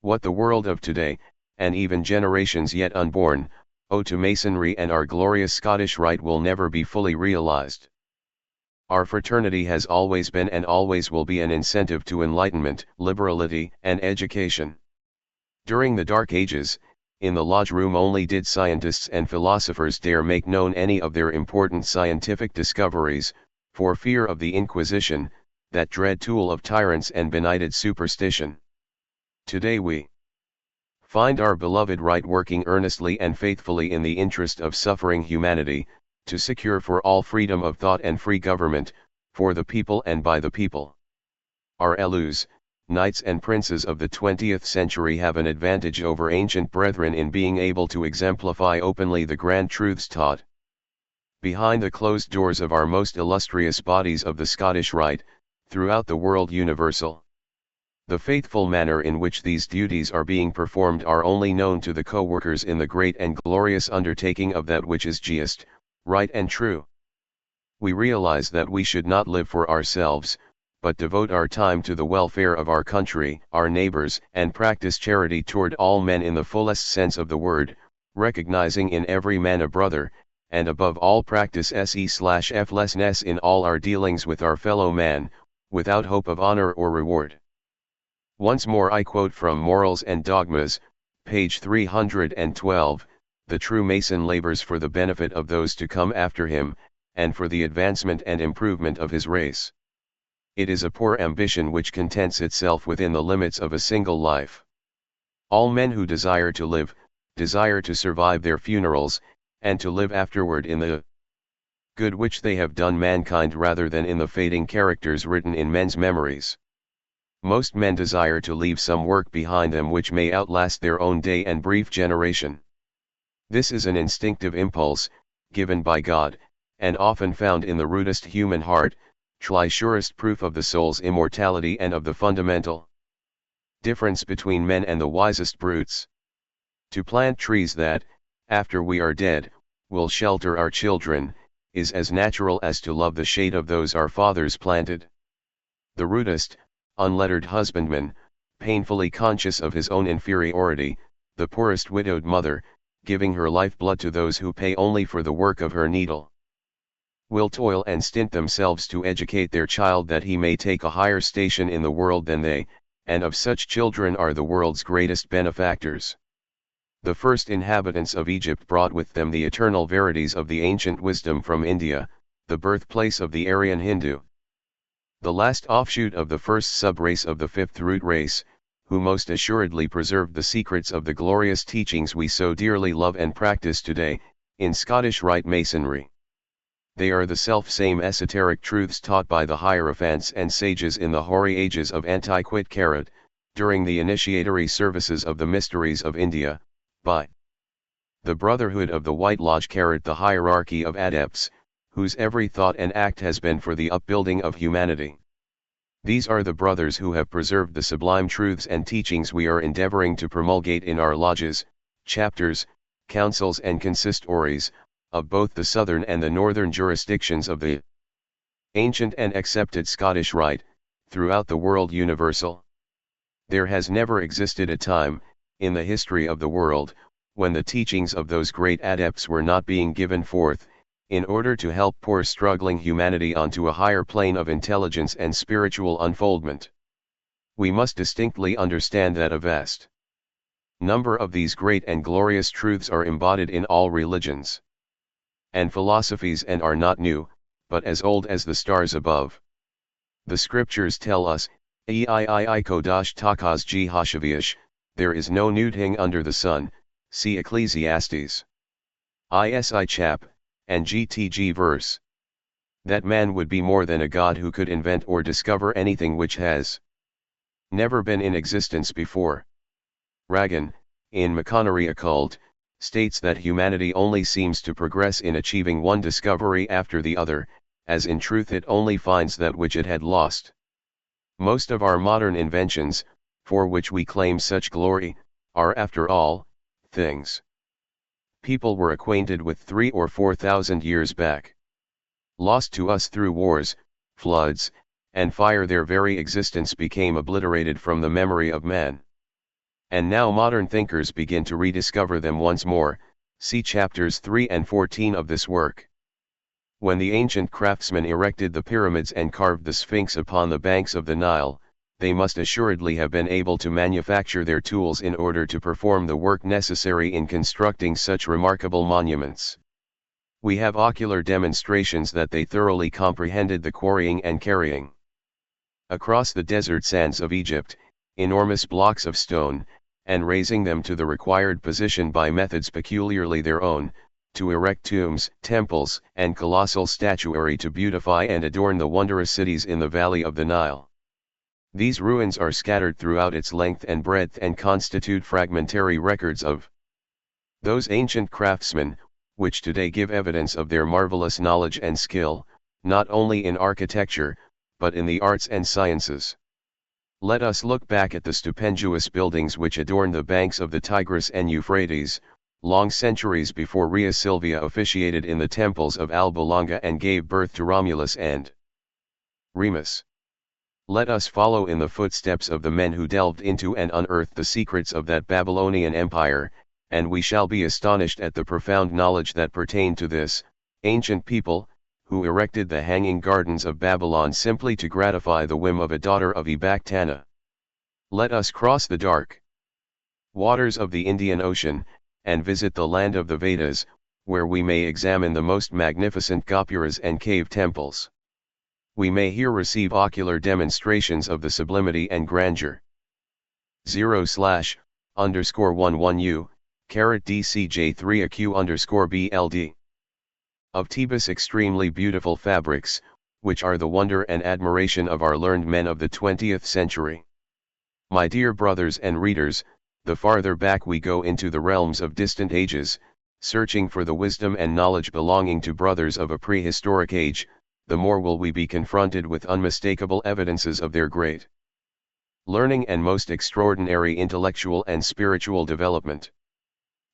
What the world of today, and even generations yet unborn, owe to Masonry and our glorious Scottish Rite will never be fully realized. Our fraternity has always been and always will be an incentive to enlightenment, liberality, and education. During the Dark Ages, in the lodge room only did scientists and philosophers dare make known any of their important scientific discoveries, for fear of the Inquisition, that dread tool of tyrants and benighted superstition. Today we find our beloved Rite working earnestly and faithfully in the interest of suffering humanity, to secure for all freedom of thought and free government, for the people and by the people. Our Elus, knights and princes of the 20th century have an advantage over ancient brethren in being able to exemplify openly the grand truths taught behind the closed doors of our most illustrious bodies of the Scottish Rite, throughout the world universal. The faithful manner in which these duties are being performed are only known to the co-workers in the great and glorious undertaking of that which is just, right and true. We realize that we should not live for ourselves, but devote our time to the welfare of our country, our neighbors, and practice charity toward all men in the fullest sense of the word, recognizing in every man a brother, and above all practice selflessness in all our dealings with our fellow man, without hope of honor or reward. Once more I quote from Morals and Dogmas, page 312, "The true Mason labors for the benefit of those to come after him, and for the advancement and improvement of his race. It is a poor ambition which contents itself within the limits of a single life. All men who desire to live, desire to survive their funerals, and to live afterward in the good which they have done mankind rather than in the fading characters written in men's memories. Most men desire to leave some work behind them which may outlast their own day and brief generation. This is an instinctive impulse, given by God, and often found in the rudest human heart, the surest proof of the soul's immortality and of the fundamental difference between men and the wisest brutes. To plant trees that, after we are dead, will shelter our children, is as natural as to love the shade of those our fathers planted. The rudest, unlettered husbandman, painfully conscious of his own inferiority, the poorest widowed mother, giving her life blood to those who pay only for the work of her needle, will toil and stint themselves to educate their child that he may take a higher station in the world than they, and of such children are the world's greatest benefactors. The first inhabitants of Egypt brought with them the eternal verities of the ancient wisdom from India, the birthplace of the Aryan Hindu. The last offshoot of the first sub-race of the fifth root race, who most assuredly preserved the secrets of the glorious teachings we so dearly love and practice today, in Scottish Rite Masonry. They are the self-same esoteric truths taught by the hierophants and sages in the hoary ages of antiquity, during the initiatory services of the mysteries of India, by the Brotherhood of the White Lodge, the hierarchy of adepts, whose every thought and act has been for the upbuilding of humanity. These are the brothers who have preserved the sublime truths and teachings we are endeavoring to promulgate in our lodges, chapters, councils and consistories, of both the southern and the northern jurisdictions of the ancient and accepted Scottish Rite, throughout the world universal. There has never existed a time, in the history of the world, when the teachings of those great adepts were not being given forth, in order to help poor struggling humanity onto a higher plane of intelligence and spiritual unfoldment. We must distinctly understand that a vast number of these great and glorious truths are embodied in all religions and philosophies and are not new, but as old as the stars above. The scriptures tell us, Ei kodash takas hashavish, there is no new thing under the sun, see Ecclesiastes. Isi chap, and GTG verse. That man would be more than a god who could invent or discover anything which has never been in existence before. Ragan, in Masonry Occult, states that humanity only seems to progress in achieving one discovery after the other, as in truth it only finds that which it had lost. Most of our modern inventions, for which we claim such glory, are after all, things people were acquainted with 3,000 or 4,000 years back. Lost to us through wars, floods, and fire, their very existence became obliterated from the memory of man. And now modern thinkers begin to rediscover them once more, see chapters 3 and 14 of this work. When the ancient craftsmen erected the pyramids and carved the Sphinx upon the banks of the Nile, they must assuredly have been able to manufacture their tools in order to perform the work necessary in constructing such remarkable monuments. We have ocular demonstrations that they thoroughly comprehended the quarrying and carrying across the desert sands of Egypt, enormous blocks of stone, and raising them to the required position by methods peculiarly their own, to erect tombs, temples, and colossal statuary to beautify and adorn the wondrous cities in the valley of the Nile. These ruins are scattered throughout its length and breadth and constitute fragmentary records of those ancient craftsmen, which today give evidence of their marvelous knowledge and skill, not only in architecture, but in the arts and sciences. Let us look back at the stupendous buildings which adorn the banks of the Tigris and Euphrates, long centuries before Rhea Silvia officiated in the temples of Alba Longa and gave birth to Romulus and Remus. Let us follow in the footsteps of the men who delved into and unearthed the secrets of that Babylonian empire, and we shall be astonished at the profound knowledge that pertained to this ancient people, who erected the hanging gardens of Babylon simply to gratify the whim of a daughter of Ecbatana. Let us cross the dark waters of the Indian Ocean, and visit the land of the Vedas, where we may examine the most magnificent gopuras and cave temples. We may here receive ocular demonstrations of the sublimity and grandeur. 0/_11U, DCJ3AQ_BLD. Of Thebes extremely beautiful fabrics, which are the wonder and admiration of our learned men of the 20th century. My dear brothers and readers, the farther back we go into the realms of distant ages, searching for the wisdom and knowledge belonging to brothers of a prehistoric age, the more will we be confronted with unmistakable evidences of their great learning and most extraordinary intellectual and spiritual development.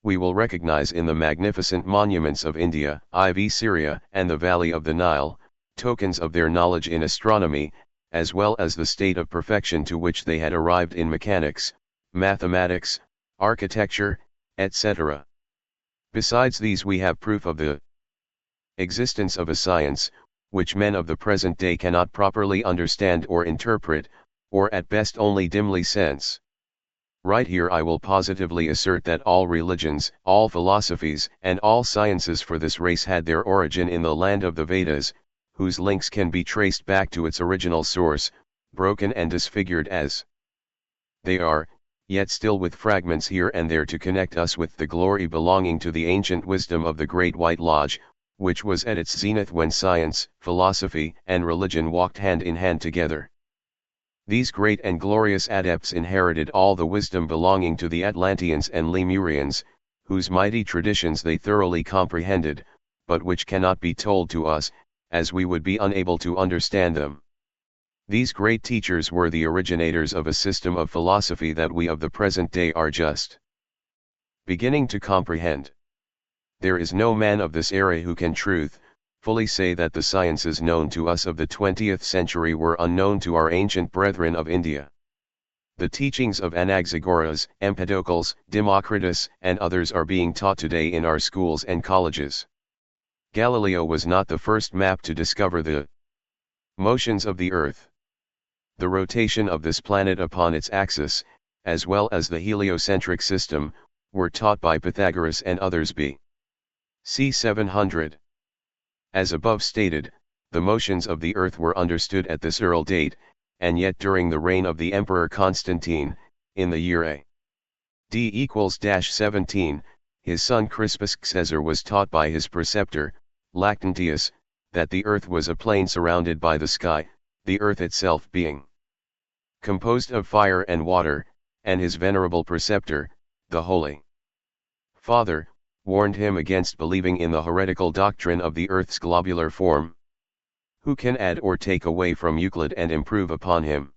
We will recognize in the magnificent monuments of India, Syria, and the valley of the Nile, tokens of their knowledge in astronomy, as well as the state of perfection to which they had arrived in mechanics, mathematics, architecture, etc. Besides these, we have proof of the existence of a science, which men of the present day cannot properly understand or interpret, or at best only dimly sense. Right here I will positively assert that all religions, all philosophies, and all sciences for this race had their origin in the land of the Vedas, whose links can be traced back to its original source, broken and disfigured as they are, yet still with fragments here and there to connect us with the glory belonging to the ancient wisdom of the Great White Lodge, which was at its zenith when science, philosophy, and religion walked hand in hand together. These great and glorious adepts inherited all the wisdom belonging to the Atlanteans and Lemurians, whose mighty traditions they thoroughly comprehended, but which cannot be told to us, as we would be unable to understand them. These great teachers were the originators of a system of philosophy that we of the present day are just beginning to comprehend. There is no man of this era who can fully say that the sciences known to us of the 20th century were unknown to our ancient brethren of India. The teachings of Anaxagoras, Empedocles, Democritus, and others are being taught today in our schools and colleges. Galileo was not the first map to discover the motions of the Earth. The rotation of this planet upon its axis, as well as the heliocentric system, were taught by Pythagoras and others c. 700. As above stated, the motions of the Earth were understood at this early date, and yet during the reign of the Emperor Constantine, in the year A.D. = 17, his son Crispus Caesar was taught by his preceptor, Lactantius, that the Earth was a plane surrounded by the sky, the Earth itself being composed of fire and water, and his venerable preceptor, the Holy Father, warned him against believing in the heretical doctrine of the Earth's globular form. Who can add or take away from Euclid and improve upon him?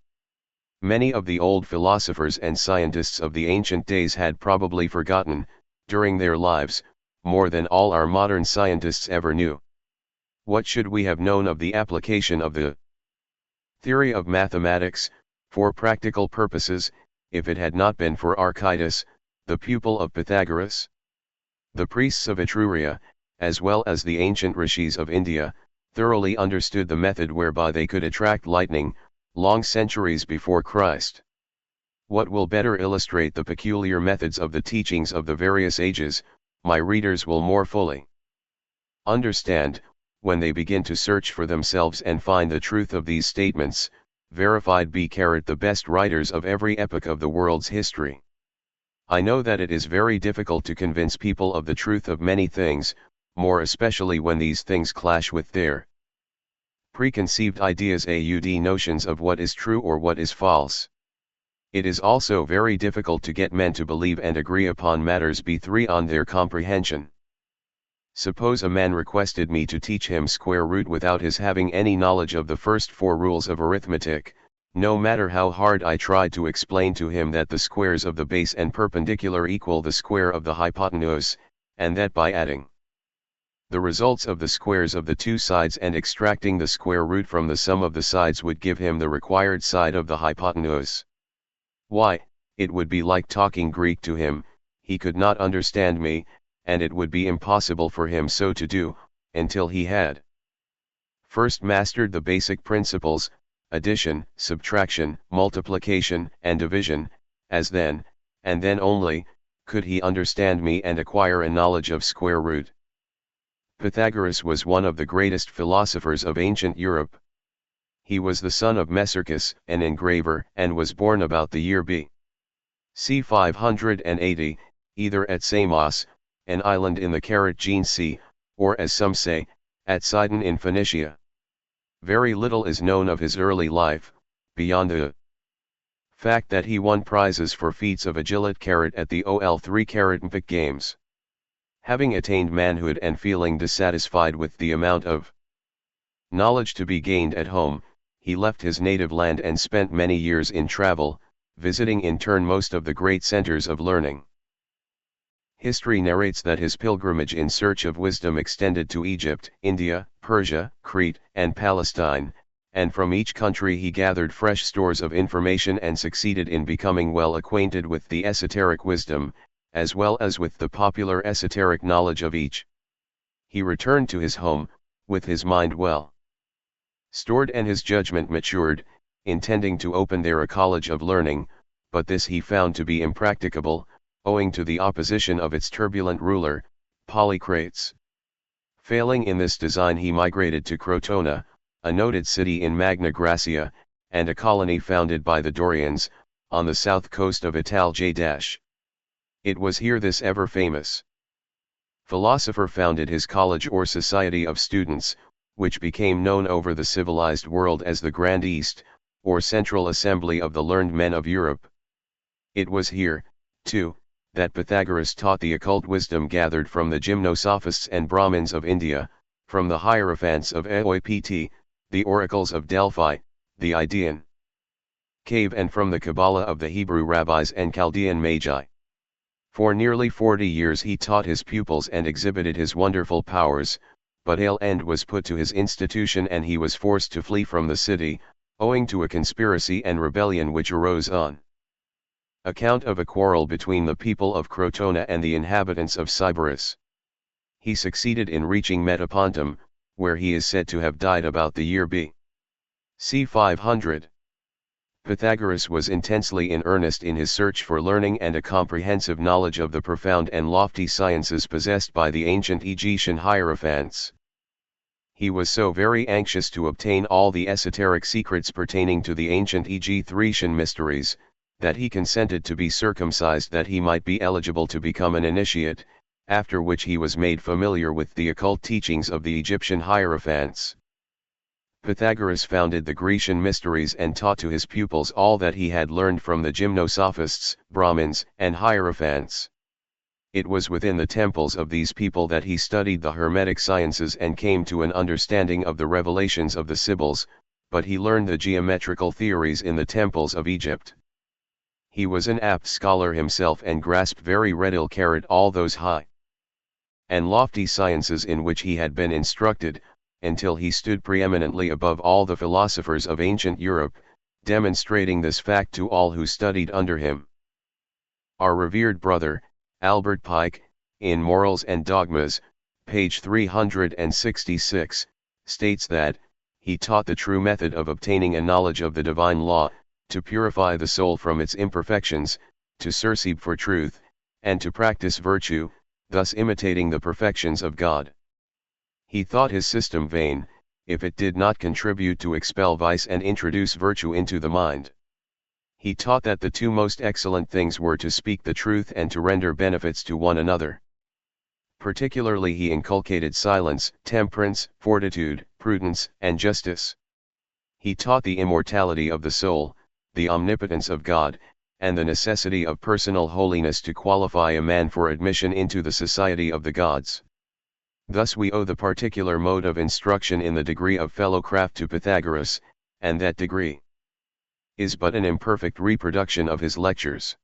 Many of the old philosophers and scientists of the ancient days had probably forgotten, during their lives, more than all our modern scientists ever knew. What should we have known of the application of the theory of mathematics, for practical purposes, if it had not been for Archytas, the pupil of Pythagoras? The priests of Etruria, as well as the ancient rishis of India, thoroughly understood the method whereby they could attract lightning, long centuries before Christ. What will better illustrate the peculiar methods of the teachings of the various ages, my readers will more fully understand, when they begin to search for themselves and find the truth of these statements, verified the best writers of every epoch of the world's history. I know that it is very difficult to convince people of the truth of many things, more especially when these things clash with their preconceived ideas and notions of what is true or what is false. It is also very difficult to get men to believe and agree upon matters beyond their comprehension. Suppose a man requested me to teach him square root without his having any knowledge of the first 4 rules of arithmetic, no matter how hard I tried to explain to him that the squares of the base and perpendicular equal the square of the hypotenuse, and that by adding the results of the squares of the 2 sides and extracting the square root from the sum of the sides would give him the required side of the hypotenuse. Why, it would be like talking Greek to him, he could not understand me, and it would be impossible for him so to do, until he had first mastered the basic principles, addition, subtraction, multiplication, and division, as then, and then only, could he understand me and acquire a knowledge of square root. Pythagoras was one of the greatest philosophers of ancient Europe. He was the son of Mesarchus, an engraver, and was born about the year B.C. 580, either at Samos, an island in the Carinthian Sea, or as some say, at Sidon in Phoenicia. Very little is known of his early life, beyond the fact that he won prizes for feats of agility at the OL3 Olympic Games. Having attained manhood and feeling dissatisfied with the amount of knowledge to be gained at home, he left his native land and spent many years in travel, visiting in turn most of the great centers of learning. History narrates that his pilgrimage in search of wisdom extended to Egypt, India, Persia, Crete, and Palestine, and from each country he gathered fresh stores of information and succeeded in becoming well acquainted with the esoteric wisdom, as well as with the popular esoteric knowledge of each. He returned to his home, with his mind well stored and his judgment matured, intending to open there a college of learning, but this he found to be impracticable, owing to the opposition of its turbulent ruler, Polycrates. Failing in this design he migrated to Crotona, a noted city in Magna Graecia, and a colony founded by the Dorians, on the south coast of Italy. It was here this ever-famous philosopher founded his college or society of students, which became known over the civilized world as the Grand East, or Central Assembly of the Learned Men of Europe. It was here, too, that Pythagoras taught the occult wisdom gathered from the gymnosophists and Brahmins of India, from the hierophants of Aoipt, the oracles of Delphi, the Idaean cave, and from the Kabbalah of the Hebrew rabbis and Chaldean magi. For nearly 40 years he taught his pupils and exhibited his wonderful powers, but an end was put to his institution and he was forced to flee from the city, owing to a conspiracy and rebellion which arose on account of a quarrel between the people of Crotona and the inhabitants of Sybaris. He succeeded in reaching Metapontum, where he is said to have died about the year B.C. 500. Pythagoras was intensely in earnest in his search for learning and a comprehensive knowledge of the profound and lofty sciences possessed by the ancient Egyptian hierophants. He was so very anxious to obtain all the esoteric secrets pertaining to the ancient Egyptian mysteries, that he consented to be circumcised that he might be eligible to become an initiate, after which he was made familiar with the occult teachings of the Egyptian hierophants. Pythagoras founded the Grecian mysteries and taught to his pupils all that he had learned from the gymnosophists, Brahmins, and hierophants. It was within the temples of these people that he studied the Hermetic sciences and came to an understanding of the revelations of the Sibyls, but he learned the geometrical theories in the temples of Egypt. He was an apt scholar himself and grasped very readily all those high and lofty sciences in which he had been instructed, until he stood preeminently above all the philosophers of ancient Europe, demonstrating this fact to all who studied under him. Our revered brother, Albert Pike, in Morals and Dogmas, page 366, states that, he taught the true method of obtaining a knowledge of the divine law, to purify the soul from its imperfections, to search for truth, and to practice virtue, thus imitating the perfections of God. He thought his system vain, if it did not contribute to expel vice and introduce virtue into the mind. He taught that the two most excellent things were to speak the truth and to render benefits to one another. Particularly he inculcated silence, temperance, fortitude, prudence, and justice. He taught the immortality of the soul, the omnipotence of God, and the necessity of personal holiness to qualify a man for admission into the society of the gods. Thus we owe the particular mode of instruction in the degree of fellowcraft to Pythagoras, and that degree is but an imperfect reproduction of his lectures.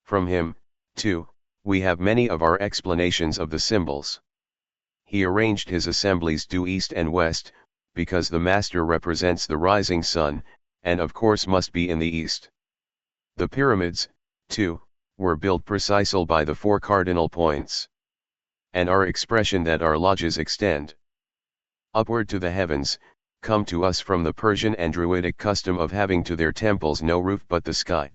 From him, too, we have many of our explanations of the symbols. He arranged his assemblies due east and west, because the master represents the rising sun, and of course must be in the east. The pyramids, too, were built precisely by the four cardinal points. And our expression that our lodges extend upward to the heavens, come to us from the Persian and Druidic custom of having to their temples no roof but the sky.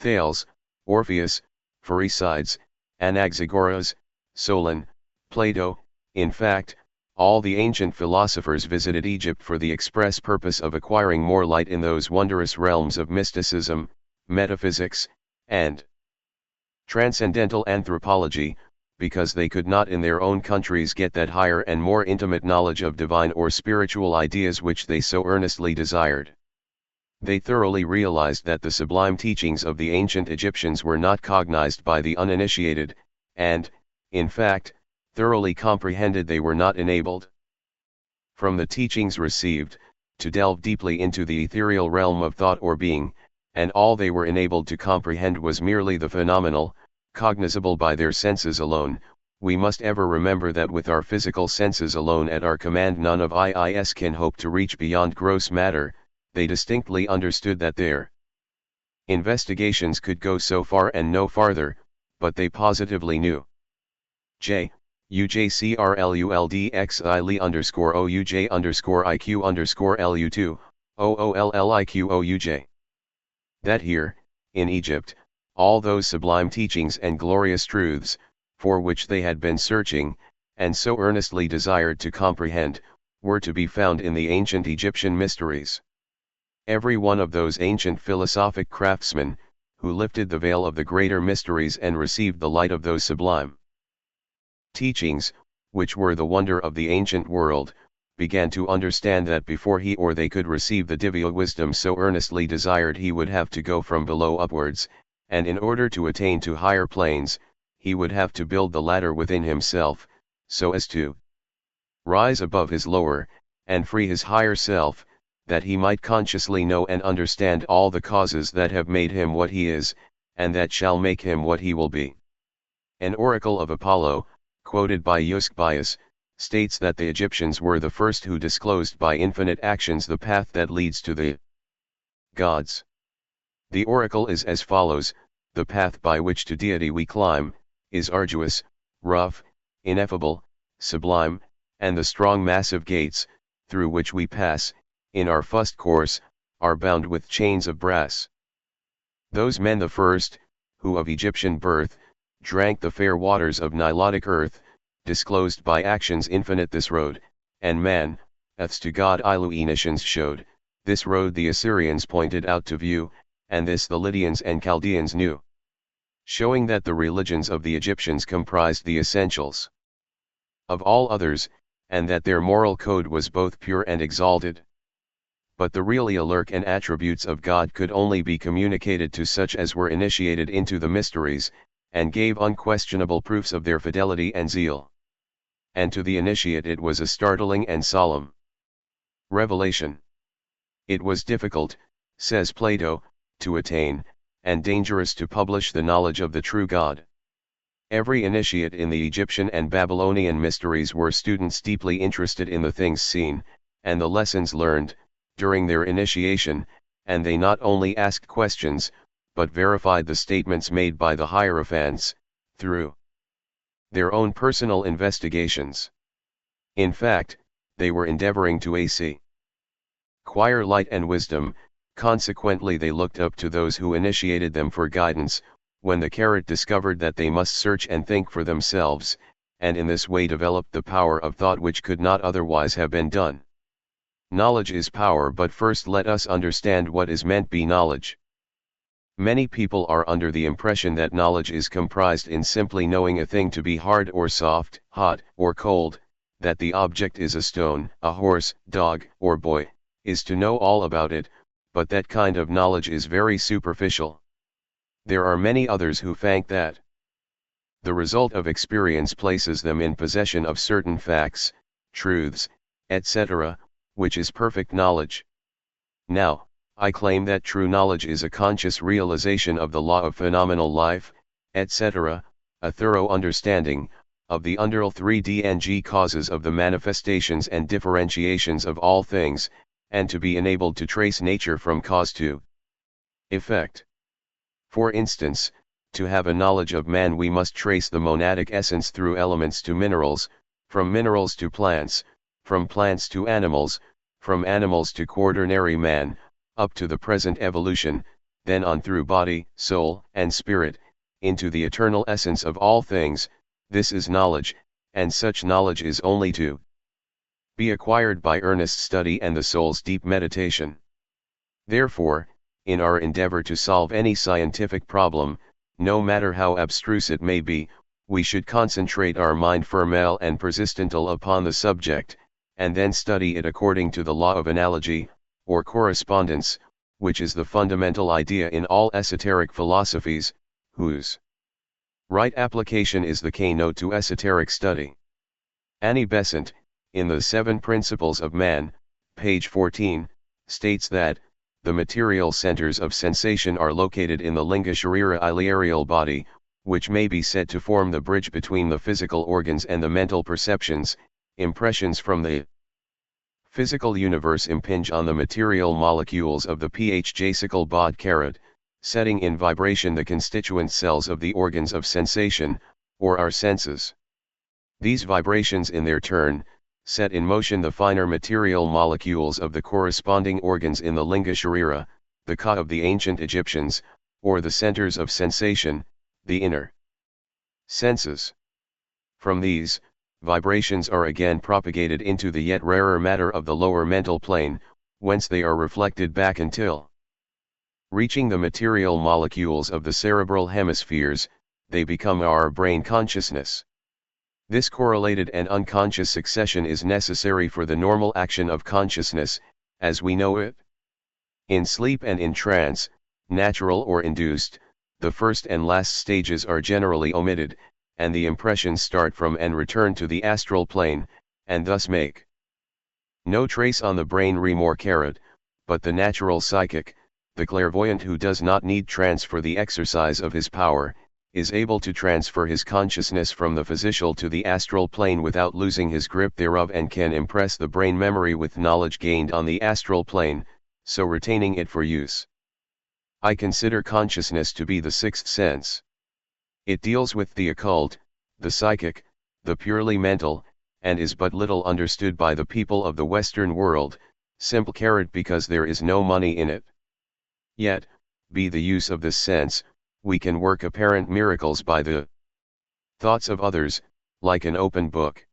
Thales, Orpheus, Pherecydes, Anaxagoras, Solon, Plato, in fact, all the ancient philosophers visited Egypt for the express purpose of acquiring more light in those wondrous realms of mysticism, metaphysics, and transcendental anthropology, because they could not in their own countries get that higher and more intimate knowledge of divine or spiritual ideas which they so earnestly desired. They thoroughly realized that the sublime teachings of the ancient Egyptians were not cognized by the uninitiated, and, in fact, thoroughly comprehended they were not enabled, from the teachings received, to delve deeply into the ethereal realm of thought or being, and all they were enabled to comprehend was merely the phenomenal, cognizable by their senses alone. We must ever remember that with our physical senses alone at our command none of us can hope to reach beyond gross matter. They distinctly understood that their investigations could go so far and no farther, but they positively knew. UJCRLULDXILE_OUJ_IQ_LU2, OOLLIQOUJ. That here, in Egypt, all those sublime teachings and glorious truths, for which they had been searching, and so earnestly desired to comprehend, were to be found in the ancient Egyptian mysteries. Every one of those ancient philosophic craftsmen, who lifted the veil of the greater mysteries and received the light of those sublime teachings, which were the wonder of the ancient world, began to understand that before he or they could receive the divine wisdom so earnestly desired he would have to go from below upwards, and in order to attain to higher planes, he would have to build the ladder within himself, so as to rise above his lower, and free his higher self, that he might consciously know and understand all the causes that have made him what he is, and that shall make him what he will be. An oracle of Apollo, quoted by Eusebius, states that the Egyptians were the first who disclosed by infinite actions the path that leads to the gods. The oracle is as follows: the path by which to deity we climb, is arduous, rough, ineffable, sublime, and the strong massive gates, through which we pass, in our first course, are bound with chains of brass. Those men the first, who of Egyptian birth, drank the fair waters of Nilotic earth, disclosed by actions infinite this road, and man, as to God Illuminations showed, this road the Assyrians pointed out to view, and this the Lydians and Chaldeans knew. Showing that the religions of the Egyptians comprised the essentials of all others, and that their moral code was both pure and exalted. But the really alert and attributes of God could only be communicated to such as were initiated into the mysteries, and gave unquestionable proofs of their fidelity and zeal. And to the initiate it was a startling and solemn revelation. It was difficult, says Plato, to attain, and dangerous to publish the knowledge of the true God. Every initiate in the Egyptian and Babylonian mysteries were students deeply interested in the things seen, and the lessons learned, during their initiation, and they not only asked questions, but verified the statements made by the Hierophants, through their own personal investigations. In fact, they were endeavoring to acquire light and wisdom, consequently they looked up to those who initiated them for guidance, when the carrot discovered that they must search and think for themselves, and in this way developed the power of thought which could not otherwise have been done. Knowledge is power, but first let us understand what is meant by knowledge. Many people are under the impression that knowledge is comprised in simply knowing a thing to be hard or soft, hot or cold, that the object is a stone, a horse, dog, or boy, is to know all about it, but that kind of knowledge is very superficial. There are many others who think that the result of experience places them in possession of certain facts, truths, etc., which is perfect knowledge. Now, I claim that true knowledge is a conscious realization of the law of phenomenal life, etc., a thorough understanding of the underlying 3D and G causes of the manifestations and differentiations of all things, and to be enabled to trace nature from cause to effect. For instance, to have a knowledge of man we must trace the monadic essence through elements to minerals, from minerals to plants, from plants to animals, from animals to quaternary man, up to the present evolution, then on through body, soul, and spirit, into the eternal essence of all things. This is knowledge, and such knowledge is only to be acquired by earnest study and the soul's deep meditation. Therefore, in our endeavor to solve any scientific problem, no matter how abstruse it may be, we should concentrate our mind firmly and persistently upon the subject, and then study it according to the law of analogy, or correspondence, which is the fundamental idea in all esoteric philosophies, whose right application is the keynote to esoteric study. Annie Besant, in the 7 Principles of Man, page 14, states that the material centers of sensation are located in the linga sharira ileareal body, which may be said to form the bridge between the physical organs and the mental perceptions. Impressions from the physical universe impinge on the material molecules of the phjasical bod carrot, setting in vibration the constituent cells of the organs of sensation, or our senses. These vibrations in their turn, set in motion the finer material molecules of the corresponding organs in the linga sharira, the ka of the ancient Egyptians, or the centers of sensation, the inner senses. From these, vibrations are again propagated into the yet rarer matter of the lower mental plane, whence they are reflected back until reaching the material molecules of the cerebral hemispheres, they become our brain consciousness. This correlated and unconscious succession is necessary for the normal action of consciousness, as we know it. In sleep and in trance, natural or induced, the first and last stages are generally omitted, and the impressions start from and return to the astral plane, and thus make no trace on the brain remor carrot, but the natural psychic, the clairvoyant who does not need trance for the exercise of his power, is able to transfer his consciousness from the physical to the astral plane without losing his grip thereof, and can impress the brain memory with knowledge gained on the astral plane, so retaining it for use. I consider consciousness to be the 6th sense. It deals with the occult, the psychic, the purely mental, and is but little understood by the people of the Western world, simple because there is no money in it. Yet, by the use of this sense, we can work apparent miracles by the thoughts of others, like an open book.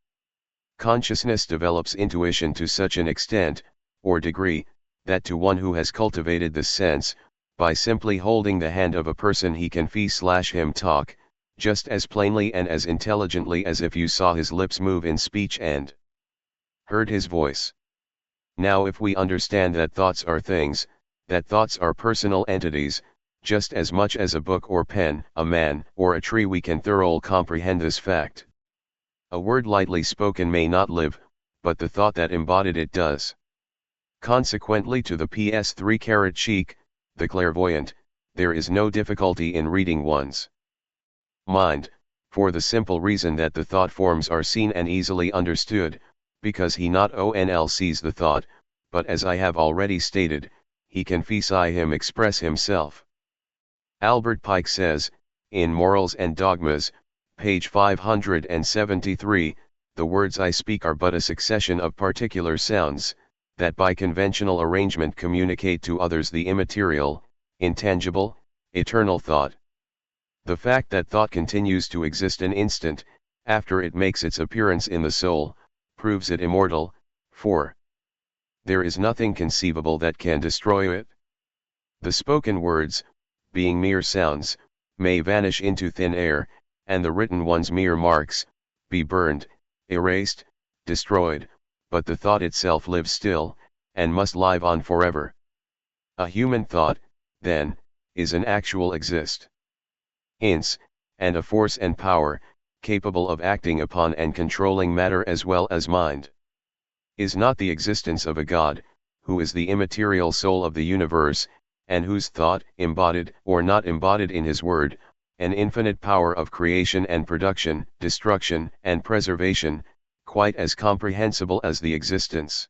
Consciousness develops intuition to such an extent, or degree, that to one who has cultivated this sense, by simply holding the hand of a person he can him talk, just as plainly and as intelligently as if you saw his lips move in speech and heard his voice. Now if we understand that thoughts are things, that thoughts are personal entities, just as much as a book or pen, a man, or a tree, we can thoroughly comprehend this fact. A word lightly spoken may not live, but the thought that embodied it does. Consequently, to the PS3 carat chic, the clairvoyant, there is no difficulty in reading one's mind, for the simple reason that the thought forms are seen and easily understood, because he not only sees the thought, but as I have already stated, he can him express himself. Albert Pike says, in Morals and Dogmas, page 573, the words I speak are but a succession of particular sounds, that by conventional arrangement communicate to others the immaterial, intangible, eternal thought. The fact that thought continues to exist an instant, after it makes its appearance in the soul, proves it immortal, for there is nothing conceivable that can destroy it. The spoken words, being mere sounds, may vanish into thin air, and the written ones mere marks, be burned, erased, destroyed, but the thought itself lives still, and must live on forever. A human thought, then, is an actual exist. Ins, and a force and power, capable of acting upon and controlling matter as well as mind. Is not the existence of a God, who is the immaterial soul of the universe, and whose thought, embodied or not embodied in his word, an infinite power of creation and production, destruction and preservation, quite as comprehensible as the existence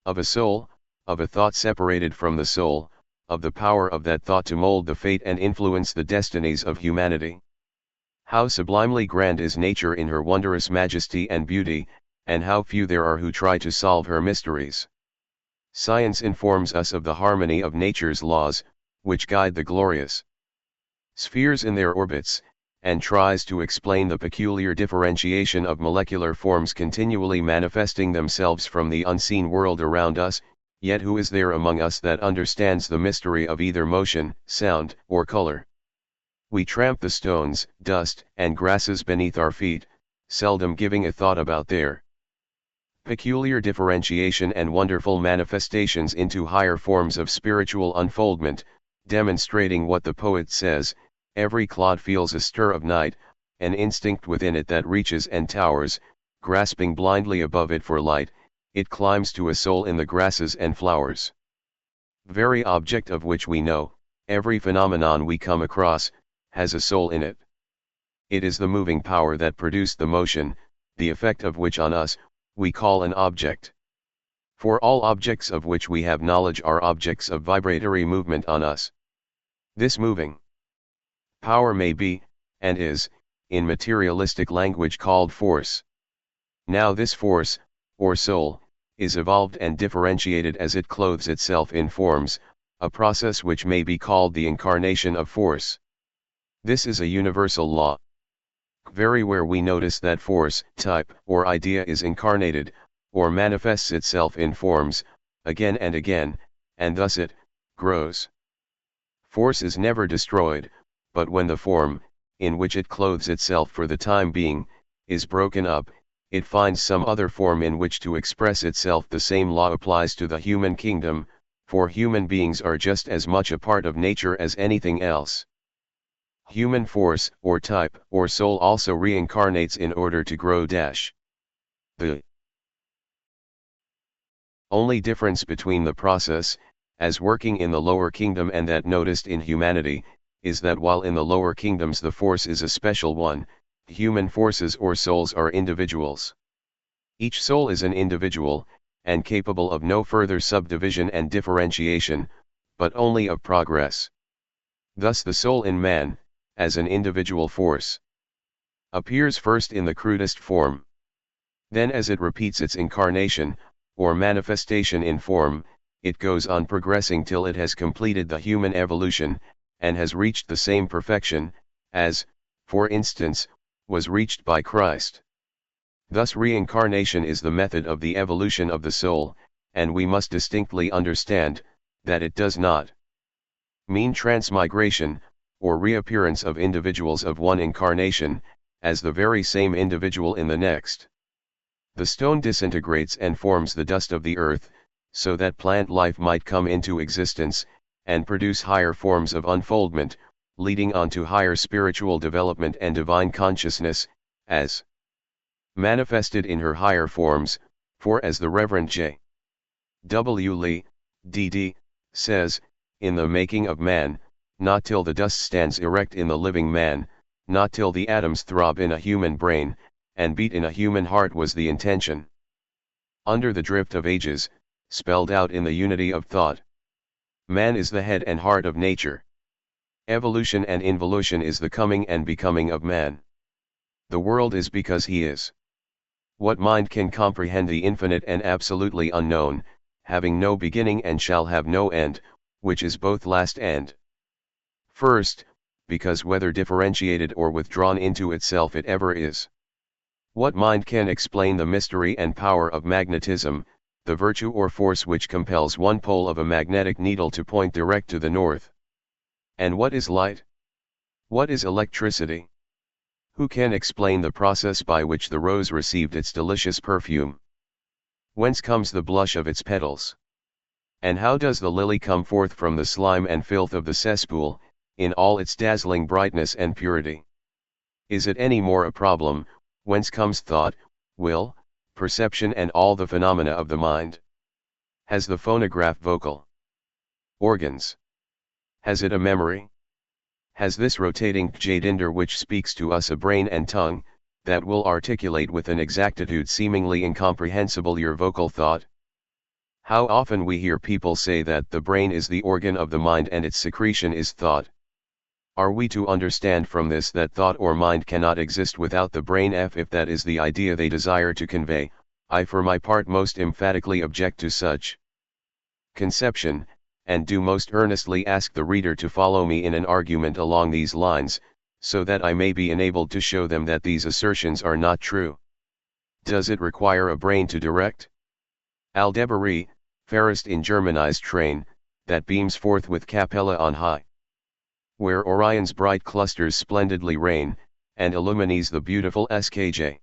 of a soul, of a thought separated from the soul, of the power of that thought to mold the fate and influence the destinies of humanity? How sublimely grand is nature in her wondrous majesty and beauty, and how few there are who try to solve her mysteries. Science informs us of the harmony of nature's laws, which guide the glorious spheres in their orbits, and tries to explain the peculiar differentiation of molecular forms continually manifesting themselves from the unseen world around us, yet who is there among us that understands the mystery of either motion, sound, or color? We tramp the stones, dust, and grasses beneath our feet, seldom giving a thought about their peculiar differentiation and wonderful manifestations into higher forms of spiritual unfoldment, demonstrating what the poet says, every clod feels a stir of night, an instinct within it that reaches and towers, grasping blindly above it for light, it climbs to a soul in the grasses and flowers. Very object of which we know, every phenomenon we come across, has a soul in it. It is the moving power that produced the motion, the effect of which on us, we call an object. For all objects of which we have knowledge are objects of vibratory movement on us. This moving power may be, and is, in materialistic language called force. Now this force, or soul, is evolved and differentiated as it clothes itself in forms, a process which may be called the incarnation of force. This is a universal law. Everywhere we notice that force, type, or idea is incarnated, or manifests itself in forms, again, and thus it grows. Force is never destroyed, but when the form, in which it clothes itself for the time being, is broken up, it finds some other form in which to express itself. The same law applies to the human kingdom, for human beings are just as much a part of nature as anything else. Human force, or type, or soul also reincarnates in order to grow. The only difference between the process, as working in the lower kingdom and that noticed in humanity, is that while in the lower kingdoms the force is a special one, human forces or souls are individuals. Each soul is an individual, and capable of no further subdivision and differentiation, but only of progress. Thus the soul in man, as an individual force, appears first in the crudest form. Then as it repeats its incarnation, or manifestation in form, it goes on progressing till it has completed the human evolution, and has reached the same perfection, as, for instance, was reached by Christ. Thus reincarnation is the method of the evolution of the soul, and we must distinctly understand, that it does not mean transmigration, or reappearance of individuals of one incarnation, as the very same individual in the next. The stone disintegrates and forms the dust of the earth, so that plant life might come into existence, and produce higher forms of unfoldment, leading on to higher spiritual development and divine consciousness, as manifested in her higher forms, for as the Reverend J. W. Lee, D.D., says, in The Making of Man, not till the dust stands erect in the living man, not till the atoms throb in a human brain, and beat in a human heart was the intention. Under the drift of ages, spelled out in the unity of thought. Man is the head and heart of nature. Evolution and involution is the coming and becoming of man. The world is because he is. What mind can comprehend the infinite and absolutely unknown, having no beginning and shall have no end, which is both last and first, because whether differentiated or withdrawn into itself it ever is. What mind can explain the mystery and power of magnetism, the virtue or force which compels one pole of a magnetic needle to point direct to the north? And what is light? What is electricity? Who can explain the process by which the rose received its delicious perfume? Whence comes the blush of its petals? And how does the lily come forth from the slime and filth of the cesspool, in all its dazzling brightness and purity? Is it any more a problem, whence comes thought, will, perception and all the phenomena of the mind? Has the phonograph vocal organs? Has it a memory? Has this rotating jadinder which speaks to us a brain and tongue, that will articulate with an exactitude seemingly incomprehensible your vocal thought? How often we hear people say that the brain is the organ of the mind and its secretion is thought. Are we to understand from this that thought or mind cannot exist without the brain? If that is the idea they desire to convey, I for my part most emphatically object to such conception, and do most earnestly ask the reader to follow me in an argument along these lines, so that I may be enabled to show them that these assertions are not true. Does it require a brain to direct? Aldebaran, fairest in Germanized train, that beams forth with Capella on high, where Orion's bright clusters splendidly reign, and illumines the beautiful Skj.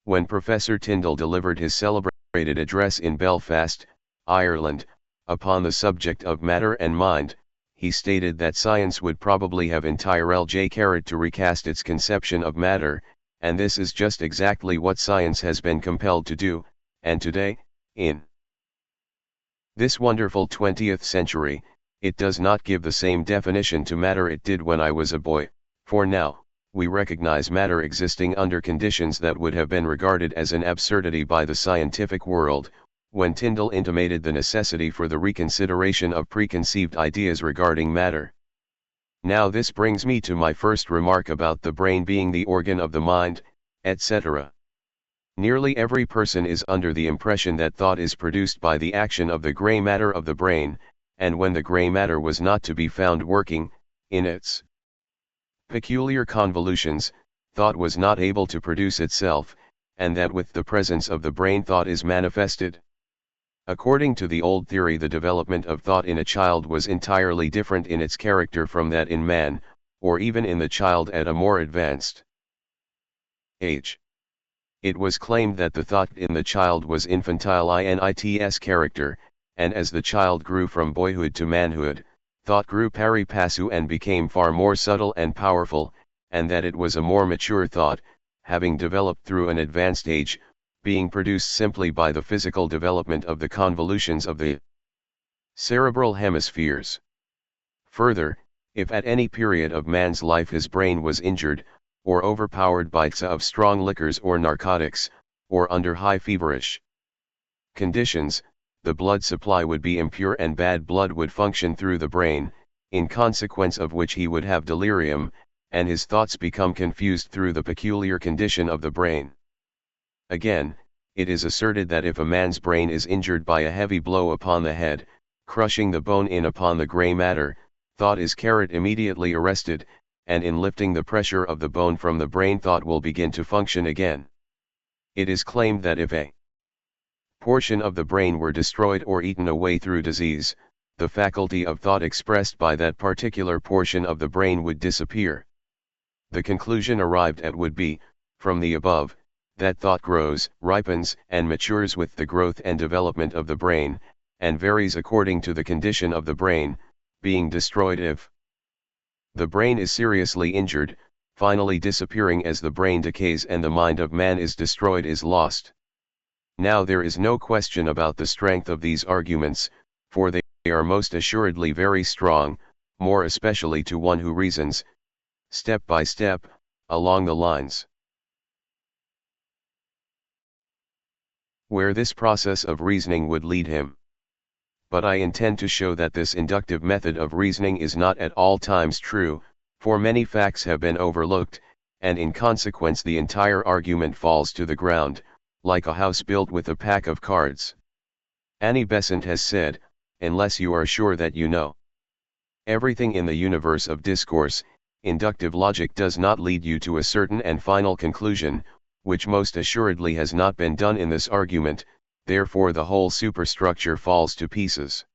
When Professor Tyndall delivered his celebrated address in Belfast, Ireland, upon the subject of matter and mind, he stated that science would probably have entirely to recast its conception of matter, and this is just exactly what science has been compelled to do, and today, in this wonderful 20th century, it does not give the same definition to matter it did when I was a boy, for now, we recognize matter existing under conditions that would have been regarded as an absurdity by the scientific world, when Tyndall intimated the necessity for the reconsideration of preconceived ideas regarding matter. Now this brings me to my first remark about the brain being the organ of the mind, etc. Nearly every person is under the impression that thought is produced by the action of the gray matter of the brain, and when the gray matter was not to be found working, in its peculiar convolutions, thought was not able to produce itself, and that with the presence of the brain thought is manifested. According to the old theory, the development of thought in a child was entirely different in its character from that in man, or even in the child at a more advanced age. It was claimed that the thought in the child was infantile in its character, and as the child grew from boyhood to manhood, thought grew pari passu and became far more subtle and powerful, and that it was a more mature thought, having developed through an advanced age, being produced simply by the physical development of the convolutions of the cerebral hemispheres. Further, if at any period of man's life his brain was injured, or overpowered by of strong liquors or narcotics, or under high feverish conditions, the blood supply would be impure and bad blood would function through the brain, in consequence of which he would have delirium, and his thoughts become confused through the peculiar condition of the brain. Again, it is asserted that if a man's brain is injured by a heavy blow upon the head, crushing the bone in upon the grey matter, thought is immediately arrested, and in lifting the pressure of the bone from the brain thought will begin to function again. It is claimed that if a portion of the brain were destroyed or eaten away through disease, the faculty of thought expressed by that particular portion of the brain would disappear. The conclusion arrived at would be, from the above, that thought grows, ripens, and matures with the growth and development of the brain, and varies according to the condition of the brain, being destroyed if the brain is seriously injured, finally disappearing as the brain decays and the mind of man is destroyed is lost. Now there is no question about the strength of these arguments, for they are most assuredly very strong, more especially to one who reasons, step by step, along the lines where this process of reasoning would lead him. But I intend to show that this inductive method of reasoning is not at all times true, for many facts have been overlooked, and in consequence the entire argument falls to the ground, like a house built with a pack of cards. Annie Besant has said, unless you are sure that you know everything in the universe of discourse, inductive logic does not lead you to a certain and final conclusion, which most assuredly has not been done in this argument, therefore the whole superstructure falls to pieces.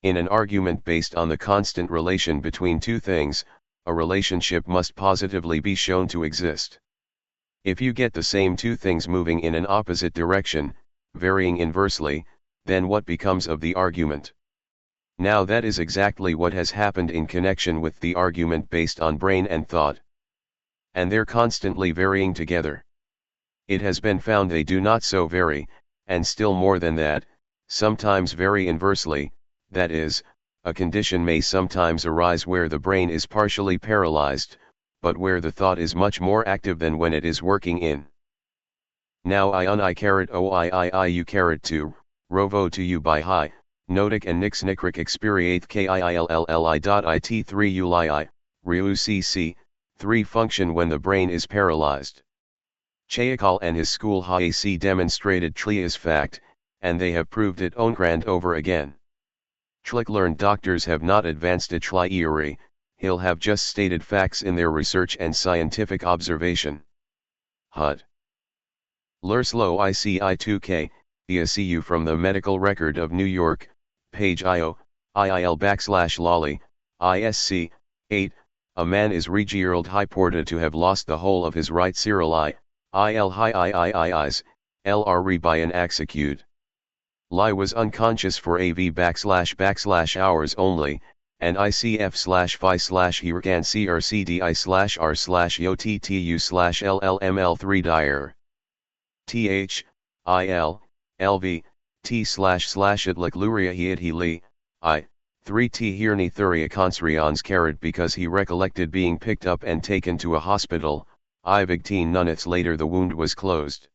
In an argument based on the constant relation between two things, a relationship must positively be shown to exist. If you get the same two things moving in an opposite direction, varying inversely, then what becomes of the argument? Now that is exactly what has happened in connection with the argument based on brain and thought. And they're constantly varying together. It has been found they do not so vary, and still more than that, sometimes vary inversely, that is, a condition may sometimes arise where the brain is partially paralyzed, but where the thought is much more active than when it is working in. Now I caret OIIU caret 2, rovo to you by high, notic and nix nicric experiate KIILLLI.IT 3 ULI, RIU CC, 3 function when the brain is paralyzed. Chayakal and his school HAC demonstrated Tlia's fact, and they have proved it over and over again. Tlik learned doctors have not advanced a Tlieri, he'll have just stated facts in their research and scientific observation. Hut. Lerslow ICI 2K, EACU from the Medical Record of New York, page IO, IIL/Lolly, ISC, 8, a man is regiorled hyported to have lost the whole of his right cerebral eye. Il high iis, lr by an execute. Li was unconscious for AV/hours only, and ICF/Phi/Hurcan CRCDI/R/YOTTU/LLML3 dire. TH, IL, LV, T//Atlik Luria he li, I, 3T Hirni Thuria Consrians carried because he recollected being picked up and taken to a hospital. I 15 minutes later the wound was closed.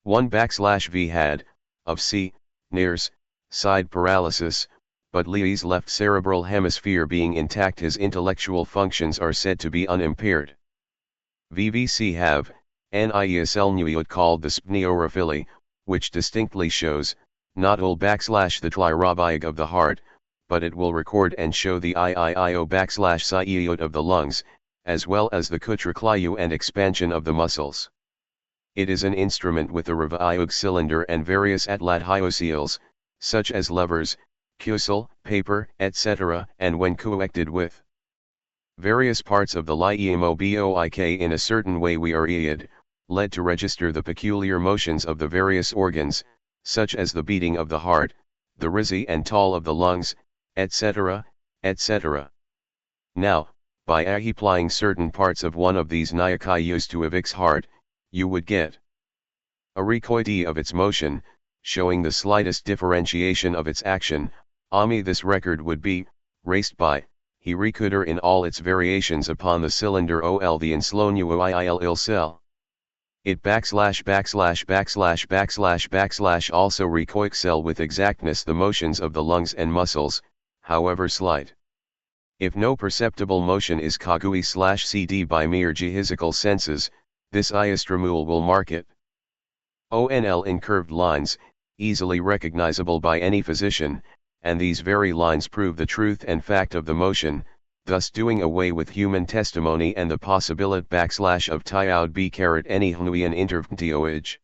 1/V had, of C, Nares, side paralysis, but Lee's left cerebral hemisphere being intact his intellectual functions are said to be unimpaired. VVC have, NIESL Nuyut called the spneorophyly, which distinctly shows, not ul /the tlyrobiog of the heart, but it will record and show the IIIO/Siot of the lungs, as well as the kutraclyu and expansion of the muscles. It is an instrument with a reviog cylinder and various atlat-hyoseals, such as levers, cusel, paper, etc., and when coacted with various parts of the liemoboik in a certain way we are led to register the peculiar motions of the various organs, such as the beating of the heart, the rizzi and tall of the lungs, etc., etc. Now, by applying certain parts of one of these nyakayus to a Vic's heart, you would get a recoidi of its motion, showing the slightest differentiation of its action. This record would be raced by he recuder in all its variations upon the cylinder ol the inslonu cell. It / also recoixel with exactness the motions of the lungs and muscles, however slight. If no perceptible motion is kagui/cd by mere geophysical senses, this iastramul will mark it. ONL in curved lines, easily recognizable by any physician, and these very lines prove the truth and fact of the motion, thus doing away with human testimony and the possibility of tiaud b any hnuian interventioage.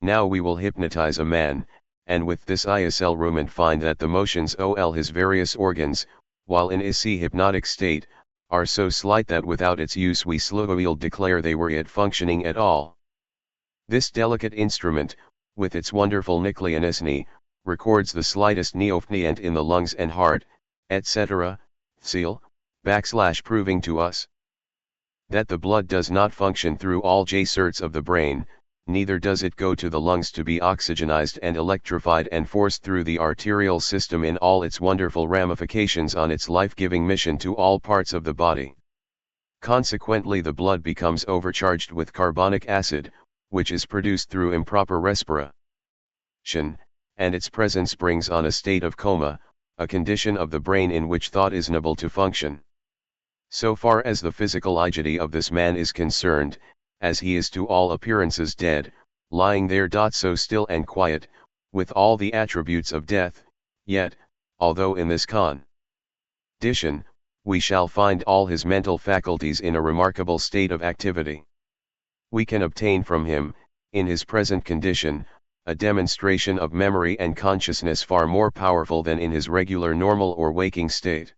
Now we will hypnotize a man, and with this ISL find that the motions OL his various organs, while in IC hypnotic state, are so slight that without its use we will declare they were yet functioning at all. This delicate instrument, with its wonderful nucleonisny, records the slightest neopniant in the lungs and heart, etc., seal, proving to us that the blood does not function through all J-certs of the brain, neither does it go to the lungs to be oxygenized and electrified and forced through the arterial system in all its wonderful ramifications on its life-giving mission to all parts of the body. Consequently the blood becomes overcharged with carbonic acid, which is produced through improper respiration, and its presence brings on a state of coma, a condition of the brain in which thought is unable to function. So far as the physical igity of this man is concerned, as he is to all appearances dead, lying there so still and quiet, with all the attributes of death, yet, although in this condition, we shall find all his mental faculties in a remarkable state of activity. We can obtain from him, in his present condition, a demonstration of memory and consciousness far more powerful than in his regular normal or waking state.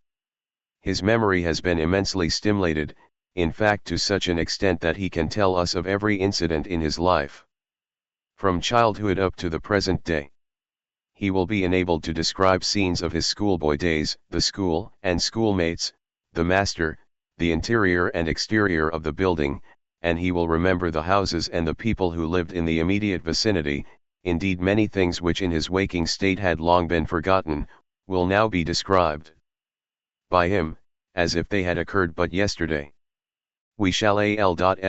His memory has been immensely stimulated, in fact to such an extent that he can tell us of every incident in his life, from childhood up to the present day. He will be enabled to describe scenes of his schoolboy days, the school and schoolmates, the master, the interior and exterior of the building, and he will remember the houses and the people who lived in the immediate vicinity. Indeed, many things which in his waking state had long been forgotten, will now be described by him, as if they had occurred but yesterday. We shall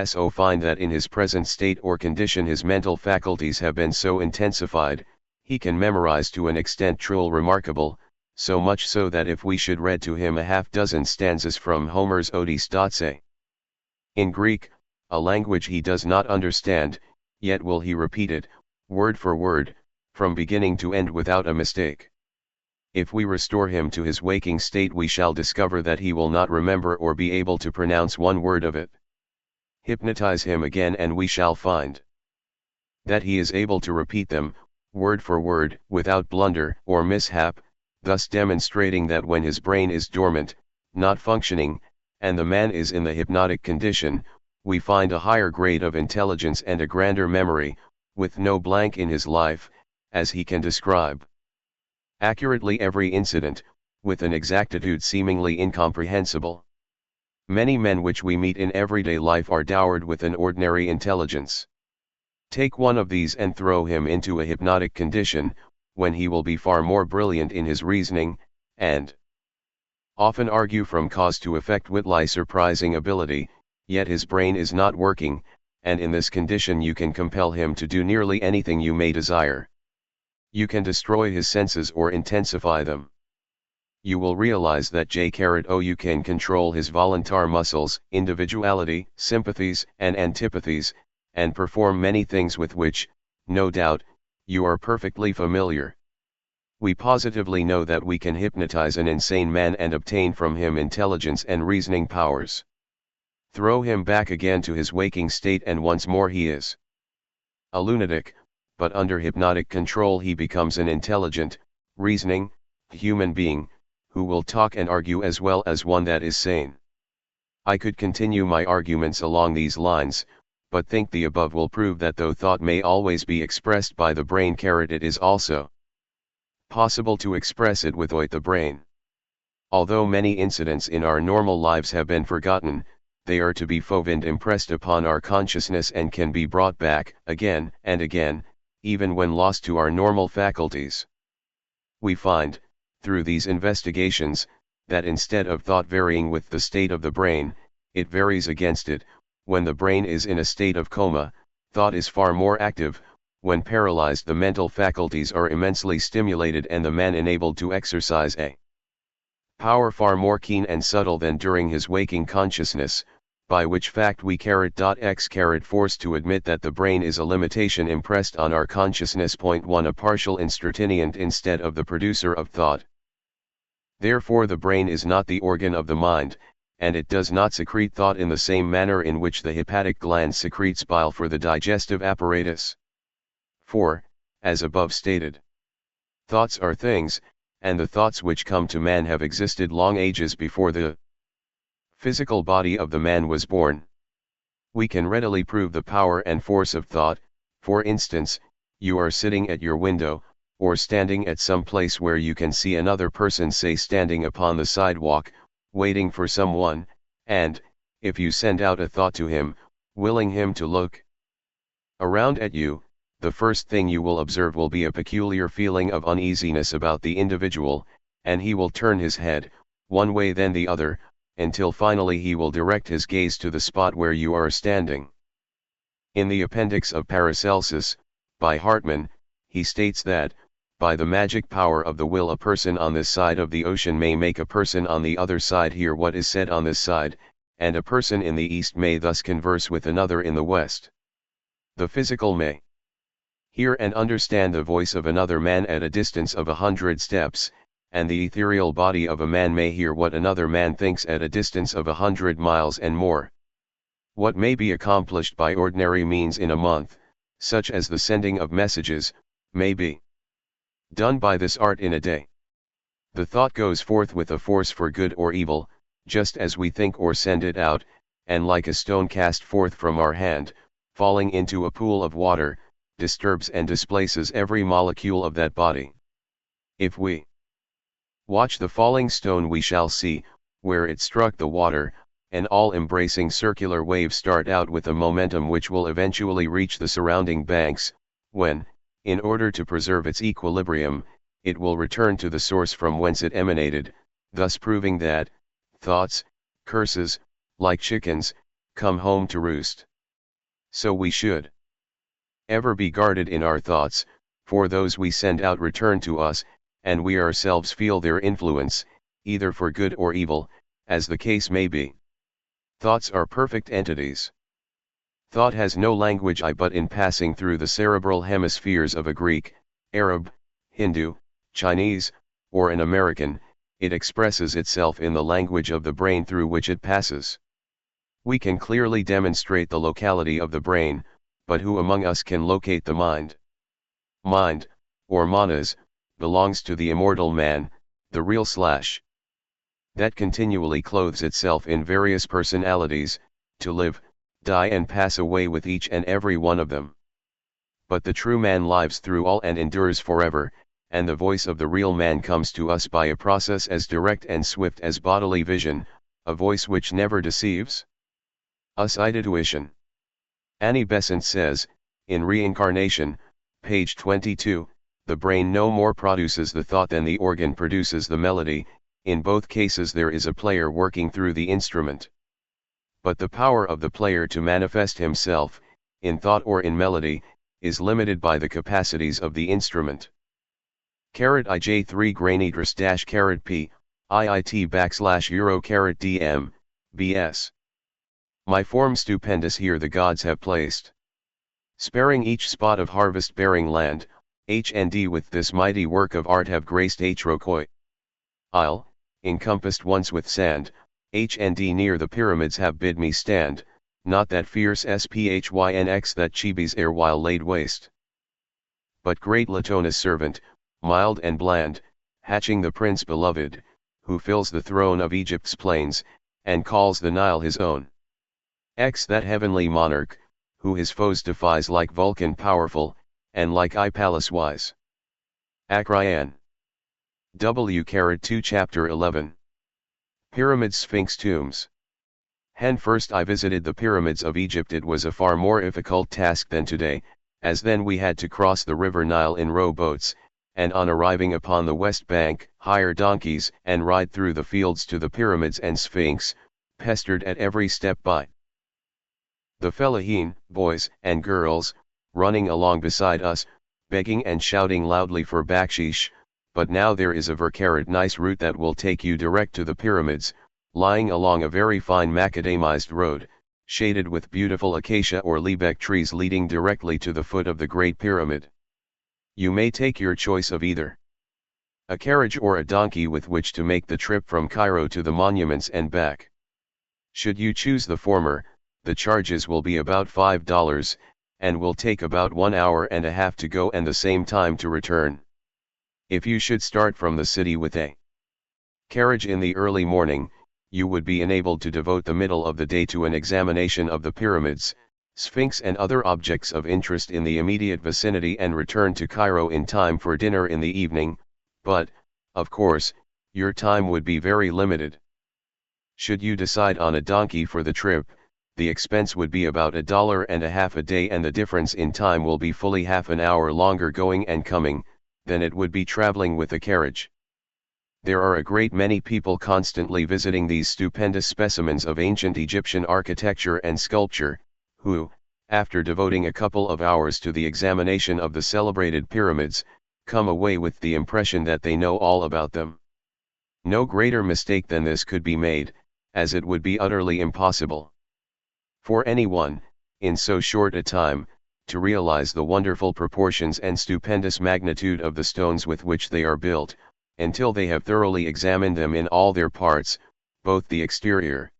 so find that in his present state or condition his mental faculties have been so intensified, he can memorize to an extent truly remarkable, so much so that if we should read to him a half-dozen stanzas from Homer's Odyssey in Greek, a language he does not understand, yet will he repeat it, word for word, from beginning to end without a mistake. If we restore him to his waking state we shall discover that he will not remember or be able to pronounce one word of it. Hypnotize him again and we shall find that he is able to repeat them, word for word, without blunder or mishap, thus demonstrating that when his brain is dormant, not functioning, and the man is in the hypnotic condition, we find a higher grade of intelligence and a grander memory, with no blank in his life, as he can describe accurately every incident, with an exactitude seemingly incomprehensible. Many men which we meet in everyday life are dowered with an ordinary intelligence. Take one of these and throw him into a hypnotic condition, when he will be far more brilliant in his reasoning, and often argue from cause to effect with surprising ability, yet his brain is not working, and in this condition you can compel him to do nearly anything you may desire. You can destroy his senses or intensify them. You will realize that you can control his voluntar muscles, individuality, sympathies and antipathies, and perform many things with which, no doubt, you are perfectly familiar. We positively know that we can hypnotize an insane man and obtain from him intelligence and reasoning powers. Throw him back again to his waking state and once more he is a lunatic, but under hypnotic control he becomes an intelligent, reasoning, human being, who will talk and argue as well as one that is sane. I could continue my arguments along these lines, but think the above will prove that though thought may always be expressed by the brain, it is also possible to express it without the brain. Although many incidents in our normal lives have been forgotten, they are to be found impressed upon our consciousness and can be brought back, again and again, even when lost to our normal faculties. We find, through these investigations, that instead of thought varying with the state of the brain, it varies against it. When the brain is in a state of coma, thought is far more active. When paralyzed, the mental faculties are immensely stimulated and the man enabled to exercise a power far more keen and subtle than during his waking consciousness, by which fact we x force to admit that the brain is a limitation impressed on our consciousness. Point 1 A partial instantaneant instead of the producer of thought. Therefore the brain is not the organ of the mind, and it does not secrete thought in the same manner in which the hepatic gland secretes bile for the digestive apparatus. 4. As above stated, thoughts are things, and the thoughts which come to man have existed long ages before the physical body of the man was born. We can readily prove the power and force of thought. For instance, you are sitting at your window, or standing at some place where you can see another person, say standing upon the sidewalk, waiting for someone, and, if you send out a thought to him, willing him to look around at you, the first thing you will observe will be a peculiar feeling of uneasiness about the individual, and he will turn his head, one way then the other, until finally he will direct his gaze to the spot where you are standing. In the appendix of Paracelsus, by Hartmann, he states that, by the magic power of the will, a person on this side of the ocean may make a person on the other side hear what is said on this side, and a person in the east may thus converse with another in the west. The physical may hear and understand the voice of another man at a distance of 100 steps, and the ethereal body of a man may hear what another man thinks at a distance of 100 miles and more. What may be accomplished by ordinary means in a month, such as the sending of messages, may be done by this art in a day. The thought goes forth with a force for good or evil, just as we think or send it out, and like a stone cast forth from our hand, falling into a pool of water, disturbs and displaces every molecule of that body. If we watch the falling stone, we shall see, where it struck the water, an all-embracing circular wave start out with a momentum which will eventually reach the surrounding banks, when, in order to preserve its equilibrium, it will return to the source from whence it emanated, thus proving that thoughts, curses, like chickens, come home to roost. So we should ever be guarded in our thoughts, for those we send out return to us, and we ourselves feel their influence, either for good or evil, as the case may be. Thoughts are perfect entities. Thought has no language but in passing through the cerebral hemispheres of a Greek, Arab, Hindu, Chinese, or an American, it expresses itself in the language of the brain through which it passes. We can clearly demonstrate the locality of the brain, but who among us can locate the mind? Mind, or manas, belongs to the immortal man, the real / that continually clothes itself in various personalities, to live, die and pass away with each and every one of them. But the true man lives through all and endures forever, and the voice of the real man comes to us by a process as direct and swift as bodily vision, a voice which never deceives us. Intuition. Annie Besant says, in Reincarnation, page 22, the brain no more produces the thought than the organ produces the melody. In both cases there is a player working through the instrument. But the power of the player to manifest himself, in thought or in melody, is limited by the capacities of the instrument. IJ3 grainidrus -P, IIT /Euro DM, BS. My form stupendous here the gods have placed. Sparing each spot of harvest-bearing land, HND with this mighty work of art have graced Rokoi Isle, encompassed once with sand, HND near the pyramids have bid me stand, not that fierce SPHYNX that Chibis erewhile laid waste. But great Latona's servant, mild and bland, hatching the prince beloved, who fills the throne of Egypt's plains, and calls the Nile his own. That heavenly monarch, who his foes defies like Vulcan powerful, and like Pallas wise. Acryan. W-2 Chapter 11. Pyramids Sphinx Tombs. When first I visited the pyramids of Egypt it was a far more difficult task than today, as then we had to cross the river Nile in rowboats, and on arriving upon the west bank, hire donkeys and ride through the fields to the pyramids and Sphinx, pestered at every step by the fellahin, boys and girls, running along beside us, begging and shouting loudly for bakshish. But now there is a very nice route that will take you direct to the pyramids, lying along a very fine macadamized road, shaded with beautiful acacia or lebec trees leading directly to the foot of the Great Pyramid. You may take your choice of either a carriage or a donkey with which to make the trip from Cairo to the monuments and back. Should you choose the former, the charges will be about $5, and will take about 1 hour and a half to go and the same time to return. If you should start from the city with a carriage in the early morning, you would be enabled to devote the middle of the day to an examination of the pyramids, Sphinx and other objects of interest in the immediate vicinity and return to Cairo in time for dinner in the evening, but, of course, your time would be very limited. Should you decide on a donkey for the trip, the expense would be about $1.50 a day and the difference in time will be fully half an hour longer going and coming, than it would be traveling with a carriage. There are a great many people constantly visiting these stupendous specimens of ancient Egyptian architecture and sculpture, who, after devoting a couple of hours to the examination of the celebrated pyramids, come away with the impression that they know all about them. No greater mistake than this could be made, as it would be utterly impossible for anyone, in so short a time, to realize the wonderful proportions and stupendous magnitude of the stones with which they are built, until they have thoroughly examined them in all their parts, both the exterior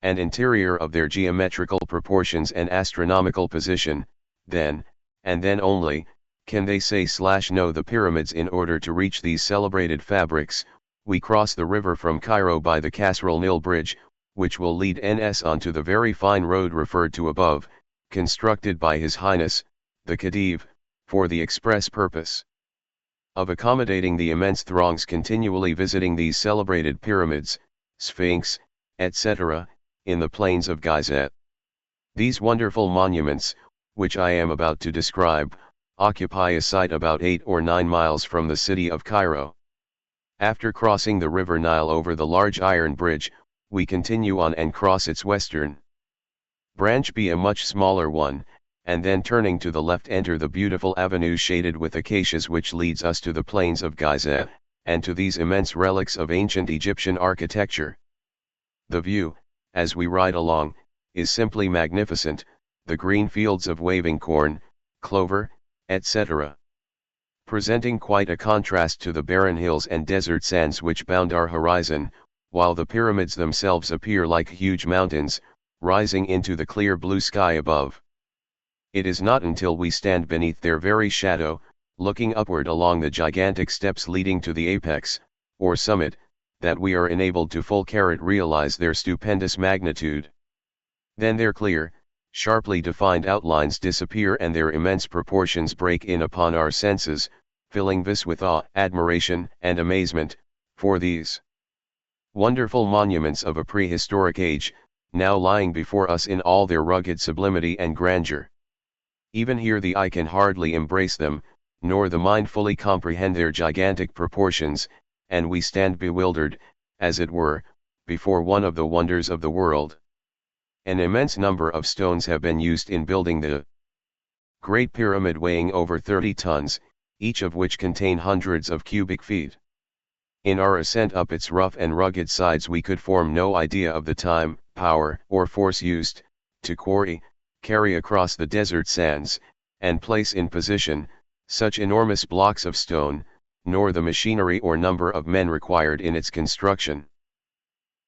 and interior of their geometrical proportions and astronomical position, then, and then only, can they say/know the pyramids. In order to reach these celebrated fabrics, we cross the river from Cairo by the Kasrul Nil Bridge, which will lead NS onto the very fine road referred to above, constructed by His Highness, the Khedive, for the express purpose of accommodating the immense throngs continually visiting these celebrated pyramids, Sphinx, etc., in the plains of Gizeh. These wonderful monuments, which I am about to describe, occupy a site about 8 or 9 miles from the city of Cairo. After crossing the river Nile over the large iron bridge, we continue on and cross its western branch, be a much smaller one, and then turning to the left enter the beautiful avenue shaded with acacias which leads us to the plains of Gizeh, and to these immense relics of ancient Egyptian architecture. The view, as we ride along, is simply magnificent, the green fields of waving corn, clover, etc., presenting quite a contrast to the barren hills and desert sands which bound our horizon, while the pyramids themselves appear like huge mountains, rising into the clear blue sky above. It is not until we stand beneath their very shadow, looking upward along the gigantic steps leading to the apex, or summit, that we are enabled to full carat realize their stupendous magnitude. Then their clear, sharply defined outlines disappear and their immense proportions break in upon our senses, filling us with awe, admiration, and amazement, for these wonderful monuments of a prehistoric age, now lying before us in all their rugged sublimity and grandeur. Even here the eye can hardly embrace them, nor the mind fully comprehend their gigantic proportions, and we stand bewildered, as it were, before one of the wonders of the world. An immense number of stones have been used in building the Great Pyramid, weighing over 30 tons, each of which contain hundreds of cubic feet. In our ascent up its rough and rugged sides we could form no idea of the time, power, or force used, to quarry, carry across the desert sands, and place in position, such enormous blocks of stone, nor the machinery or number of men required in its construction.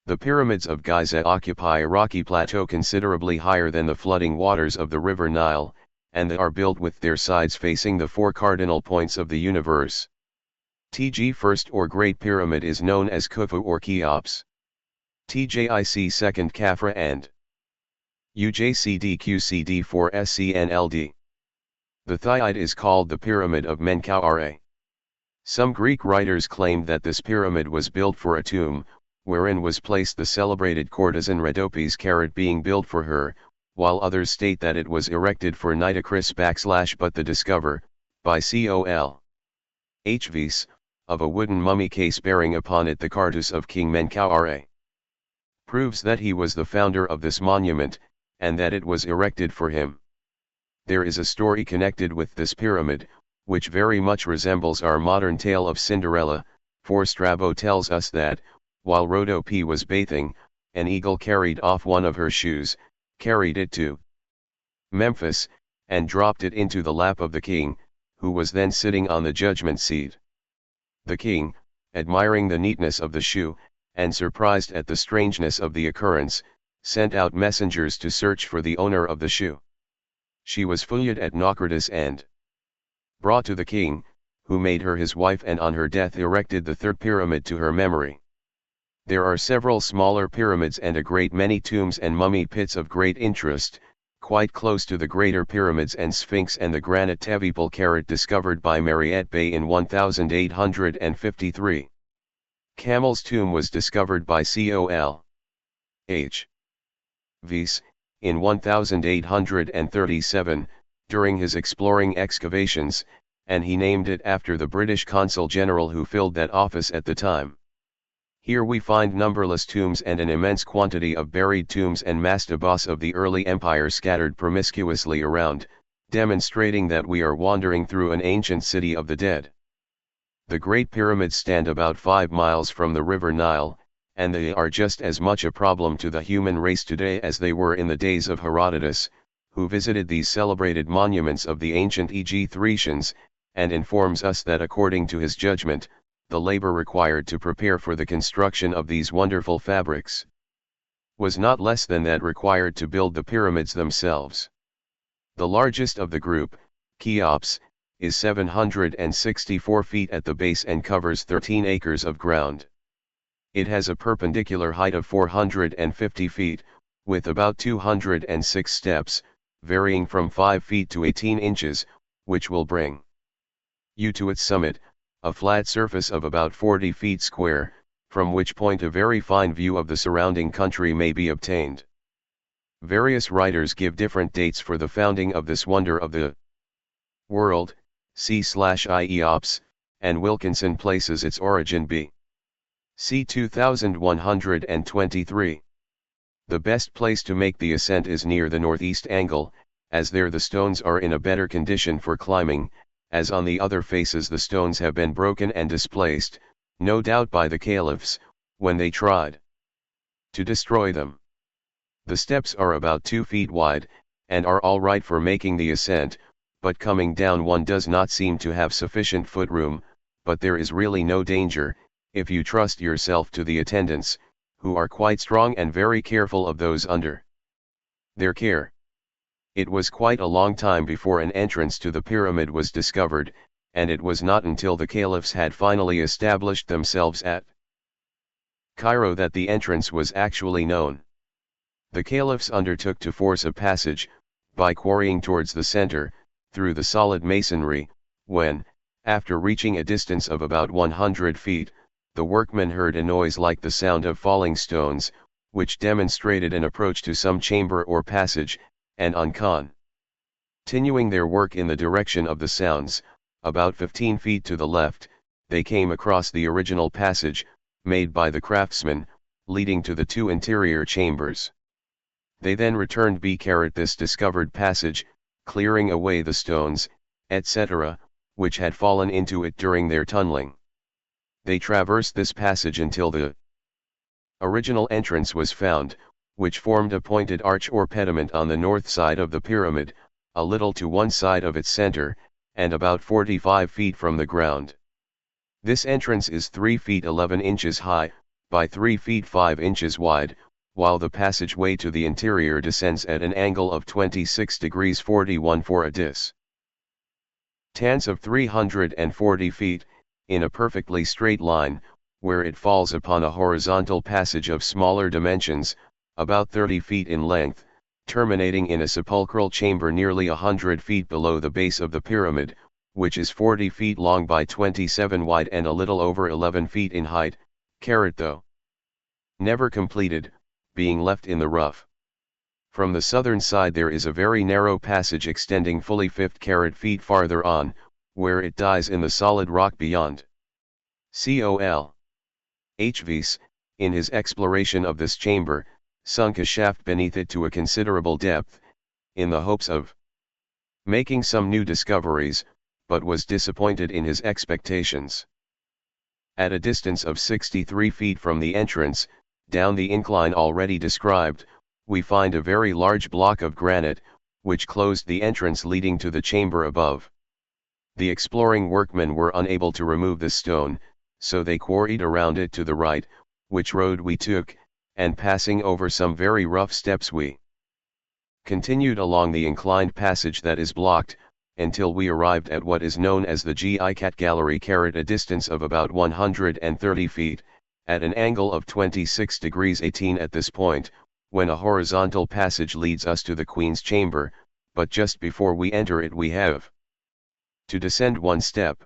The pyramids of Gizeh occupy a rocky plateau considerably higher than the flooding waters of the river Nile, and they are built with their sides facing the 4 cardinal points of the universe. TG First or Great Pyramid is known as Khufu or Cheops. TJIC Second Khafra and UJCDQCD for SCNLD. The Thiaid is called the Pyramid of Menkaure. Some Greek writers claimed that this pyramid was built for a tomb, wherein was placed the celebrated courtesan Rhodopis, being built for her, while others state that it was erected for Nitocris / but the discover, by Col. Hvis, of a wooden mummy case bearing upon it the cartus of King Menkaure, proves that he was the founder of this monument, and that it was erected for him. There is a story connected with this pyramid, which very much resembles our modern tale of Cinderella, for Strabo tells us that, while Rhodope was bathing, an eagle carried off one of her shoes, carried it to Memphis, and dropped it into the lap of the king, who was then sitting on the judgment seat. The king, admiring the neatness of the shoe, and surprised at the strangeness of the occurrence, sent out messengers to search for the owner of the shoe. She was fuyed at Naucratis and brought to the king, who made her his wife and on her death erected the third pyramid to her memory. There are several smaller pyramids and a great many tombs and mummy pits of great interest, quite close to the greater pyramids and Sphinx and the granite Tevipal carat discovered by Mariette Bey in 1853. Camel's tomb was discovered by Col. H. Vyse, in 1837, during his exploring excavations, and he named it after the British Consul General who filled that office at the time. Here we find numberless tombs and an immense quantity of buried tombs and mastabas of the early empire scattered promiscuously around, demonstrating that we are wandering through an ancient city of the dead. The Great Pyramids stand about 5 miles from the River Nile, and they are just as much a problem to the human race today as they were in the days of Herodotus, who visited these celebrated monuments of the ancient Egyptians, and informs us that according to his judgment, the labor required to prepare for the construction of these wonderful fabrics was not less than that required to build the pyramids themselves. The largest of the group, Cheops, is 764 feet at the base and covers 13 acres of ground. It has a perpendicular height of 450 feet, with about 206 steps, varying from 5 feet to 18 inches, which will bring you to its summit, a flat surface of about 40 feet square, from which point a very fine view of the surrounding country may be obtained. Various writers give different dates for the founding of this wonder of the world, c/Iops, and Wilkinson places its origin c. 2123. The best place to make the ascent is near the northeast angle, as there the stones are in a better condition for climbing, as on the other faces the stones have been broken and displaced, no doubt by the caliphs, when they tried to destroy them. The steps are about 2 feet wide, and are all right for making the ascent, but coming down one does not seem to have sufficient footroom, but there is really no danger, if you trust yourself to the attendants, who are quite strong and very careful of those under their care. It was quite a long time before an entrance to the pyramid was discovered, and it was not until the caliphs had finally established themselves at Cairo that the entrance was actually known. The caliphs undertook to force a passage, by quarrying towards the center, through the solid masonry, when, after reaching a distance of about 100 feet, the workmen heard a noise like the sound of falling stones, which demonstrated an approach to some chamber or passage, and on continuing their work in the direction of the sounds, about 15 feet to the left, they came across the original passage, made by the craftsmen, leading to the 2 interior chambers. They then returned this discovered passage, clearing away the stones, etc., which had fallen into it during their tunneling. They traversed this passage until the original entrance was found, which formed a pointed arch or pediment on the north side of the pyramid, a little to one side of its center, and about 45 feet from the ground. This entrance is 3 feet 11 inches high, by 3 feet 5 inches wide, while the passageway to the interior descends at an angle of 26 degrees 41 for a distance of 340 feet, in a perfectly straight line, where it falls upon a horizontal passage of smaller dimensions, about 30 feet in length, terminating in a sepulchral chamber nearly 100 feet below the base of the pyramid, which is 40 feet long by 27 wide and a little over 11 feet in height, though never completed, being left in the rough. From the southern side there is a very narrow passage extending fully 50 feet farther on, where it dies in the solid rock beyond. Col. H. Vyse, in his exploration of this chamber, sunk a shaft beneath it to a considerable depth, in the hopes of making some new discoveries, but was disappointed in his expectations. At a distance of 63 feet from the entrance, down the incline already described, we find a very large block of granite, which closed the entrance leading to the chamber above. The exploring workmen were unable to remove the stone, so they quarried around it to the right, which road we took, and passing over some very rough steps we continued along the inclined passage that is blocked, until we arrived at what is known as the Gicat Gallery, a distance of about 130 feet, at an angle of 26 degrees 18 at this point, when a horizontal passage leads us to the Queen's chamber, but just before we enter it we have to descend one step.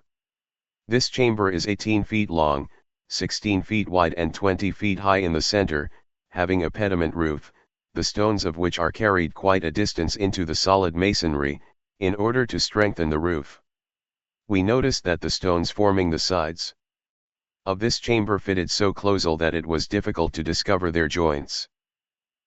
This chamber is 18 feet long, 16 feet wide and 20 feet high in the center, having a pediment roof, the stones of which are carried quite a distance into the solid masonry, in order to strengthen the roof. We noticed that the stones forming the sides of this chamber fitted so closely that it was difficult to discover their joints.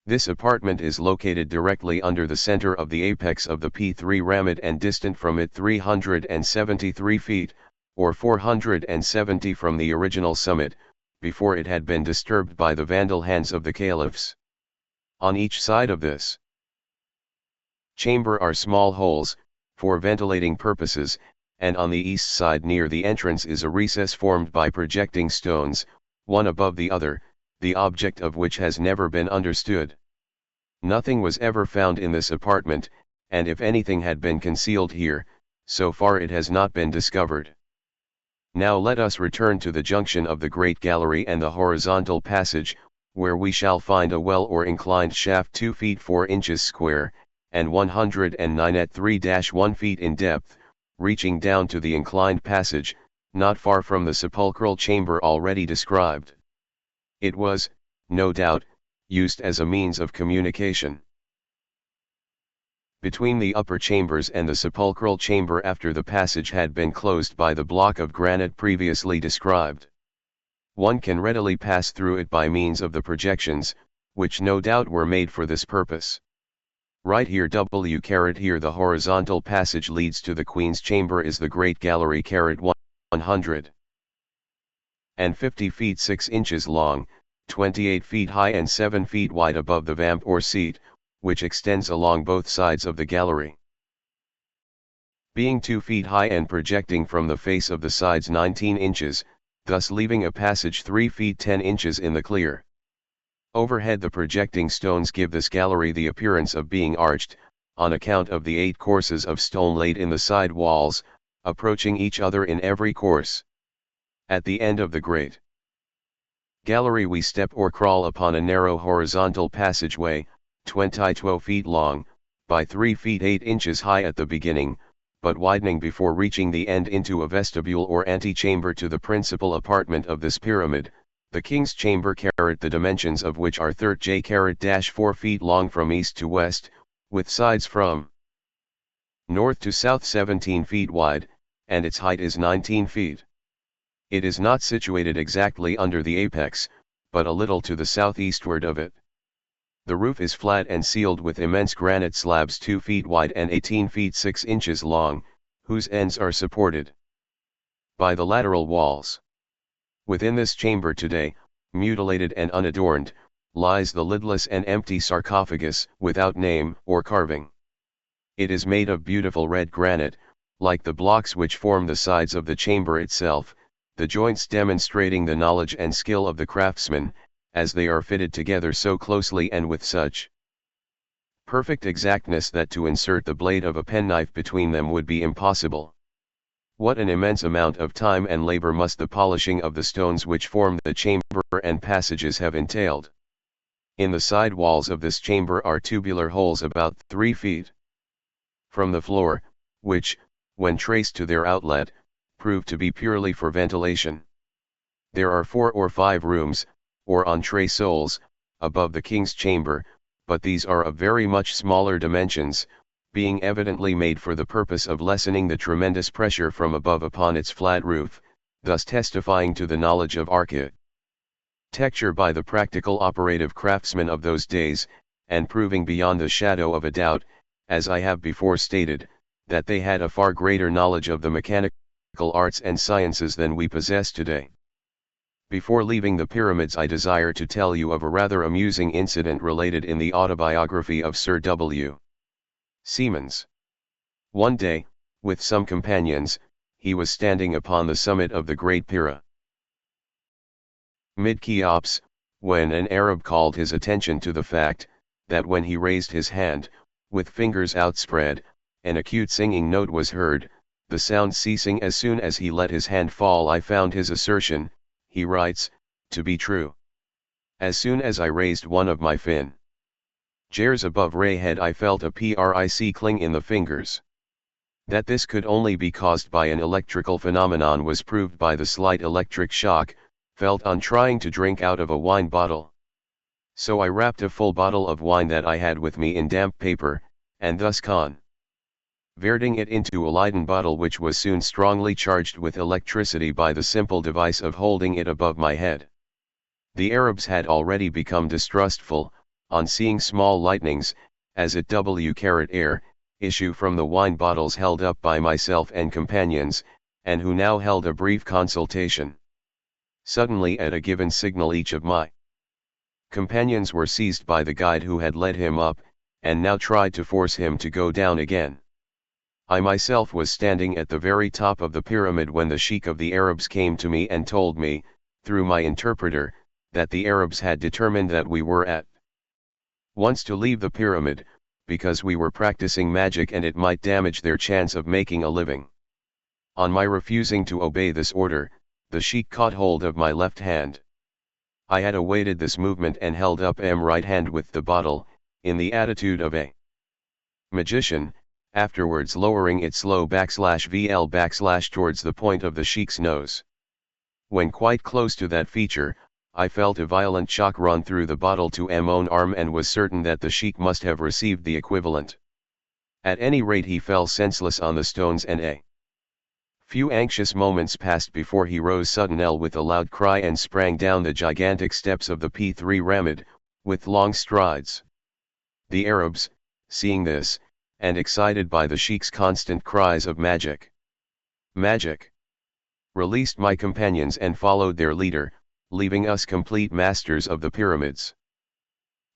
This apartment is located directly under the center of the apex of the P3 pyramid and distant from it 373 feet, or 470 from the original summit, before it had been disturbed by the Vandal hands of the caliphs. On each side of this chamber are small holes, for ventilating purposes, and on the east side near the entrance is a recess formed by projecting stones, one above the other, the object of which has never been understood. Nothing was ever found in this apartment, and if anything had been concealed here, so far it has not been discovered. Now let us return to the junction of the Great Gallery and the horizontal passage, where we shall find a well or inclined shaft 2 feet 4 inches square, and 109 at 3-1 feet in depth, reaching down to the inclined passage, not far from the sepulchral chamber already described. It was, no doubt, used as a means of communication between the upper chambers and the sepulchral chamber after the passage had been closed by the block of granite previously described. One can readily pass through it by means of the projections, which no doubt were made for this purpose. Right here here the horizontal passage leads to the Queen's chamber is the Great Gallery 150 feet 6 inches long, 28 feet high and 7 feet wide above the vamp or seat, which extends along both sides of the gallery. Being 2 feet high and projecting from the face of the sides 19 inches, thus leaving a passage 3 feet 10 inches in the clear. Overhead the projecting stones give this gallery the appearance of being arched, on account of the 8 courses of stone laid in the side walls, approaching each other in every course. At the end of the great gallery we step or crawl upon a narrow horizontal passageway, 22 feet long, by 3 feet 8 inches high at the beginning, but widening before reaching the end into a vestibule or antechamber to the principal apartment of this pyramid, the King's chamber, the dimensions of which are 4 feet long from east to west, with sides from north to south 17 feet wide, and its height is 19 feet. It is not situated exactly under the apex, but a little to the southeastward of it. The roof is flat and sealed with immense granite slabs 2 feet wide and 18 feet 6 inches long, whose ends are supported by the lateral walls. Within this chamber today, mutilated and unadorned, lies the lidless and empty sarcophagus, without name or carving. It is made of beautiful red granite, like the blocks which form the sides of the chamber itself, the joints demonstrating the knowledge and skill of the craftsman, as they are fitted together so closely and with such perfect exactness that to insert the blade of a penknife between them would be impossible. What an immense amount of time and labor must the polishing of the stones which form the chamber and passages have entailed. In the side walls of this chamber are tubular holes about 3 feet from the floor, which, when traced to their outlet, prove to be purely for ventilation. There are 4 or 5 rooms, or entressols, above the King's chamber, but these are of very much smaller dimensions, being evidently made for the purpose of lessening the tremendous pressure from above upon its flat roof, thus testifying to the knowledge of architecture by the practical operative craftsmen of those days, and proving beyond the shadow of a doubt, as I have before stated, that they had a far greater knowledge of the mechanical arts and sciences than we possess today. Before leaving the pyramids, I desire to tell you of a rather amusing incident related in the autobiography of Sir W. Siemens. One day, with some companions, he was standing upon the summit of the Great Pyramid Cheops, when an Arab called his attention to the fact, that when he raised his hand, with fingers outspread, an acute singing note was heard, the sound ceasing as soon as he let his hand fall. I found his assertion, he writes, to be true. As soon as I raised one of my fingers above Ray head, I felt a prick cling in the fingers. That this could only be caused by an electrical phenomenon was proved by the slight electric shock felt on trying to drink out of a wine bottle. So I wrapped a full bottle of wine that I had with me in damp paper, and thus converting it into a Leyden bottle, which was soon strongly charged with electricity by the simple device of holding it above my head. The Arabs had already become distrustful, on seeing small lightnings, as it air, issue from the wine bottles held up by myself and companions, and who now held a brief consultation. Suddenly, at a given signal, each of my companions were seized by the guide who had led him up, and now tried to force him to go down again. I myself was standing at the very top of the pyramid when the Sheikh of the Arabs came to me and told me, through my interpreter, that the Arabs had determined that we were at once to leave the pyramid, because we were practicing magic and it might damage their chance of making a living. On my refusing to obey this order, the Sheikh caught hold of my left hand. I had awaited this movement and held up my right hand with the bottle, in the attitude of a magician, afterwards lowering it slow /VL/ towards the point of the Sheikh's nose. When quite close to that feature, I felt a violent shock run through the bottle to my own arm and was certain that the Sheikh must have received the equivalent. At any rate, he fell senseless on the stones, and a few anxious moments passed before he rose suddenly with a loud cry and sprang down the gigantic steps of the pyramid, with long strides. The Arabs, seeing this, and excited by the Sheikh's constant cries of magic, magic, released my companions and followed their leader, leaving us complete masters of the pyramids.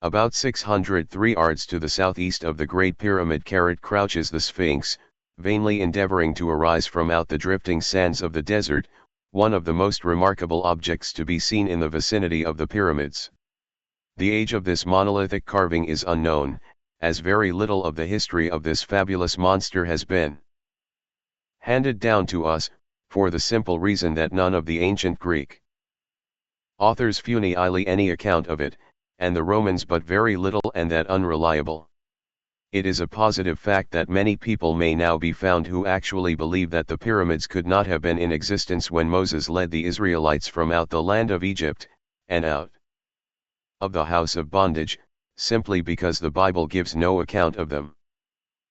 About 603 yards to the southeast of the Great Pyramid crouches the Sphinx, vainly endeavoring to arise from out the drifting sands of the desert, one of the most remarkable objects to be seen in the vicinity of the pyramids. The age of this monolithic carving is unknown, as very little of the history of this fabulous monster has been handed down to us, for the simple reason that none of the ancient Greek authors funny any account of it, and the Romans but very little, and that unreliable. It is a positive fact that many people may now be found who actually believe that the pyramids could not have been in existence when Moses led the Israelites from out the land of Egypt, and out of the house of bondage, simply because the Bible gives no account of them.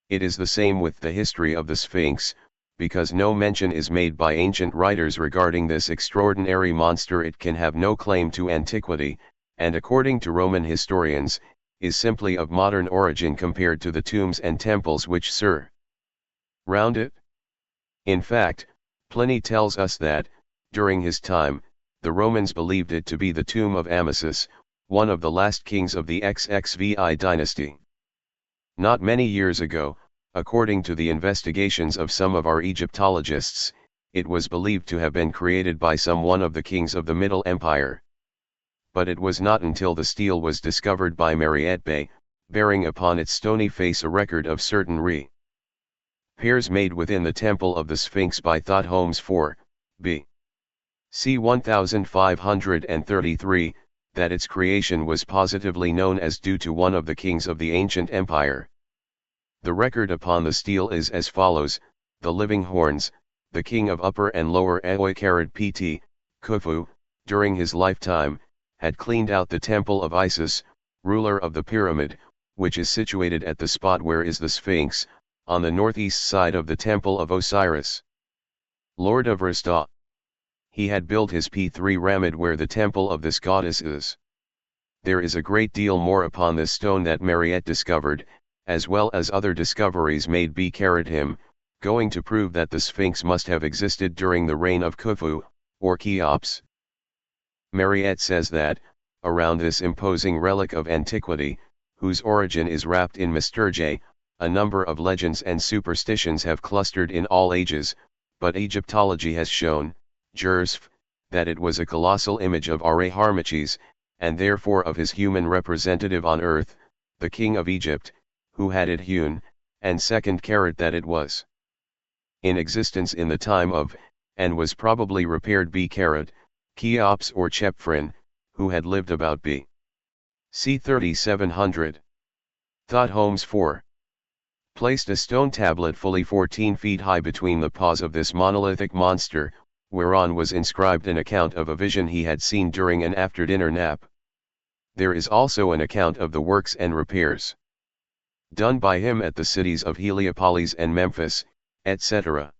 It is the same with the history of the Sphinx, because no mention is made by ancient writers regarding this extraordinary monster. It can have no claim to antiquity, and according to Roman historians, is simply of modern origin compared to the tombs and temples which surround it. In fact, Pliny tells us that, during his time, the Romans believed it to be the tomb of Amasis, one of the last kings of the XXVI dynasty. Not many years ago, according to the investigations of some of our Egyptologists, it was believed to have been created by some one of the kings of the Middle Empire. But it was not until the stele was discovered by Mariette Bey, bearing upon its stony face a record of certain repairs made within the temple of the Sphinx by Thothmes IV, b.c. 1533, that its creation was positively known as due to one of the kings of the ancient empire. The record upon the stele is as follows: the living horns, the king of Upper and Lower Pt, Khufu, during his lifetime, had cleaned out the temple of Isis, ruler of the pyramid, which is situated at the spot where is the Sphinx, on the northeast side of the temple of Osiris, Lord of Rasta. He had built his pyramid where the temple of this goddess is. There is a great deal more upon this stone that Mariette discovered, as well as other discoveries made by him, going to prove that the Sphinx must have existed during the reign of Khufu, or Cheops. Mariette says that, around this imposing relic of antiquity, whose origin is wrapped in mystergy, a number of legends and superstitions have clustered in all ages, but Egyptology has shown, Jersf, that it was a colossal image of Harmaches, and therefore of his human representative on earth, the king of Egypt, who had it hewn, and second carat that it was in existence in the time of, and was probably repaired B carat, Cheops or Chephren, who had lived about B. c. 3700. Thought Holmes 4. Placed a stone tablet fully 14 feet high between the paws of this monolithic monster, whereon was inscribed an account of a vision he had seen during an after-dinner nap. There is also an account of the works and repairs done by him at the cities of Heliopolis and Memphis, etc.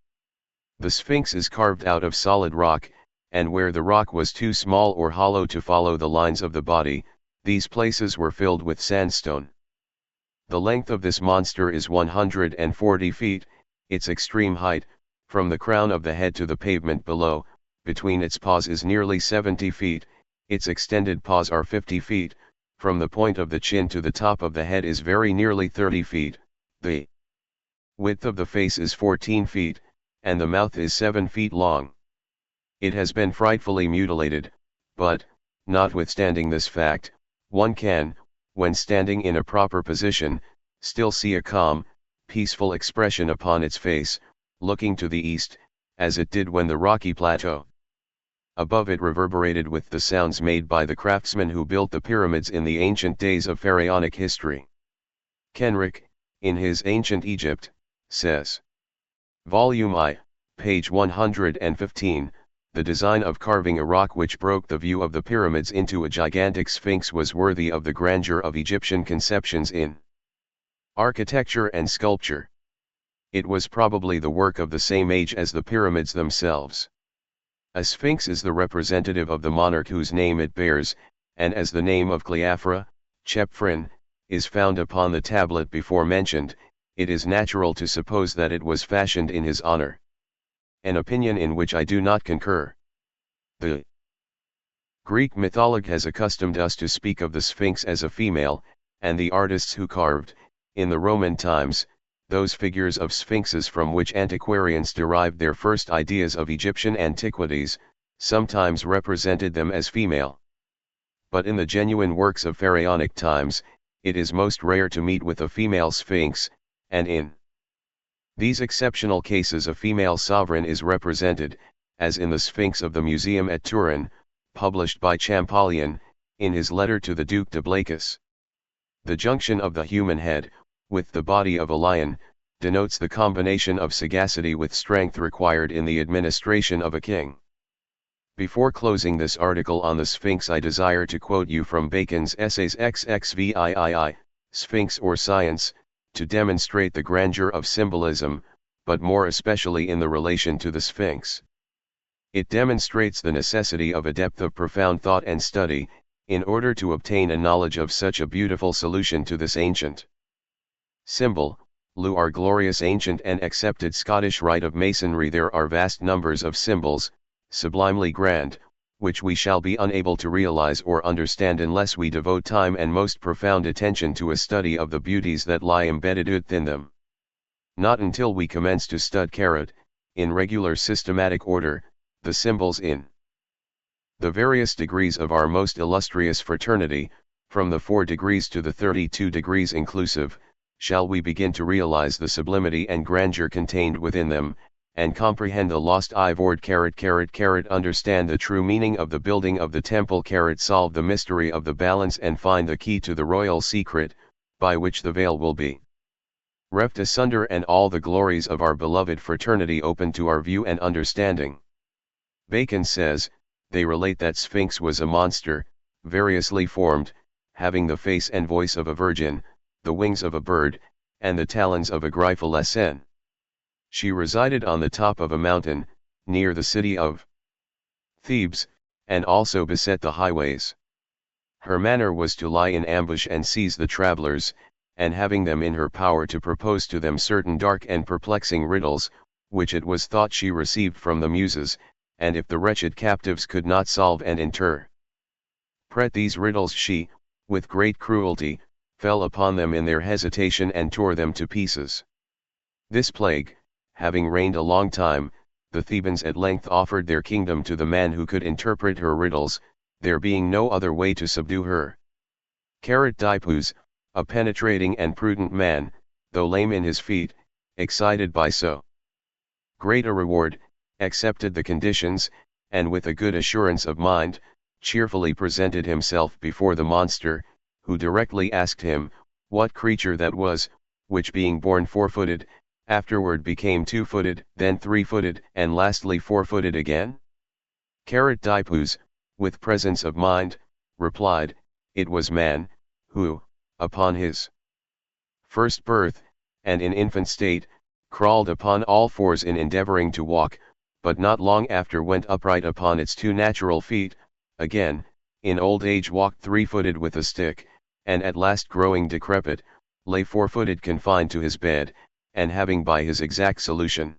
The Sphinx is carved out of solid rock, and where the rock was too small or hollow to follow the lines of the body, these places were filled with sandstone. The length of this monster is 140 feet, its extreme height, from the crown of the head to the pavement below, between its paws is nearly 70 feet, its extended paws are 50 feet, from the point of the chin to the top of the head is very nearly 30 feet, the width of the face is 14 feet, and the mouth is 7 feet long. It has been frightfully mutilated, but, notwithstanding this fact, one can, when standing in a proper position, still see a calm, peaceful expression upon its face, looking to the east, as it did when the rocky plateau above it reverberated with the sounds made by the craftsmen who built the pyramids in the ancient days of pharaonic history. Kenrick, in his Ancient Egypt, says. Volume I, page 115, the design of carving a rock which broke the view of the pyramids into a gigantic sphinx was worthy of the grandeur of Egyptian conceptions in architecture and sculpture. It was probably the work of the same age as the pyramids themselves. A sphinx is the representative of the monarch whose name it bears, and as the name of Cleophra, Chephren, is found upon the tablet before mentioned, it is natural to suppose that it was fashioned in his honor. An opinion in which I do not concur. The Greek mythology has accustomed us to speak of the Sphinx as a female, and the artists who carved, in the Roman times, those figures of sphinxes from which antiquarians derived their first ideas of Egyptian antiquities, sometimes represented them as female. But in the genuine works of pharaonic times, it is most rare to meet with a female sphinx, and in these exceptional cases a female sovereign is represented, as in the Sphinx of the Museum at Turin, published by Champollion, in his letter to the Duc de Blacas. The junction of the human head, with the body of a lion, denotes the combination of sagacity with strength required in the administration of a king. Before closing this article on the Sphinx, I desire to quote you from Bacon's Essays XXVIII, Sphinx or Science, to demonstrate the grandeur of symbolism, but more especially in the relation to the Sphinx. It demonstrates the necessity of a depth of profound thought and study, in order to obtain a knowledge of such a beautiful solution to this ancient symbol, our glorious ancient and accepted Scottish rite of masonry. There are vast numbers of symbols, sublimely grand, which we shall be unable to realize or understand unless we devote time and most profound attention to a study of the beauties that lie embedded within them. Not until we commence to stud in regular systematic order, the symbols in the various degrees of our most illustrious fraternity, from the 4 degrees to the 32 degrees inclusive, shall we begin to realize the sublimity and grandeur contained within them, and comprehend the lost ivored understand the true meaning of the building of the temple solve the mystery of the balance and find the key to the royal secret, by which the veil will be reft asunder and all the glories of our beloved fraternity open to our view and understanding. Bacon says, they relate that Sphinx was a monster, variously formed, having the face and voice of a virgin, the wings of a bird, and the talons of a gryphallesen. She resided on the top of a mountain, near the city of Thebes, and also beset the highways. Her manner was to lie in ambush and seize the travelers, and having them in her power to propose to them certain dark and perplexing riddles, which it was thought she received from the Muses, and if the wretched captives could not solve and inter Prete these riddles she, with great cruelty, fell upon them in their hesitation and tore them to pieces. This plague, having reigned a long time, the Thebans at length offered their kingdom to the man who could interpret her riddles, there being no other way to subdue her. Dipus, a penetrating and prudent man, though lame in his feet, excited by so great a reward, accepted the conditions, and with a good assurance of mind, cheerfully presented himself before the monster, who directly asked him, what creature that was, which being born 4-footed, afterward became 2-footed, then 3-footed, and lastly 4-footed again? Dipus, with presence of mind, replied, it was man, who, upon his first birth, and in infant state, crawled upon all fours in endeavoring to walk, but not long after went upright upon its 2 natural feet, again, in old age walked 3-footed with a stick, and at last growing decrepit, lay 4-footed confined to his bed, and having by his exact solution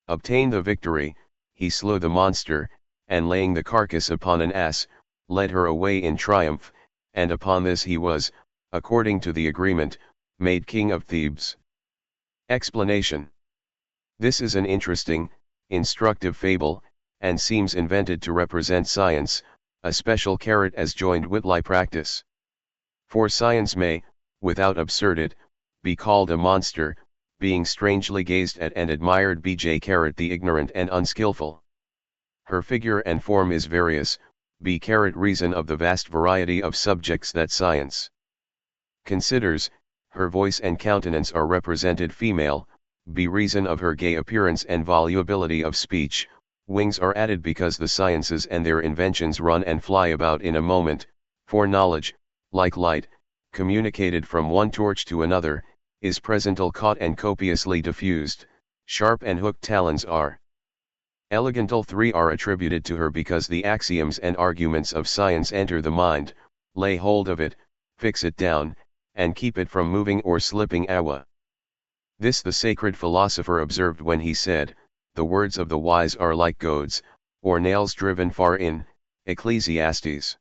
obtained the victory, he slew the monster, and laying the carcass upon an ass, led her away in triumph, and upon this he was, according to the agreement, made king of Thebes. Explanation. This is an interesting, instructive fable, and seems invented to represent science, a special carat as joined witly practice. For science may, without absurd it, be called a monster, being strangely gazed at and admired bj the ignorant and unskilful. Her figure and form is various, b reason of the vast variety of subjects that science considers, her voice and countenance are represented female, b reason of her gay appearance and volubility of speech, wings are added because the sciences and their inventions run and fly about in a moment, for knowledge, like light, communicated from one torch to another, is presental caught and copiously diffused, sharp and hooked talons are elegantal. 3 are attributed to her because the axioms and arguments of science enter the mind, lay hold of it, fix it down, and keep it from moving or slipping awa. This the sacred philosopher observed when he said, the words of the wise are like goads, or nails driven far in, Ecclesiastes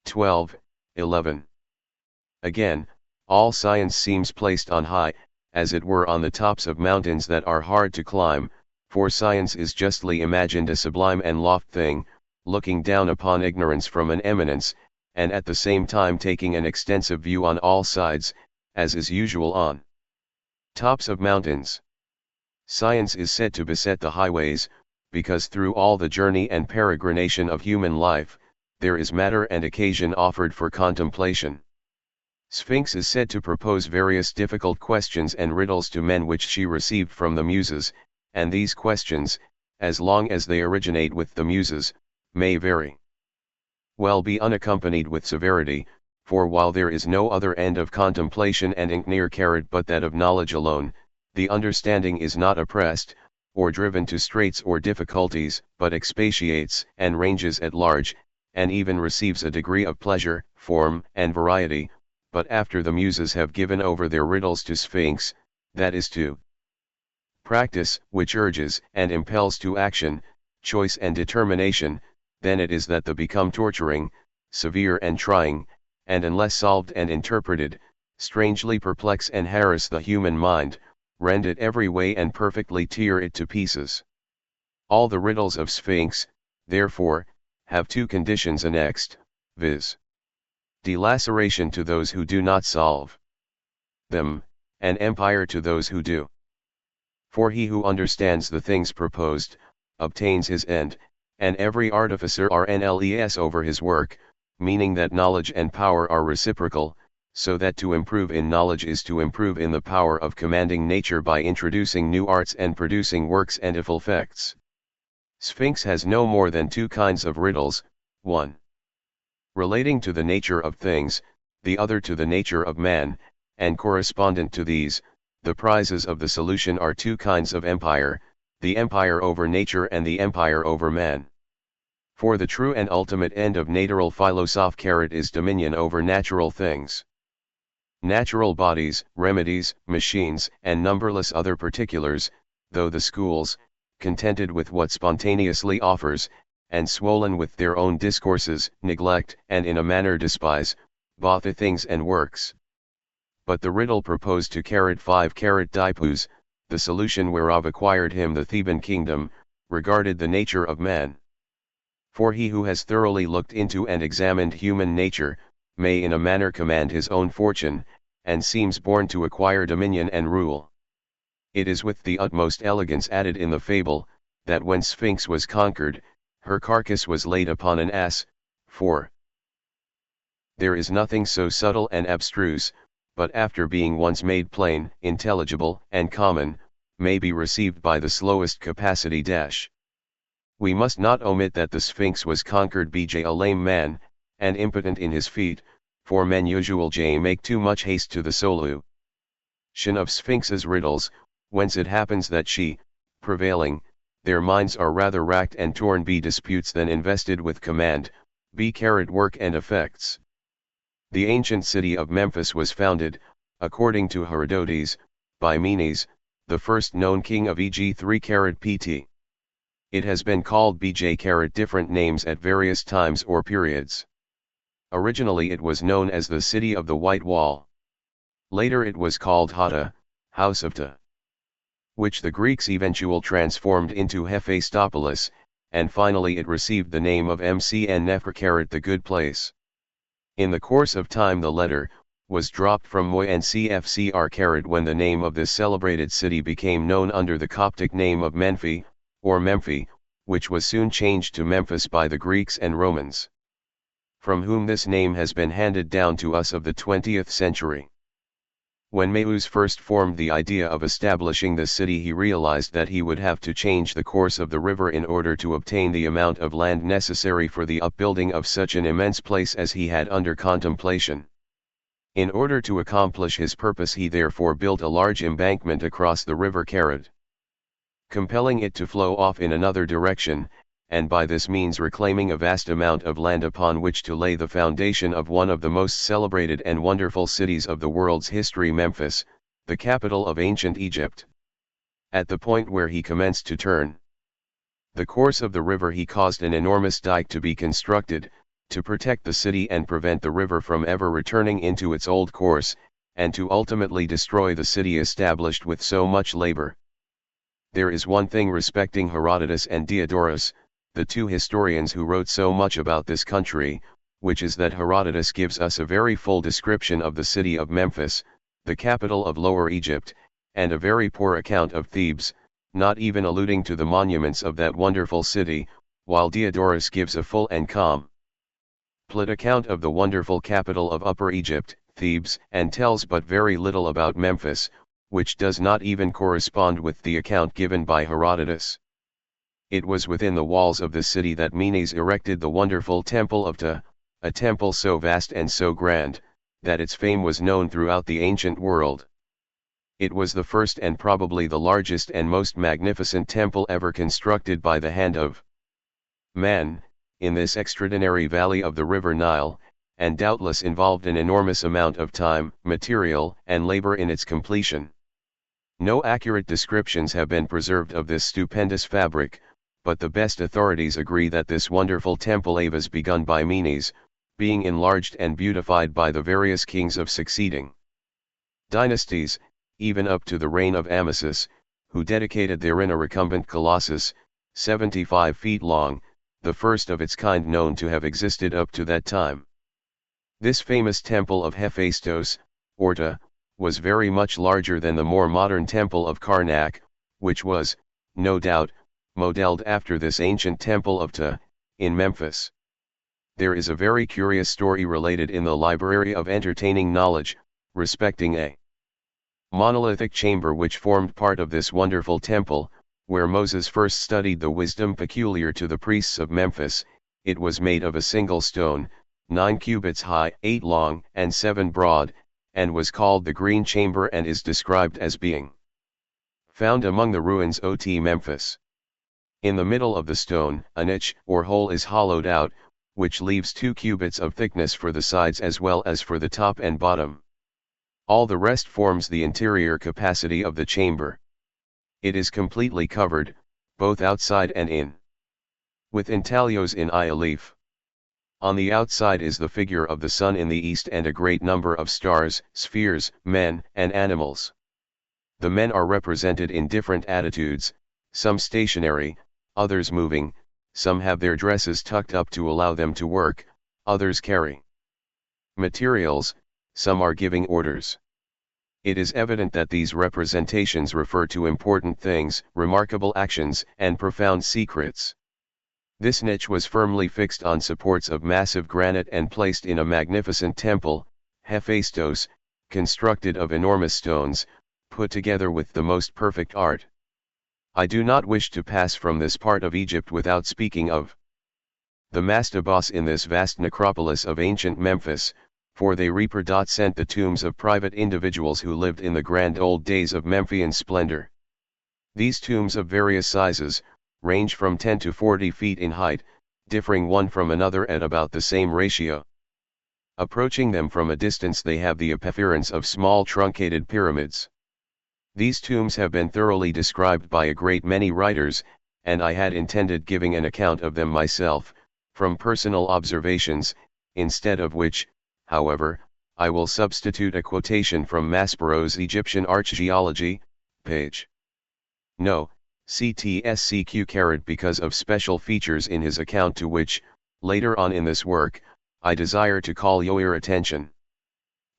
12:11. Again, all science seems placed on high, as it were on the tops of mountains that are hard to climb, for science is justly imagined a sublime and loft thing, looking down upon ignorance from an eminence, and at the same time taking an extensive view on all sides, as is usual on tops of mountains. Science is said to beset the highways, because through all the journey and peregrination of human life, there is matter and occasion offered for contemplation. Sphinx is said to propose various difficult questions and riddles to men which she received from the Muses, and these questions, as long as they originate with the Muses, may very well be unaccompanied with severity, for while there is no other end of contemplation and near but that of knowledge alone, the understanding is not oppressed, or driven to straits or difficulties, but expatiates and ranges at large, and even receives a degree of pleasure, form, and variety, but after the Muses have given over their riddles to Sphinx, that is to practice, which urges and impels to action, choice and determination, then it is that they become torturing, severe and trying, and unless solved and interpreted, strangely perplex and harass the human mind, rend it every way and perfectly tear it to pieces. All the riddles of Sphinx, therefore, have 2 conditions annexed, viz. Delaceration to those who do not solve them, and empire to those who do. For he who understands the things proposed, obtains his end, and every artificer RNLES over his work, meaning that knowledge and power are reciprocal, so that to improve in knowledge is to improve in the power of commanding nature by introducing new arts and producing works and effects. Sphinx has no more than 2 kinds of riddles, 1. Relating to the nature of things, the other to the nature of man, and correspondent to these, the prizes of the solution are 2 kinds of empire, the empire over nature and the empire over man. For the true and ultimate end of natural philosophy is dominion over natural things. Natural bodies, remedies, machines, and numberless other particulars, though the schools, contented with what spontaneously offers, and swollen with their own discourses, neglect, and in a manner despise, both the things and works. But the riddle proposed to 5 Dipus, the solution whereof acquired him the Theban kingdom, regarded the nature of man. For he who has thoroughly looked into and examined human nature, may in a manner command his own fortune, and seems born to acquire dominion and rule. It is with the utmost elegance added in the fable, that when Sphinx was conquered, her carcass was laid upon an ass, for there is nothing so subtle and abstruse, but after being once made plain, intelligible, and common, may be received by the slowest capacity. We must not omit that the Sphinx was conquered by a lame man, and impotent in his feet, for men usual make too much haste to the solution of Sphinx's riddles, whence it happens that she, prevailing, their minds are rather racked and torn by disputes than invested with command, by work and effects. The ancient city of Memphis was founded, according to Herodotus, by Menes, the first known king of EG 3 pt. It has been called by different names at various times or periods. Originally it was known as the City of the White Wall. Later it was called Hata, House of Ta, which the Greeks eventually transformed into Hephaestopolis, and finally it received the name of Mcn Nefer the Good Place. In the course of time the letter was dropped from Moy and Cfcr when the name of this celebrated city became known under the Coptic name of Menfi, or Memphi, which was soon changed to Memphis by the Greeks and Romans, from whom this name has been handed down to us of the 20th century. When Meus first formed the idea of establishing the city, he realized that he would have to change the course of the river in order to obtain the amount of land necessary for the upbuilding of such an immense place as he had under contemplation. In order to accomplish his purpose, he therefore built a large embankment across the river Carod, compelling it to flow off in another direction, and by this means reclaiming a vast amount of land upon which to lay the foundation of one of the most celebrated and wonderful cities of the world's history, Memphis, the capital of ancient Egypt. At the point where he commenced to turn the course of the river, he caused an enormous dike to be constructed, to protect the city and prevent the river from ever returning into its old course, and to ultimately destroy the city established with so much labor. There is one thing respecting Herodotus and Diodorus, the two historians who wrote so much about this country, which is that Herodotus gives us a very full description of the city of Memphis, the capital of Lower Egypt, and a very poor account of Thebes, not even alluding to the monuments of that wonderful city, while Diodorus gives a full and complete account of the wonderful capital of Upper Egypt, Thebes, and tells but very little about Memphis, which does not even correspond with the account given by Herodotus. It was within the walls of the city that Menes erected the wonderful temple of Ta, a temple so vast and so grand, that its fame was known throughout the ancient world. It was the first and probably the largest and most magnificent temple ever constructed by the hand of man, in this extraordinary valley of the river Nile, and doubtless involved an enormous amount of time, material, and labor in its completion. No accurate descriptions have been preserved of this stupendous fabric, but the best authorities agree that this wonderful temple was begun by Menes, being enlarged and beautified by the various kings of succeeding dynasties, even up to the reign of Amasis, who dedicated therein a recumbent colossus, 75 feet long, the first of its kind known to have existed up to that time. This famous temple of Hephaestos, or Ta, was very much larger than the more modern temple of Karnak, which was, no doubt, modeled after this ancient temple of Ta, in Memphis. There is a very curious story related in the Library of Entertaining Knowledge, respecting a monolithic chamber which formed part of this wonderful temple, where Moses first studied the wisdom peculiar to the priests of Memphis. It was made of a single stone, 9 cubits high, 8 long, and 7 broad, and was called the Green Chamber, and is described as being found among the ruins of Memphis. In the middle of the stone, a niche or hole is hollowed out, which leaves 2 cubits of thickness for the sides as well as for the top and bottom. All the rest forms the interior capacity of the chamber. It is completely covered, both outside and in, with intaglios in relief. On the outside is the figure of the sun in the east and a great number of stars, spheres, men, and animals. The men are represented in different attitudes, some stationary, others moving, some have their dresses tucked up to allow them to work, others carry materials, some are giving orders. It is evident that these representations refer to important things, remarkable actions, and profound secrets. This niche was firmly fixed on supports of massive granite and placed in a magnificent temple, Hephaestos, constructed of enormous stones, put together with the most perfect art. I do not wish to pass from this part of Egypt without speaking of the mastabas in this vast necropolis of ancient Memphis, for they represent the tombs of private individuals who lived in the grand old days of Memphian splendor. These tombs of various sizes, range from 10 to 40 feet in height, differing one from another at about the same ratio. Approaching them from a distance they have the appearance of small truncated pyramids. These tombs have been thoroughly described by a great many writers, and I had intended giving an account of them myself, from personal observations, instead of which, however, I will substitute a quotation from Maspero's Egyptian Archaeology, page. No, CTSCQ because of special features in his account to which, later on in this work, I desire to call your attention.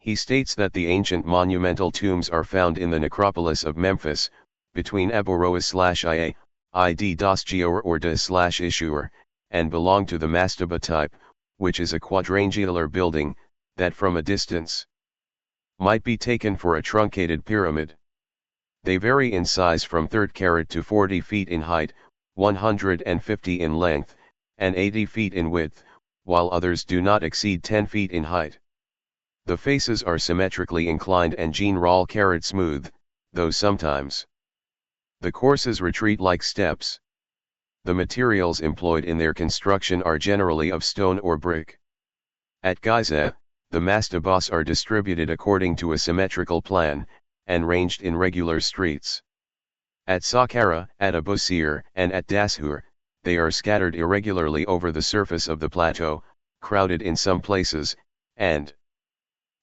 He states that the ancient monumental tombs are found in the necropolis of Memphis, between Aberoes/Ia, id das Gior or des/Issuer, and belong to the mastaba type, which is a quadrangular building, that from a distance might be taken for a truncated pyramid. They vary in size from 30 carat to 40 feet in height, 150 in length, and 80 feet in width, while others do not exceed 10 feet in height. The faces are symmetrically inclined and general carat smooth, though sometimes the courses retreat like steps. The materials employed in their construction are generally of stone or brick. At Giza, the mastabas are distributed according to a symmetrical plan, and ranged in regular streets. At Saqqara, at Abusir, and at Dashur, they are scattered irregularly over the surface of the plateau, crowded in some places, and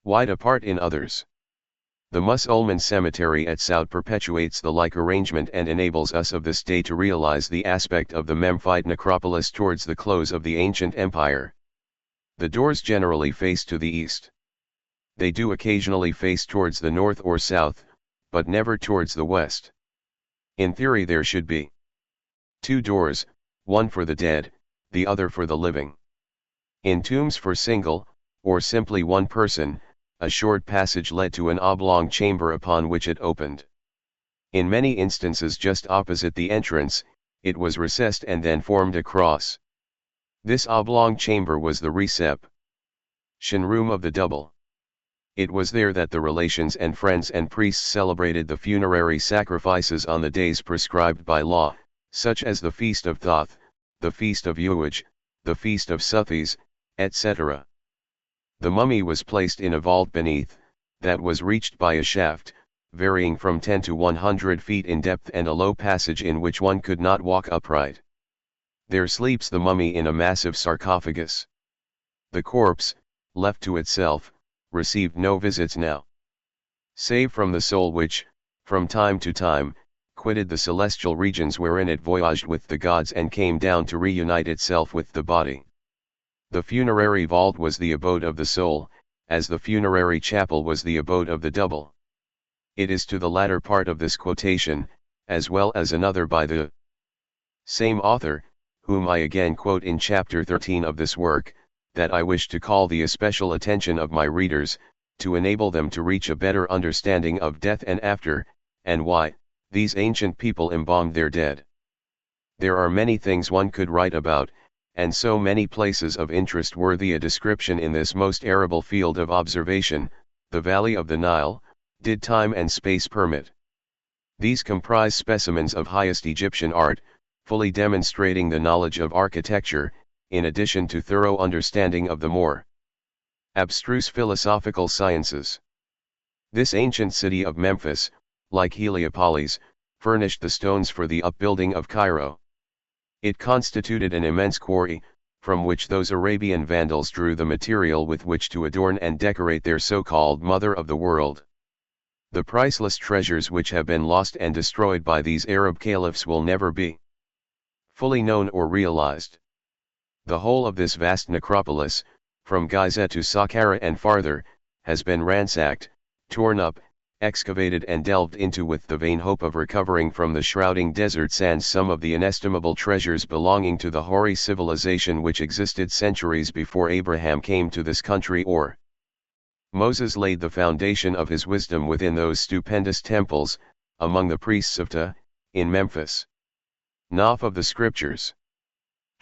wide apart in others. The Musulman cemetery at Saud perpetuates the like arrangement and enables us of this day to realize the aspect of the Memphite necropolis towards the close of the ancient empire. The doors generally face to the east. They do occasionally face towards the north or south, but never towards the west. In theory there should be 2 doors, one for the dead, the other for the living. In tombs for single, or simply one person, a short passage led to an oblong chamber upon which it opened. In many instances just opposite the entrance, it was recessed and then formed a cross. This oblong chamber was the reception room of the double. It was there that the relations and friends and priests celebrated the funerary sacrifices on the days prescribed by law, such as the Feast of Thoth, the Feast of Uwaj, the Feast of Suthes, etc. The mummy was placed in a vault beneath, that was reached by a shaft, varying from 10 to 100 feet in depth and a low passage in which one could not walk upright. There sleeps the mummy in a massive sarcophagus. The corpse, left to itself, received no visits now, save from the soul which, from time to time, quitted the celestial regions wherein it voyaged with the gods and came down to reunite itself with the body. The funerary vault was the abode of the soul, as the funerary chapel was the abode of the double. It is to the latter part of this quotation, as well as another by the same author, whom I again quote in chapter 13 of this work, that I wish to call the especial attention of my readers, to enable them to reach a better understanding of death and after, and why these ancient people embalmed their dead. There are many things one could write about, and so many places of interest worthy a description in this most arable field of observation, the valley of the Nile, did time and space permit. These comprise specimens of highest Egyptian art, fully demonstrating the knowledge of architecture, in addition to thorough understanding of the more abstruse philosophical sciences. This ancient city of Memphis, like Heliopolis, furnished the stones for the upbuilding of Cairo. It constituted an immense quarry, from which those Arabian Vandals drew the material with which to adorn and decorate their so-called mother of the world. The priceless treasures which have been lost and destroyed by these Arab caliphs will never be fully known or realized. The whole of this vast necropolis, from Giza to Saqqara and farther, has been ransacked, torn up, excavated and delved into with the vain hope of recovering from the shrouding desert sands some of the inestimable treasures belonging to the hoary civilization which existed centuries before Abraham came to this country, or Moses laid the foundation of his wisdom within those stupendous temples, among the priests of Ptah, in Memphis. Knopf of the Scriptures.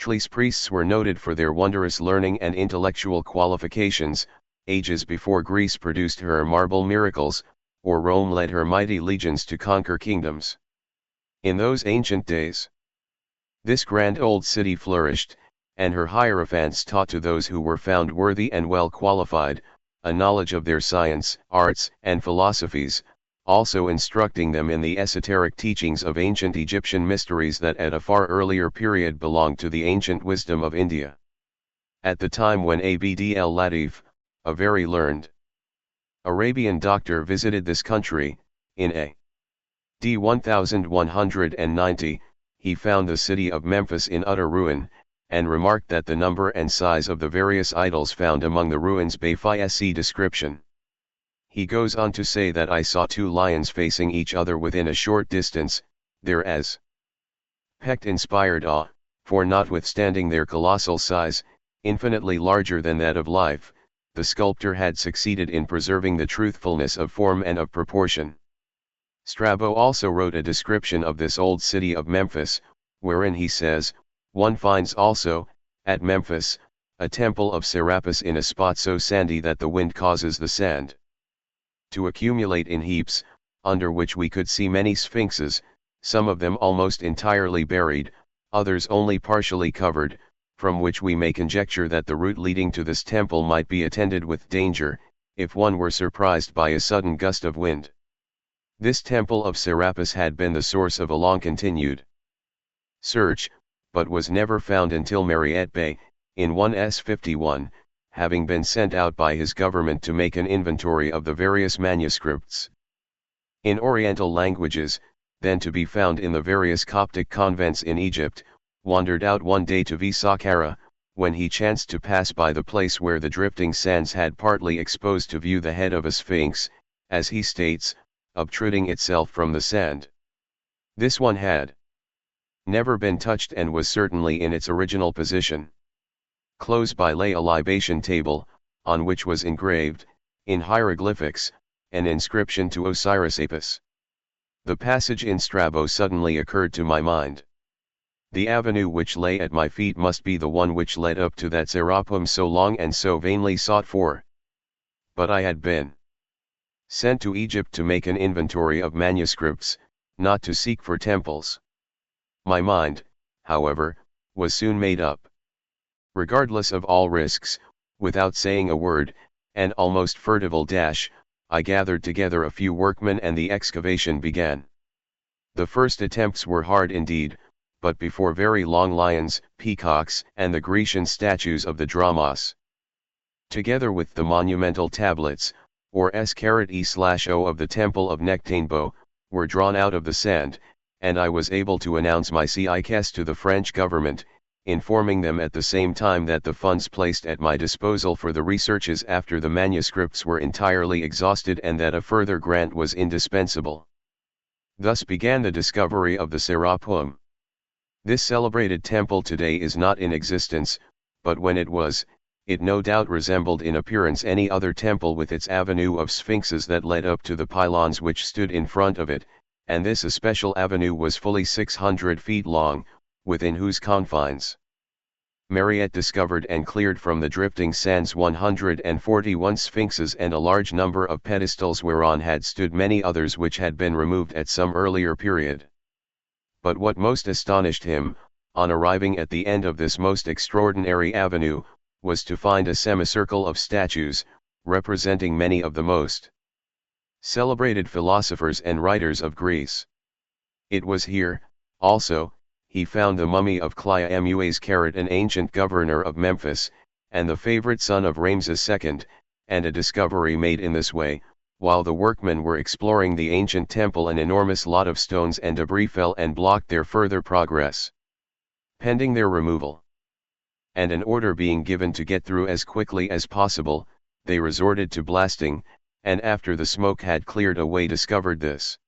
These priests were noted for their wondrous learning and intellectual qualifications, ages before Greece produced her marble miracles, or Rome led her mighty legions to conquer kingdoms. In those ancient days, this grand old city flourished, and her hierophants taught to those who were found worthy and well qualified, a knowledge of their science, arts, and philosophies, also instructing them in the esoteric teachings of ancient Egyptian mysteries that at a far earlier period belonged to the ancient wisdom of India. At the time when Abd el-Latif, a very learned Arabian doctor, visited this country, in A.D. 1190, he found the city of Memphis in utter ruin, and remarked that the number and size of the various idols found among the ruins befits description. He goes on to say that I saw two lions facing each other within a short distance, their aspect inspired awe, for notwithstanding their colossal size, infinitely larger than that of life, the sculptor had succeeded in preserving the truthfulness of form and of proportion. Strabo also wrote a description of this old city of Memphis, wherein he says, one finds also, at Memphis, a temple of Serapis in a spot so sandy that the wind causes the sand to accumulate in heaps, under which we could see many sphinxes, some of them almost entirely buried, others only partially covered, from which we may conjecture that the route leading to this temple might be attended with danger, if one were surprised by a sudden gust of wind. This temple of Serapis had been the source of a long-continued search, but was never found until Mariette Bey, in 1s51, having been sent out by his government to make an inventory of the various manuscripts in Oriental languages, then to be found in the various Coptic convents in Egypt, wandered out one day to Saqqara, when he chanced to pass by the place where the drifting sands had partly exposed to view the head of a sphinx, as he states, obtruding itself from the sand. This one had never been touched and was certainly in its original position. Close by lay a libation table, on which was engraved, in hieroglyphics, an inscription to Osiris Apis. The passage in Strabo suddenly occurred to my mind. The avenue which lay at my feet must be the one which led up to that Serapis so long and so vainly sought for. But I had been sent to Egypt to make an inventory of manuscripts, not to seek for temples. My mind, however, was soon made up. Regardless of all risks, without saying a word, and almost furtively I gathered together a few workmen and the excavation began. The first attempts were hard indeed, but before very long lions, peacocks, and the Grecian statues of the dramas, together with the monumental tablets, or S*E/O of the temple of Nectanebo, were drawn out of the sand, and I was able to announce my CIQs to the French government, informing them at the same time that the funds placed at my disposal for the researches after the manuscripts were entirely exhausted and that a further grant was indispensable. Thus began the discovery of the Serapis. This celebrated temple today is not in existence, but when it was, it no doubt resembled in appearance any other temple with its avenue of sphinxes that led up to the pylons which stood in front of it, and this especial avenue was fully 600 feet long, within whose confines Mariette discovered and cleared from the drifting sands 141 sphinxes and a large number of pedestals whereon had stood many others which had been removed at some earlier period. But what most astonished him, on arriving at the end of this most extraordinary avenue, was to find a semicircle of statues, representing many of the most celebrated philosophers and writers of Greece. It was here, also, he found the mummy of Clymuas Carat, an ancient governor of Memphis, and the favorite son of Ramses II, and a discovery made in this way, while the workmen were exploring the ancient temple, an enormous lot of stones and debris fell and blocked their further progress. Pending their removal, and an order being given to get through as quickly as possible, they resorted to blasting, and after the smoke had cleared away discovered this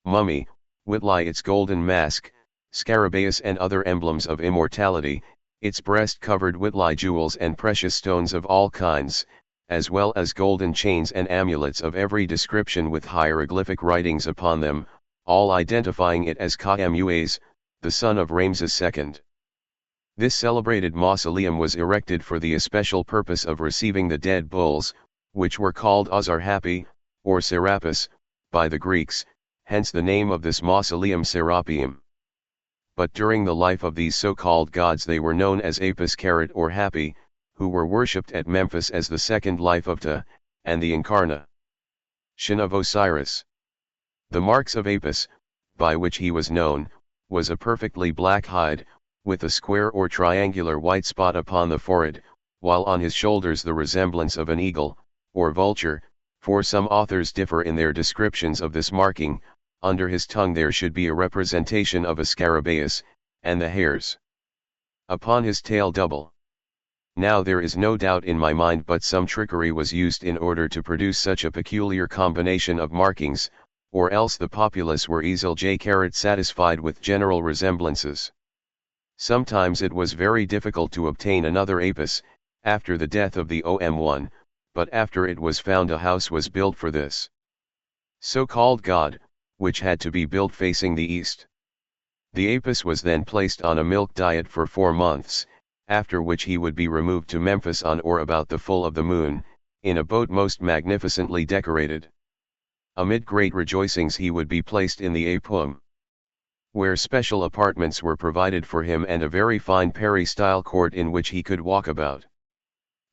mummy, with its golden mask, scarabaeus and other emblems of immortality, its breast covered with jewels and precious stones of all kinds, as well as golden chains and amulets of every description with hieroglyphic writings upon them, all identifying it as Clymuas, the son of Ramses II. This celebrated mausoleum was erected for the especial purpose of receiving the dead bulls, which were called Ozarhapi, or Serapis, by the Greeks, hence the name of this mausoleum Serapeum. But during the life of these so-called gods they were known as Apis Carat or Hapi, who were worshipped at Memphis as the second life of Ptah, and the incarnation of Osiris. The marks of Apis, by which he was known, was a perfectly black hide, with a square or triangular white spot upon the forehead, while on his shoulders the resemblance of an eagle, or vulture, for some authors differ in their descriptions of this marking. Under his tongue there should be a representation of a scarabaeus, and the hairs upon his tail double. Now there is no doubt in my mind but some trickery was used in order to produce such a peculiar combination of markings, or else the populace were easily satisfied with general resemblances. Sometimes it was very difficult to obtain another Apis, after the death of the OM1, but after it was found a house was built for this so-called god, which had to be built facing the east. The Apis was then placed on a milk diet for 4 months, after which he would be removed to Memphis on or about the full of the moon, in a boat most magnificently decorated. Amid great rejoicings he would be placed in the Apum, where special apartments were provided for him and a very fine peristyle court in which he could walk about.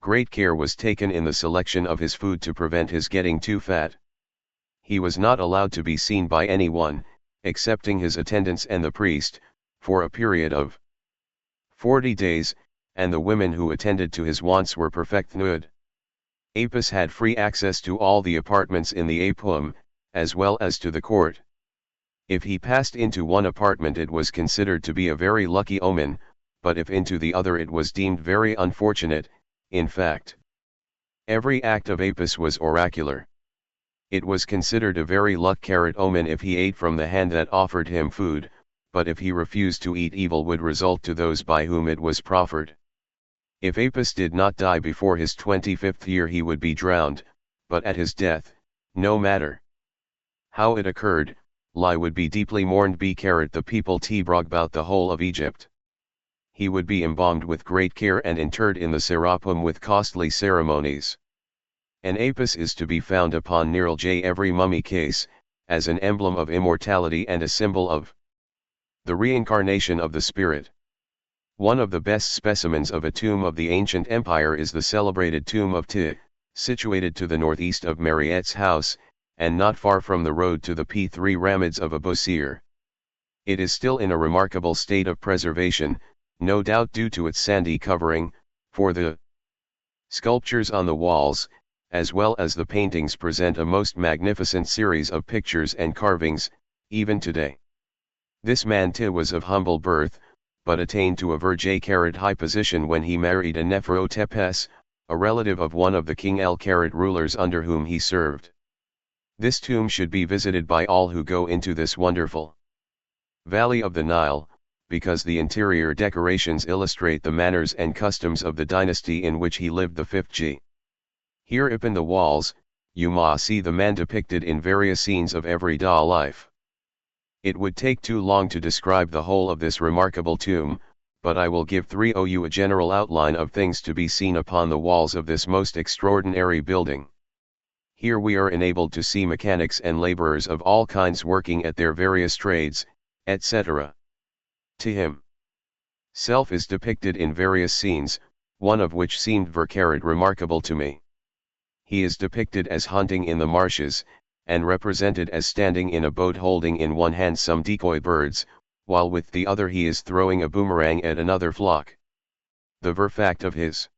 Great care was taken in the selection of his food to prevent his getting too fat. He was not allowed to be seen by anyone, excepting his attendants and the priest, for a period of 40 days, and the women who attended to his wants were perfect nude. Apis had free access to all the apartments in the Apum, as well as to the court. If he passed into one apartment it was considered to be a very lucky omen, but if into the other it was deemed very unfortunate. In fact, every act of Apis was oracular. It was considered a very luck-carrot omen if he ate from the hand that offered him food, but if he refused to eat evil would result to those by whom it was proffered. If Apis did not die before his 25th year he would be drowned, but at his death, no matter how it occurred, would be deeply mourned the people brog about the whole of Egypt. He would be embalmed with great care and interred in the Serapum with costly ceremonies. An Apis is to be found upon nearly every mummy case, as an emblem of immortality and a symbol of the reincarnation of the spirit. One of the best specimens of a tomb of the ancient empire is the celebrated tomb of Ptah, situated to the northeast of Mariette's house, and not far from the road to the P3 Ramids of Abusir. It is still in a remarkable state of preservation, no doubt due to its sandy covering, for the sculptures on the walls, as well as the paintings present a most magnificent series of pictures and carvings, even today. This man Ptah was of humble birth, but attained to a Virgay-Carat high position when he married a Nefertotepes, a relative of one of the King El-Carat rulers under whom he served. This tomb should be visited by all who go into this wonderful valley of the Nile, because the interior decorations illustrate the manners and customs of the dynasty in which he lived, the 5th G. Here upon the walls, you may see the man depicted in various scenes of everyday life. It would take too long to describe the whole of this remarkable tomb, but I will give you a general outline of things to be seen upon the walls of this most extraordinary building. Here we are enabled to see mechanics and laborers of all kinds working at their various trades, etc. To him self is depicted in various scenes, one of which seemed very remarkable to me. He is depicted as hunting in the marshes, and represented as standing in a boat holding in one hand some decoy birds, while with the other he is throwing a boomerang at another flock. The very fact of his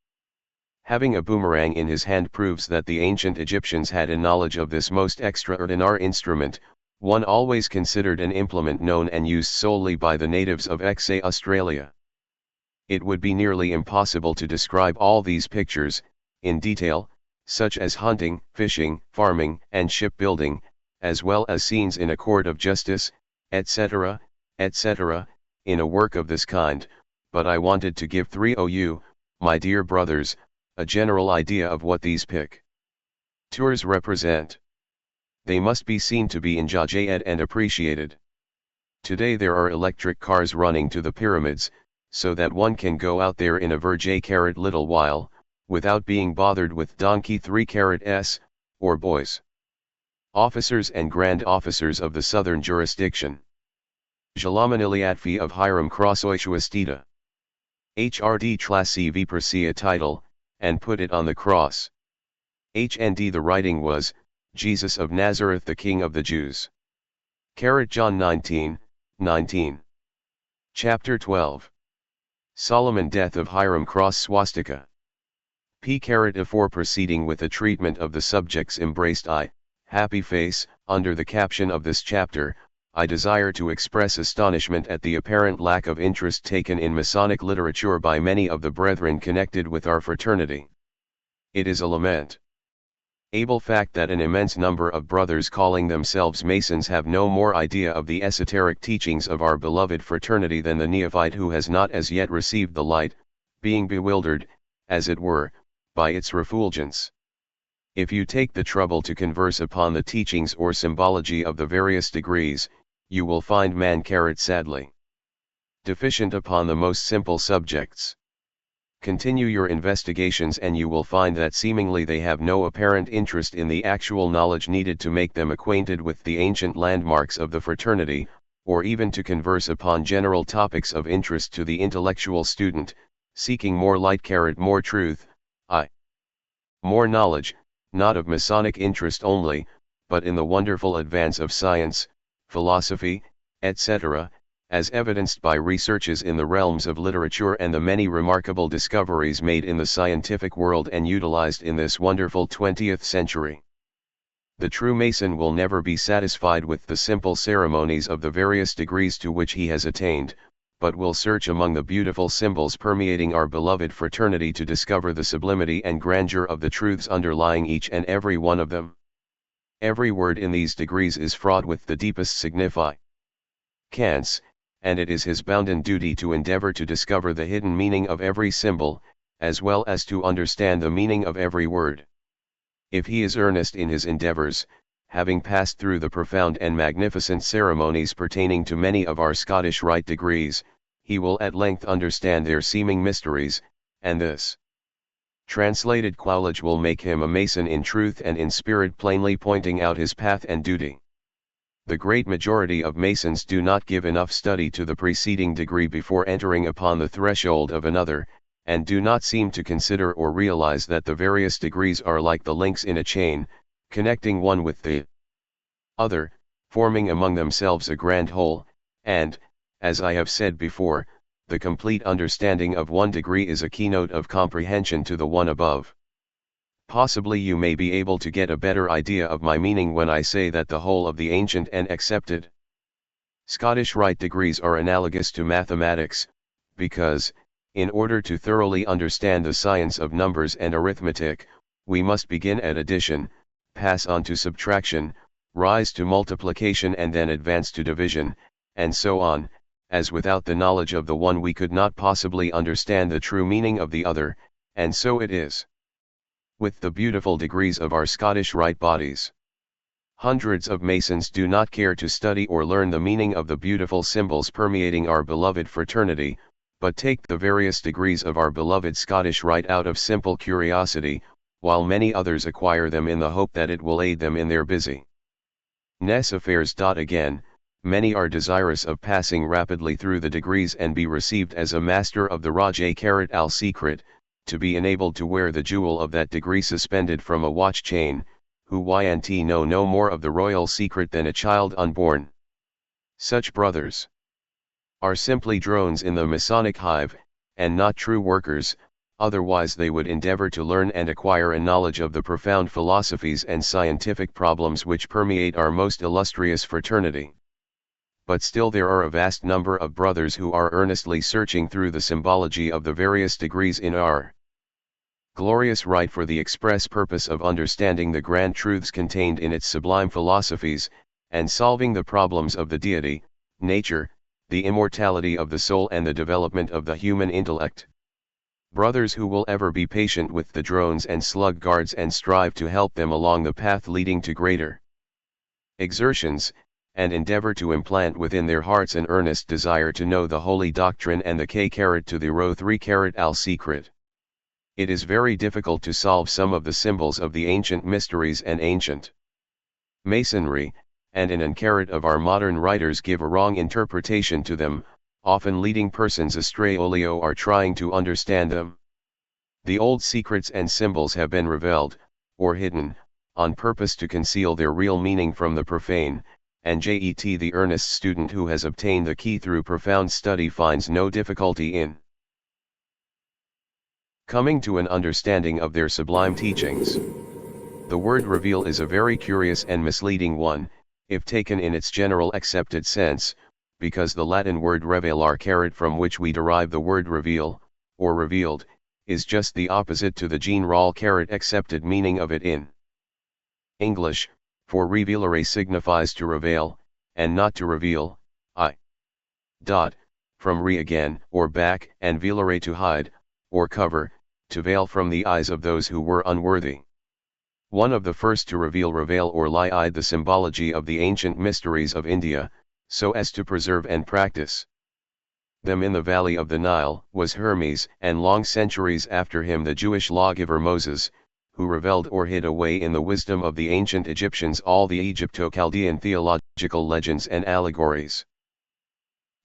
having a boomerang in his hand proves that the ancient Egyptians had a knowledge of this most extraordinary instrument, one always considered an implement known and used solely by the natives of Australia. It would be nearly impossible to describe all these pictures, in detail, such as hunting, fishing, farming, and shipbuilding, as well as scenes in a court of justice, etc., etc., in a work of this kind, but I wanted to give you, my dear brothers, a general idea of what these pictures represent. They must be seen to be enjoyed and appreciated. Today there are electric cars running to the pyramids, so that one can go out there in a very little while, without being bothered with donkey 3s, or boys. Officers and grand officers of the southern jurisdiction. Jalamaniliatfi of Hiram Crossoishuastita. HRD Tlassi v Persia title, and put it on the cross. HND the writing was, Jesus of Nazareth the King of the Jews. John 19:19. Chapter 12. Solomon death of Hiram Cross Swastika. Before proceeding with the treatment of the subjects embraced happy face, under the caption of this chapter, I desire to express astonishment at the apparent lack of interest taken in Masonic literature by many of the brethren connected with our fraternity. It is a lamentable fact that an immense number of brothers calling themselves Masons have no more idea of the esoteric teachings of our beloved fraternity than the neophyte who has not as yet received the light, being bewildered, as it were, by its refulgence. If you take the trouble to converse upon the teachings or symbology of the various degrees, you will find man sadly deficient upon the most simple subjects. Continue your investigations and you will find that seemingly they have no apparent interest in the actual knowledge needed to make them acquainted with the ancient landmarks of the fraternity, or even to converse upon general topics of interest to the intellectual student, seeking more light more truth, more knowledge, not of Masonic interest only, but in the wonderful advance of science, philosophy, etc., as evidenced by researches in the realms of literature and the many remarkable discoveries made in the scientific world and utilized in this wonderful 20th century. The true Mason will never be satisfied with the simple ceremonies of the various degrees to which he has attained, but will search among the beautiful symbols permeating our beloved fraternity to discover the sublimity and grandeur of the truths underlying each and every one of them. Every word in these degrees is fraught with the deepest significance, and it is his bounden duty to endeavor to discover the hidden meaning of every symbol, as well as to understand the meaning of every word. If he is earnest in his endeavors, having passed through the profound and magnificent ceremonies pertaining to many of our Scottish Rite degrees, he will at length understand their seeming mysteries, and this translated knowledge will make him a Mason in truth and in spirit, plainly pointing out his path and duty. The great majority of Masons do not give enough study to the preceding degree before entering upon the threshold of another, and do not seem to consider or realize that the various degrees are like the links in a chain, connecting one with the other, forming among themselves a grand whole, and, as I have said before, the complete understanding of one degree is a keynote of comprehension to the one above. Possibly you may be able to get a better idea of my meaning when I say that the whole of the ancient and accepted Scottish Rite degrees are analogous to mathematics, because, in order to thoroughly understand the science of numbers and arithmetic, we must begin at addition, pass on to subtraction, rise to multiplication and then advance to division, and so on, as without the knowledge of the one we could not possibly understand the true meaning of the other, and so it is with the beautiful degrees of our Scottish Rite bodies. Hundreds of Masons do not care to study or learn the meaning of the beautiful symbols permeating our beloved fraternity, but take the various degrees of our beloved Scottish Rite out of simple curiosity, while many others acquire them in the hope that it will aid them in their business affairs. Again, many are desirous of passing rapidly through the degrees and be received as a master of the Raj al secret, to be enabled to wear the jewel of that degree suspended from a watch chain, who know no more of the royal secret than a child unborn. Such brothers are simply drones in the Masonic hive, and not true workers, otherwise they would endeavor to learn and acquire a knowledge of the profound philosophies and scientific problems which permeate our most illustrious fraternity. But still there are a vast number of brothers who are earnestly searching through the symbology of the various degrees in our glorious rite for the express purpose of understanding the grand truths contained in its sublime philosophies, and solving the problems of the deity, nature, the immortality of the soul and the development of the human intellect. Brothers who will ever be patient with the drones and slug guards and strive to help them along the path leading to greater exertions, and endeavor to implant within their hearts an earnest desire to know the holy doctrine and the K-carat to the Rho 3-carat al secret. It is very difficult to solve some of the symbols of the ancient mysteries and ancient masonry, and an incarat of our modern writers give a wrong interpretation to them, often leading persons astray. Olio are trying to understand them. The old secrets and symbols have been revealed, or hidden, on purpose to conceal their real meaning from the profane, and Jet the earnest student who has obtained the key through profound study finds no difficulty in coming to an understanding of their sublime teachings. The word reveal is a very curious and misleading one, if taken in its general accepted sense, because the Latin word revelar carat from which we derive the word reveal, or revealed, is just the opposite to the general carat accepted meaning of it in English, for revelare signifies to reveal, and not to reveal, from re again, or back, and velare to hide, or cover, to veil from the eyes of those who were unworthy. One of the first to reveal or lie-eyed the symbology of the ancient mysteries of India, so as to preserve and practice them in the valley of the Nile, was Hermes, and long centuries after him the Jewish lawgiver Moses, who revealed or hid away in the wisdom of the ancient Egyptians all the Egypto-Chaldean theological legends and allegories.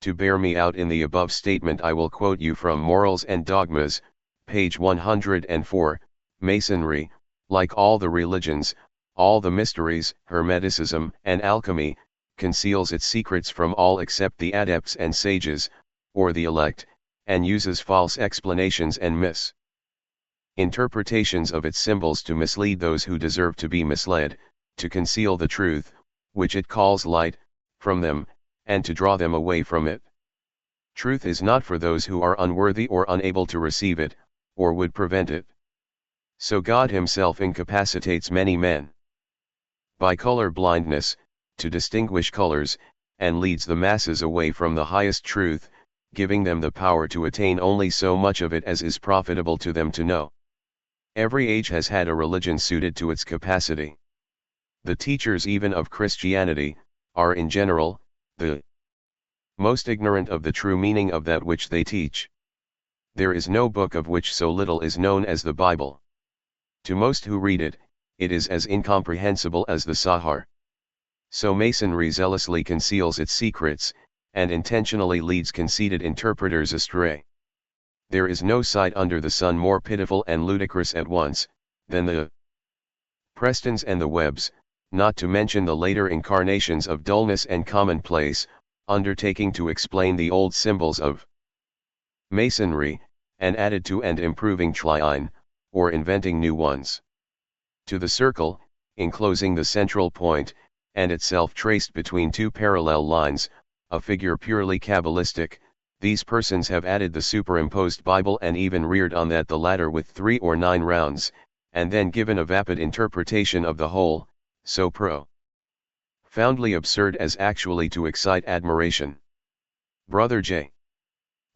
To bear me out in the above statement I will quote you from Morals and Dogmas, page 104, Masonry, like all the religions, all the mysteries, Hermeticism and alchemy, conceals its secrets from all except the adepts and sages, or the elect, and uses false explanations and interpretations of its symbols to mislead those who deserve to be misled, to conceal the truth, which it calls light, from them, and to draw them away from it. Truth is not for those who are unworthy or unable to receive it, or would prevent it. So God himself incapacitates many men by color blindness, to distinguish colors, and leads the masses away from the highest truth, giving them the power to attain only so much of it as is profitable to them to know. Every age has had a religion suited to its capacity. The teachers even of Christianity, are in general, the most ignorant of the true meaning of that which they teach. There is no book of which so little is known as the Bible. To most who read it, it is as incomprehensible as the Sahar. So Masonry zealously conceals its secrets, and intentionally leads conceited interpreters astray. There is no sight under the sun more pitiful and ludicrous at once, than the Prestons and the Webbs, not to mention the later incarnations of dullness and commonplace, undertaking to explain the old symbols of Masonry, and added to and improving Tliine, or inventing new ones. To the circle, enclosing the central point, and itself traced between two parallel lines, a figure purely Kabbalistic, these persons have added the superimposed Bible and even reared on that the latter with 3 or 9 rounds, and then given a vapid interpretation of the whole, so profoundly absurd as actually to excite admiration. Brother J.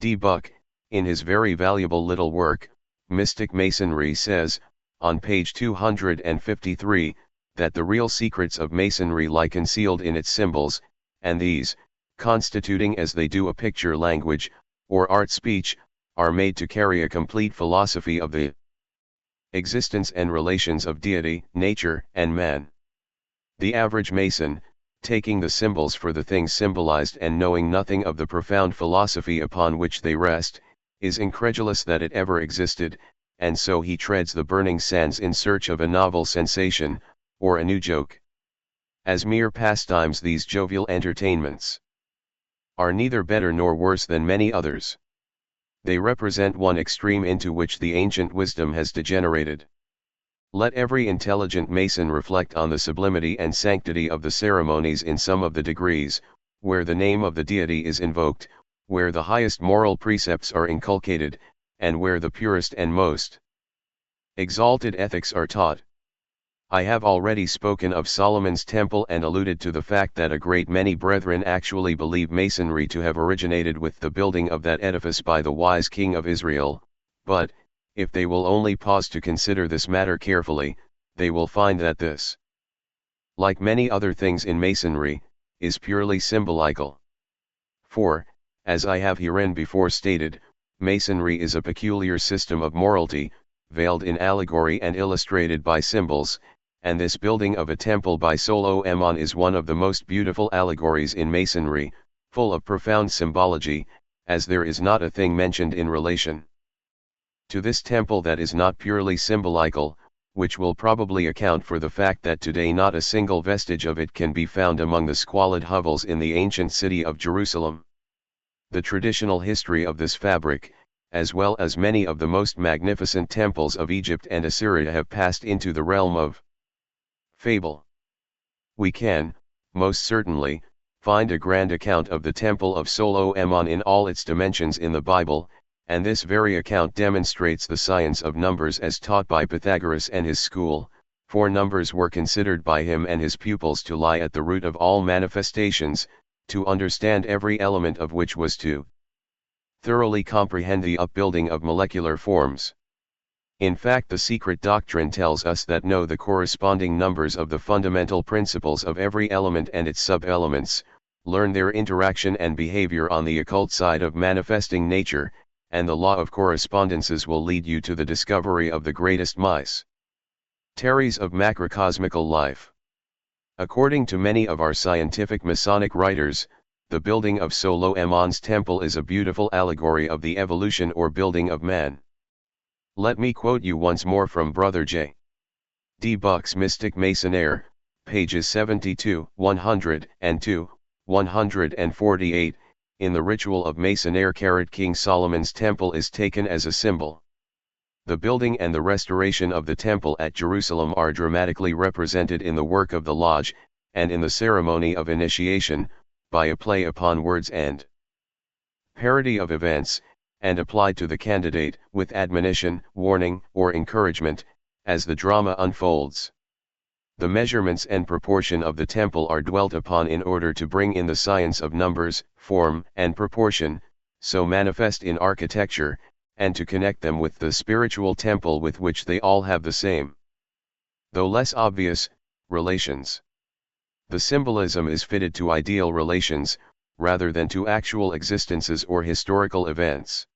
D. Buck, in his very valuable little work, Mystic Masonry says, on page 253, that the real secrets of Masonry lie concealed in its symbols, and these, constituting as they do a picture language, or art speech, are made to carry a complete philosophy of the existence and relations of deity, nature, and man. The average Mason, taking the symbols for the things symbolized and knowing nothing of the profound philosophy upon which they rest, is incredulous that it ever existed, and so he treads the burning sands in search of a novel sensation, or a new joke. As mere pastimes these jovial entertainments are neither better nor worse than many others. They represent one extreme into which the ancient wisdom has degenerated. Let every intelligent Mason reflect on the sublimity and sanctity of the ceremonies in some of the degrees, where the name of the deity is invoked, where the highest moral precepts are inculcated, and where the purest and most exalted ethics are taught. I have already spoken of Solomon's temple and alluded to the fact that a great many brethren actually believe Masonry to have originated with the building of that edifice by the wise king of Israel, but, if they will only pause to consider this matter carefully, they will find that this, like many other things in Masonry, is purely symbolical. For, as I have herein before stated, Masonry is a peculiar system of morality, veiled in allegory and illustrated by symbols, and this building of a temple by Solomon is one of the most beautiful allegories in Masonry, full of profound symbology, as there is not a thing mentioned in relation to this temple that is not purely symbolical, which will probably account for the fact that today not a single vestige of it can be found among the squalid hovels in the ancient city of Jerusalem. The traditional history of this fabric, as well as many of the most magnificent temples of Egypt and Assyria, have passed into the realm of fable. We can, most certainly, find a grand account of the Temple of Solomon in all its dimensions in the Bible, and this very account demonstrates the science of numbers as taught by Pythagoras and his school, for numbers were considered by him and his pupils to lie at the root of all manifestations, to understand every element of which was to thoroughly comprehend the upbuilding of molecular forms. In fact, the secret doctrine tells us that know the corresponding numbers of the fundamental principles of every element and its sub-elements, learn their interaction and behavior on the occult side of manifesting nature, and the law of correspondences will lead you to the discovery of the greatest mysteries of macrocosmical life. According to many of our scientific Masonic writers, the building of Solomon's temple is a beautiful allegory of the evolution or building of man. Let me quote you once more from Brother J. D. Buck's Mystic Masonry, pages 72, 102, 148, in the ritual of Masonry. King Solomon's temple is taken as a symbol. The building and the restoration of the temple at Jerusalem are dramatically represented in the work of the lodge, and in the ceremony of initiation, by a play upon words and parody of events, and applied to the candidate, with admonition, warning, or encouragement, as the drama unfolds. The measurements and proportion of the temple are dwelt upon in order to bring in the science of numbers, form, and proportion, so manifest in architecture, and to connect them with the spiritual temple with which they all have the same, though less obvious, relations. The symbolism is fitted to ideal relations, rather than to actual existences or historical events.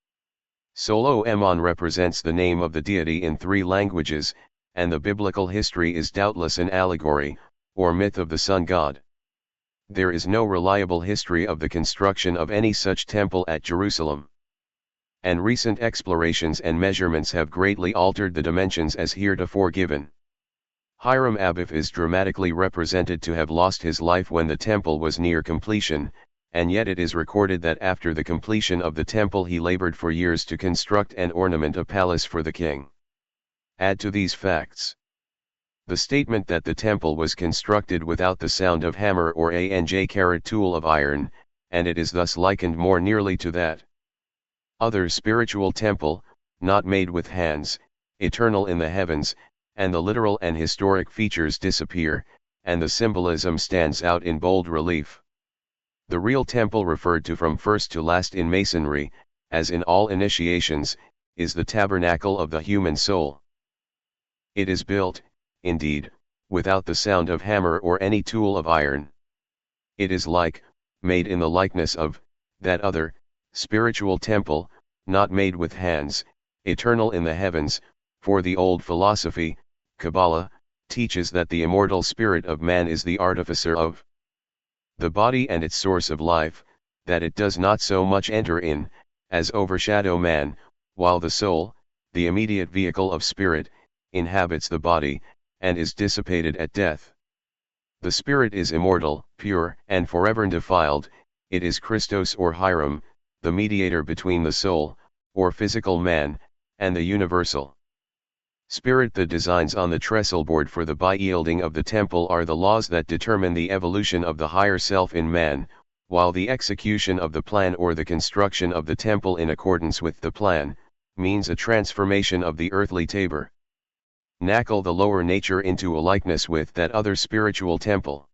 Solomon represents the name of the deity in 3 languages, and the biblical history is doubtless an allegory, or myth of the sun god. There is no reliable history of the construction of any such temple at Jerusalem, and recent explorations and measurements have greatly altered the dimensions as heretofore given. Hiram Abiff is dramatically represented to have lost his life when the temple was near completion, and yet it is recorded that after the completion of the temple he labored for years to construct and ornament a palace for the king. Add to these facts the statement that the temple was constructed without the sound of hammer or tool of iron, and it is thus likened more nearly to that other spiritual temple, not made with hands, eternal in the heavens, and the literal and historic features disappear, and the symbolism stands out in bold relief. The real temple referred to from first to last in Masonry, as in all initiations, is the tabernacle of the human soul. It is built, indeed, without the sound of hammer or any tool of iron. It is made in the likeness of, that other, spiritual temple, not made with hands, eternal in the heavens, for the old philosophy, Kabbalah, teaches that the immortal spirit of man is the artificer of the body and its source of life, that it does not so much enter in, as overshadow man, while the soul, the immediate vehicle of spirit, inhabits the body, and is dissipated at death. The spirit is immortal, pure, and forever undefiled, it is Christos or Hiram, the mediator between the soul, or physical man, and the universal spirit. The designs on the trestle board for the by-yielding of the temple are the laws that determine the evolution of the higher self in man, while the execution of the plan or the construction of the temple in accordance with the plan, means a transformation of the earthly tabor knuckle, the lower nature, into a likeness with that other spiritual temple.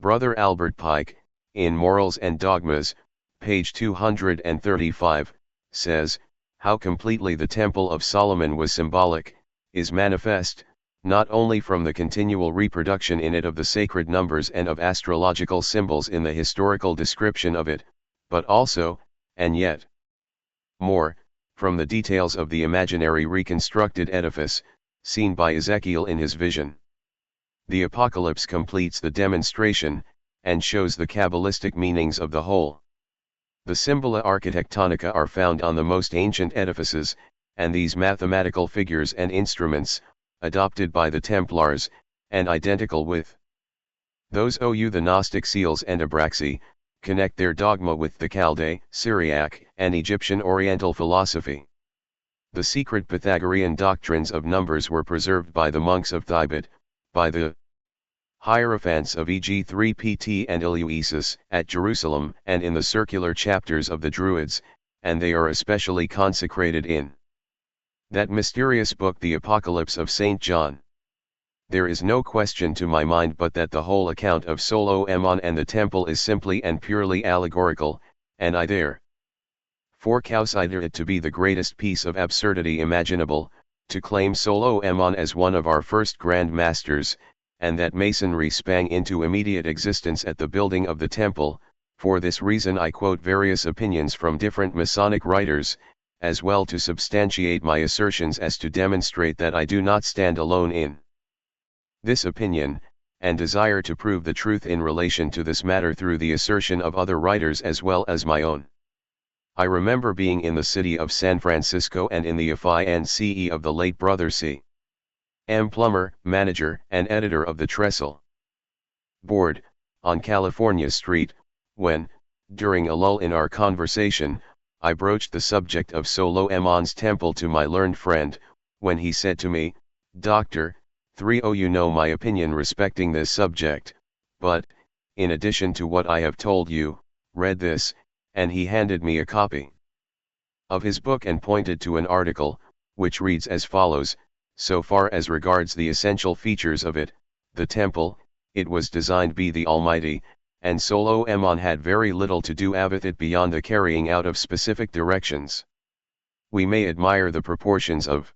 Brother Albert Pike, in Morals and Dogmas, page 235, says, how completely the Temple of Solomon was symbolic, is manifest, not only from the continual reproduction in it of the sacred numbers and of astrological symbols in the historical description of it, but also, and yet more, from the details of the imaginary reconstructed edifice, seen by Ezekiel in his vision. The Apocalypse completes the demonstration, and shows the Kabbalistic meanings of the whole. The Symbola Architectonica are found on the most ancient edifices, and these mathematical figures and instruments, adopted by the Templars, and identical with those of the Gnostic seals and Abraxy, connect their dogma with the Chaldee, Syriac, and Egyptian Oriental philosophy. The secret Pythagorean doctrines of numbers were preserved by the monks of Thibet, by the Hierophants of e.g. 3pt and Eleusis at Jerusalem, and in the circular chapters of the Druids, and they are especially consecrated in that mysterious book, the Apocalypse of St. John. There is no question to my mind but that the whole account of Solomon and the temple is simply and purely allegorical, and I therefore consider it to be the greatest piece of absurdity imaginable, to claim Solomon as one of our first grand masters, and that masonry sprang into immediate existence at the building of the temple. For this reason I quote various opinions from different Masonic writers, as well to substantiate my assertions as to demonstrate that I do not stand alone in this opinion, and desire to prove the truth in relation to this matter through the assertion of other writers as well as my own. I remember being in the city of San Francisco and in the FINCE of the late Brother C. M. Plummer, manager and editor of the Trestle Board, on California Street, when, during a lull in our conversation, I broached the subject of Solomon's temple to my learned friend, when he said to me, Doctor, you know my opinion respecting this subject, but, in addition to what I have told you, read this, and he handed me a copy of his book and pointed to an article, which reads as follows: so far as regards the essential features of it, the temple, it was designed by the Almighty, and Solomon had very little to do with it beyond the carrying out of specific directions. We may admire the proportions of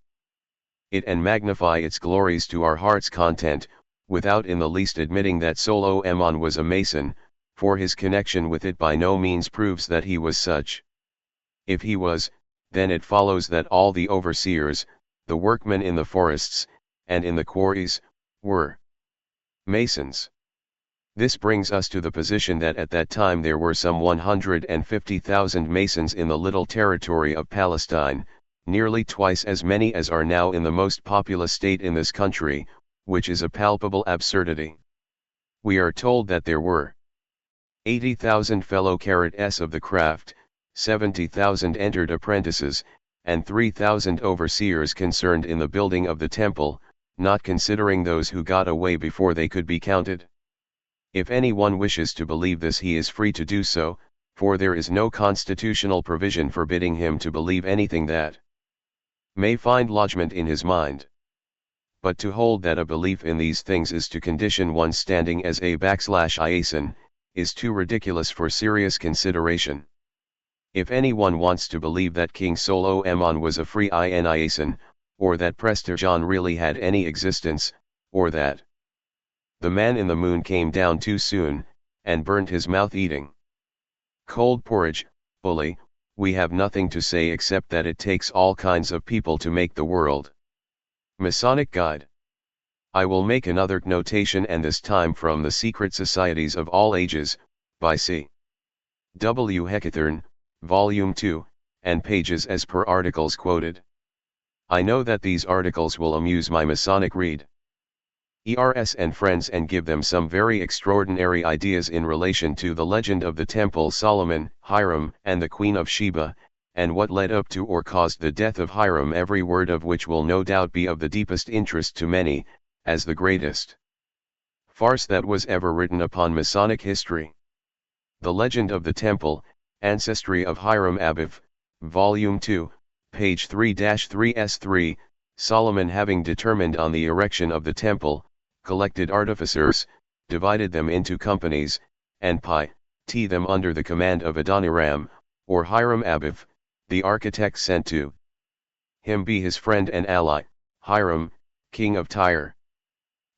it and magnify its glories to our heart's content, without in the least admitting that Solomon was a Mason, for his connection with it by no means proves that he was such. If he was, then it follows that all the overseers, the workmen in the forests, and in the quarries, were Masons. This brings us to the position that at that time there were some 150,000 Masons in the little territory of Palestine, nearly twice as many as are now in the most populous state in this country, which is a palpable absurdity. We are told that there were 80,000 fellow carats of the craft, 70,000 entered apprentices, and 3,000 overseers concerned in the building of the temple, not considering those who got away before they could be counted. If anyone wishes to believe this, he is free to do so, for there is no constitutional provision forbidding him to believe anything that may find lodgment in his mind. But to hold that a belief in these things is to condition one's standing as a /Iason, is too ridiculous for serious consideration. If anyone wants to believe that King Solomon was a free Iason, or that Prester John really had any existence, or that the man in the moon came down too soon, and burned his mouth eating cold porridge, bully, we have nothing to say except that it takes all kinds of people to make the world. Masonic Guide. I will make another notation, and this time from the Secret Societies of All Ages, by C. W. Heckathorn, Volume 2, and pages as per articles quoted. I know that these articles will amuse my Masonic read. ERS and friends and give them some very extraordinary ideas in relation to the legend of the temple Solomon, Hiram, and the Queen of Sheba, and what led up to or caused the death of Hiram, every word of which will no doubt be of the deepest interest to many, as the greatest farce that was ever written upon Masonic history. The Legend of the Temple, Ancestry of Hiram Abiv, Volume 2, page 3-3s3, Solomon, having determined on the erection of the temple, collected artificers, divided them into companies, and them under the command of Adoniram, or Hiram Abiv, the architect sent to him be his friend and ally, Hiram, king of Tyre.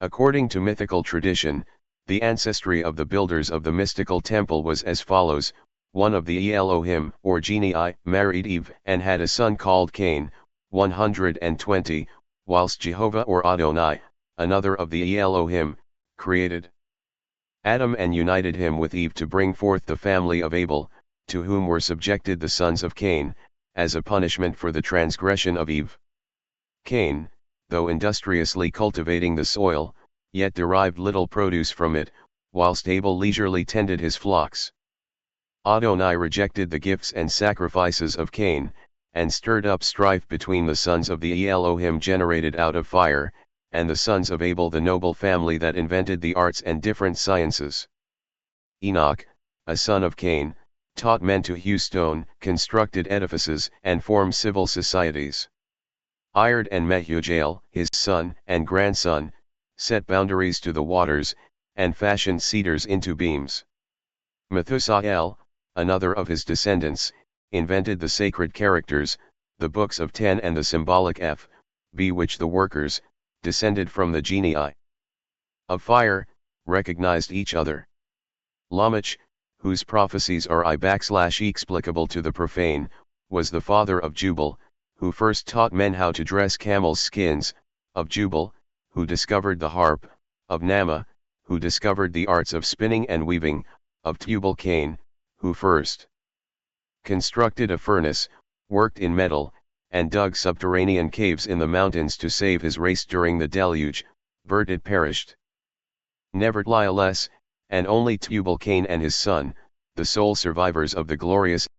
According to mythical tradition, the ancestry of the builders of the mystical temple was as follows: one of the Elohim, or genii, married Eve and had a son called Cain, 120, whilst Jehovah or Adonai, another of the Elohim, created Adam and united him with Eve to bring forth the family of Abel, to whom were subjected the sons of Cain, as a punishment for the transgression of Eve. Cain, though industriously cultivating the soil, yet derived little produce from it, whilst Abel leisurely tended his flocks. Adonai rejected the gifts and sacrifices of Cain, and stirred up strife between the sons of the Elohim generated out of fire, and the sons of Abel, the noble family that invented the arts and different sciences. Enoch, a son of Cain, taught men to hew stone, constructed edifices, and form civil societies. Ired and Mehujael, his son and grandson, set boundaries to the waters, and fashioned cedars into beams. Methusael, another of his descendants, invented the sacred characters, the books of 10 and the symbolic F.B., which the workers, descended from the genii of fire, recognized each other. Lamech, whose prophecies are explicable to the profane, was the father of Jubal, who first taught men how to dress camels' skins, of Jubal, who discovered the harp, of Nama, who discovered the arts of spinning and weaving, of Tubal-Cain, who first constructed a furnace, worked in metal, and dug subterranean caves in the mountains to save his race during the deluge, but it perished. Nevertheless, and only Tubal-Cain and his son, the sole survivors of the glorious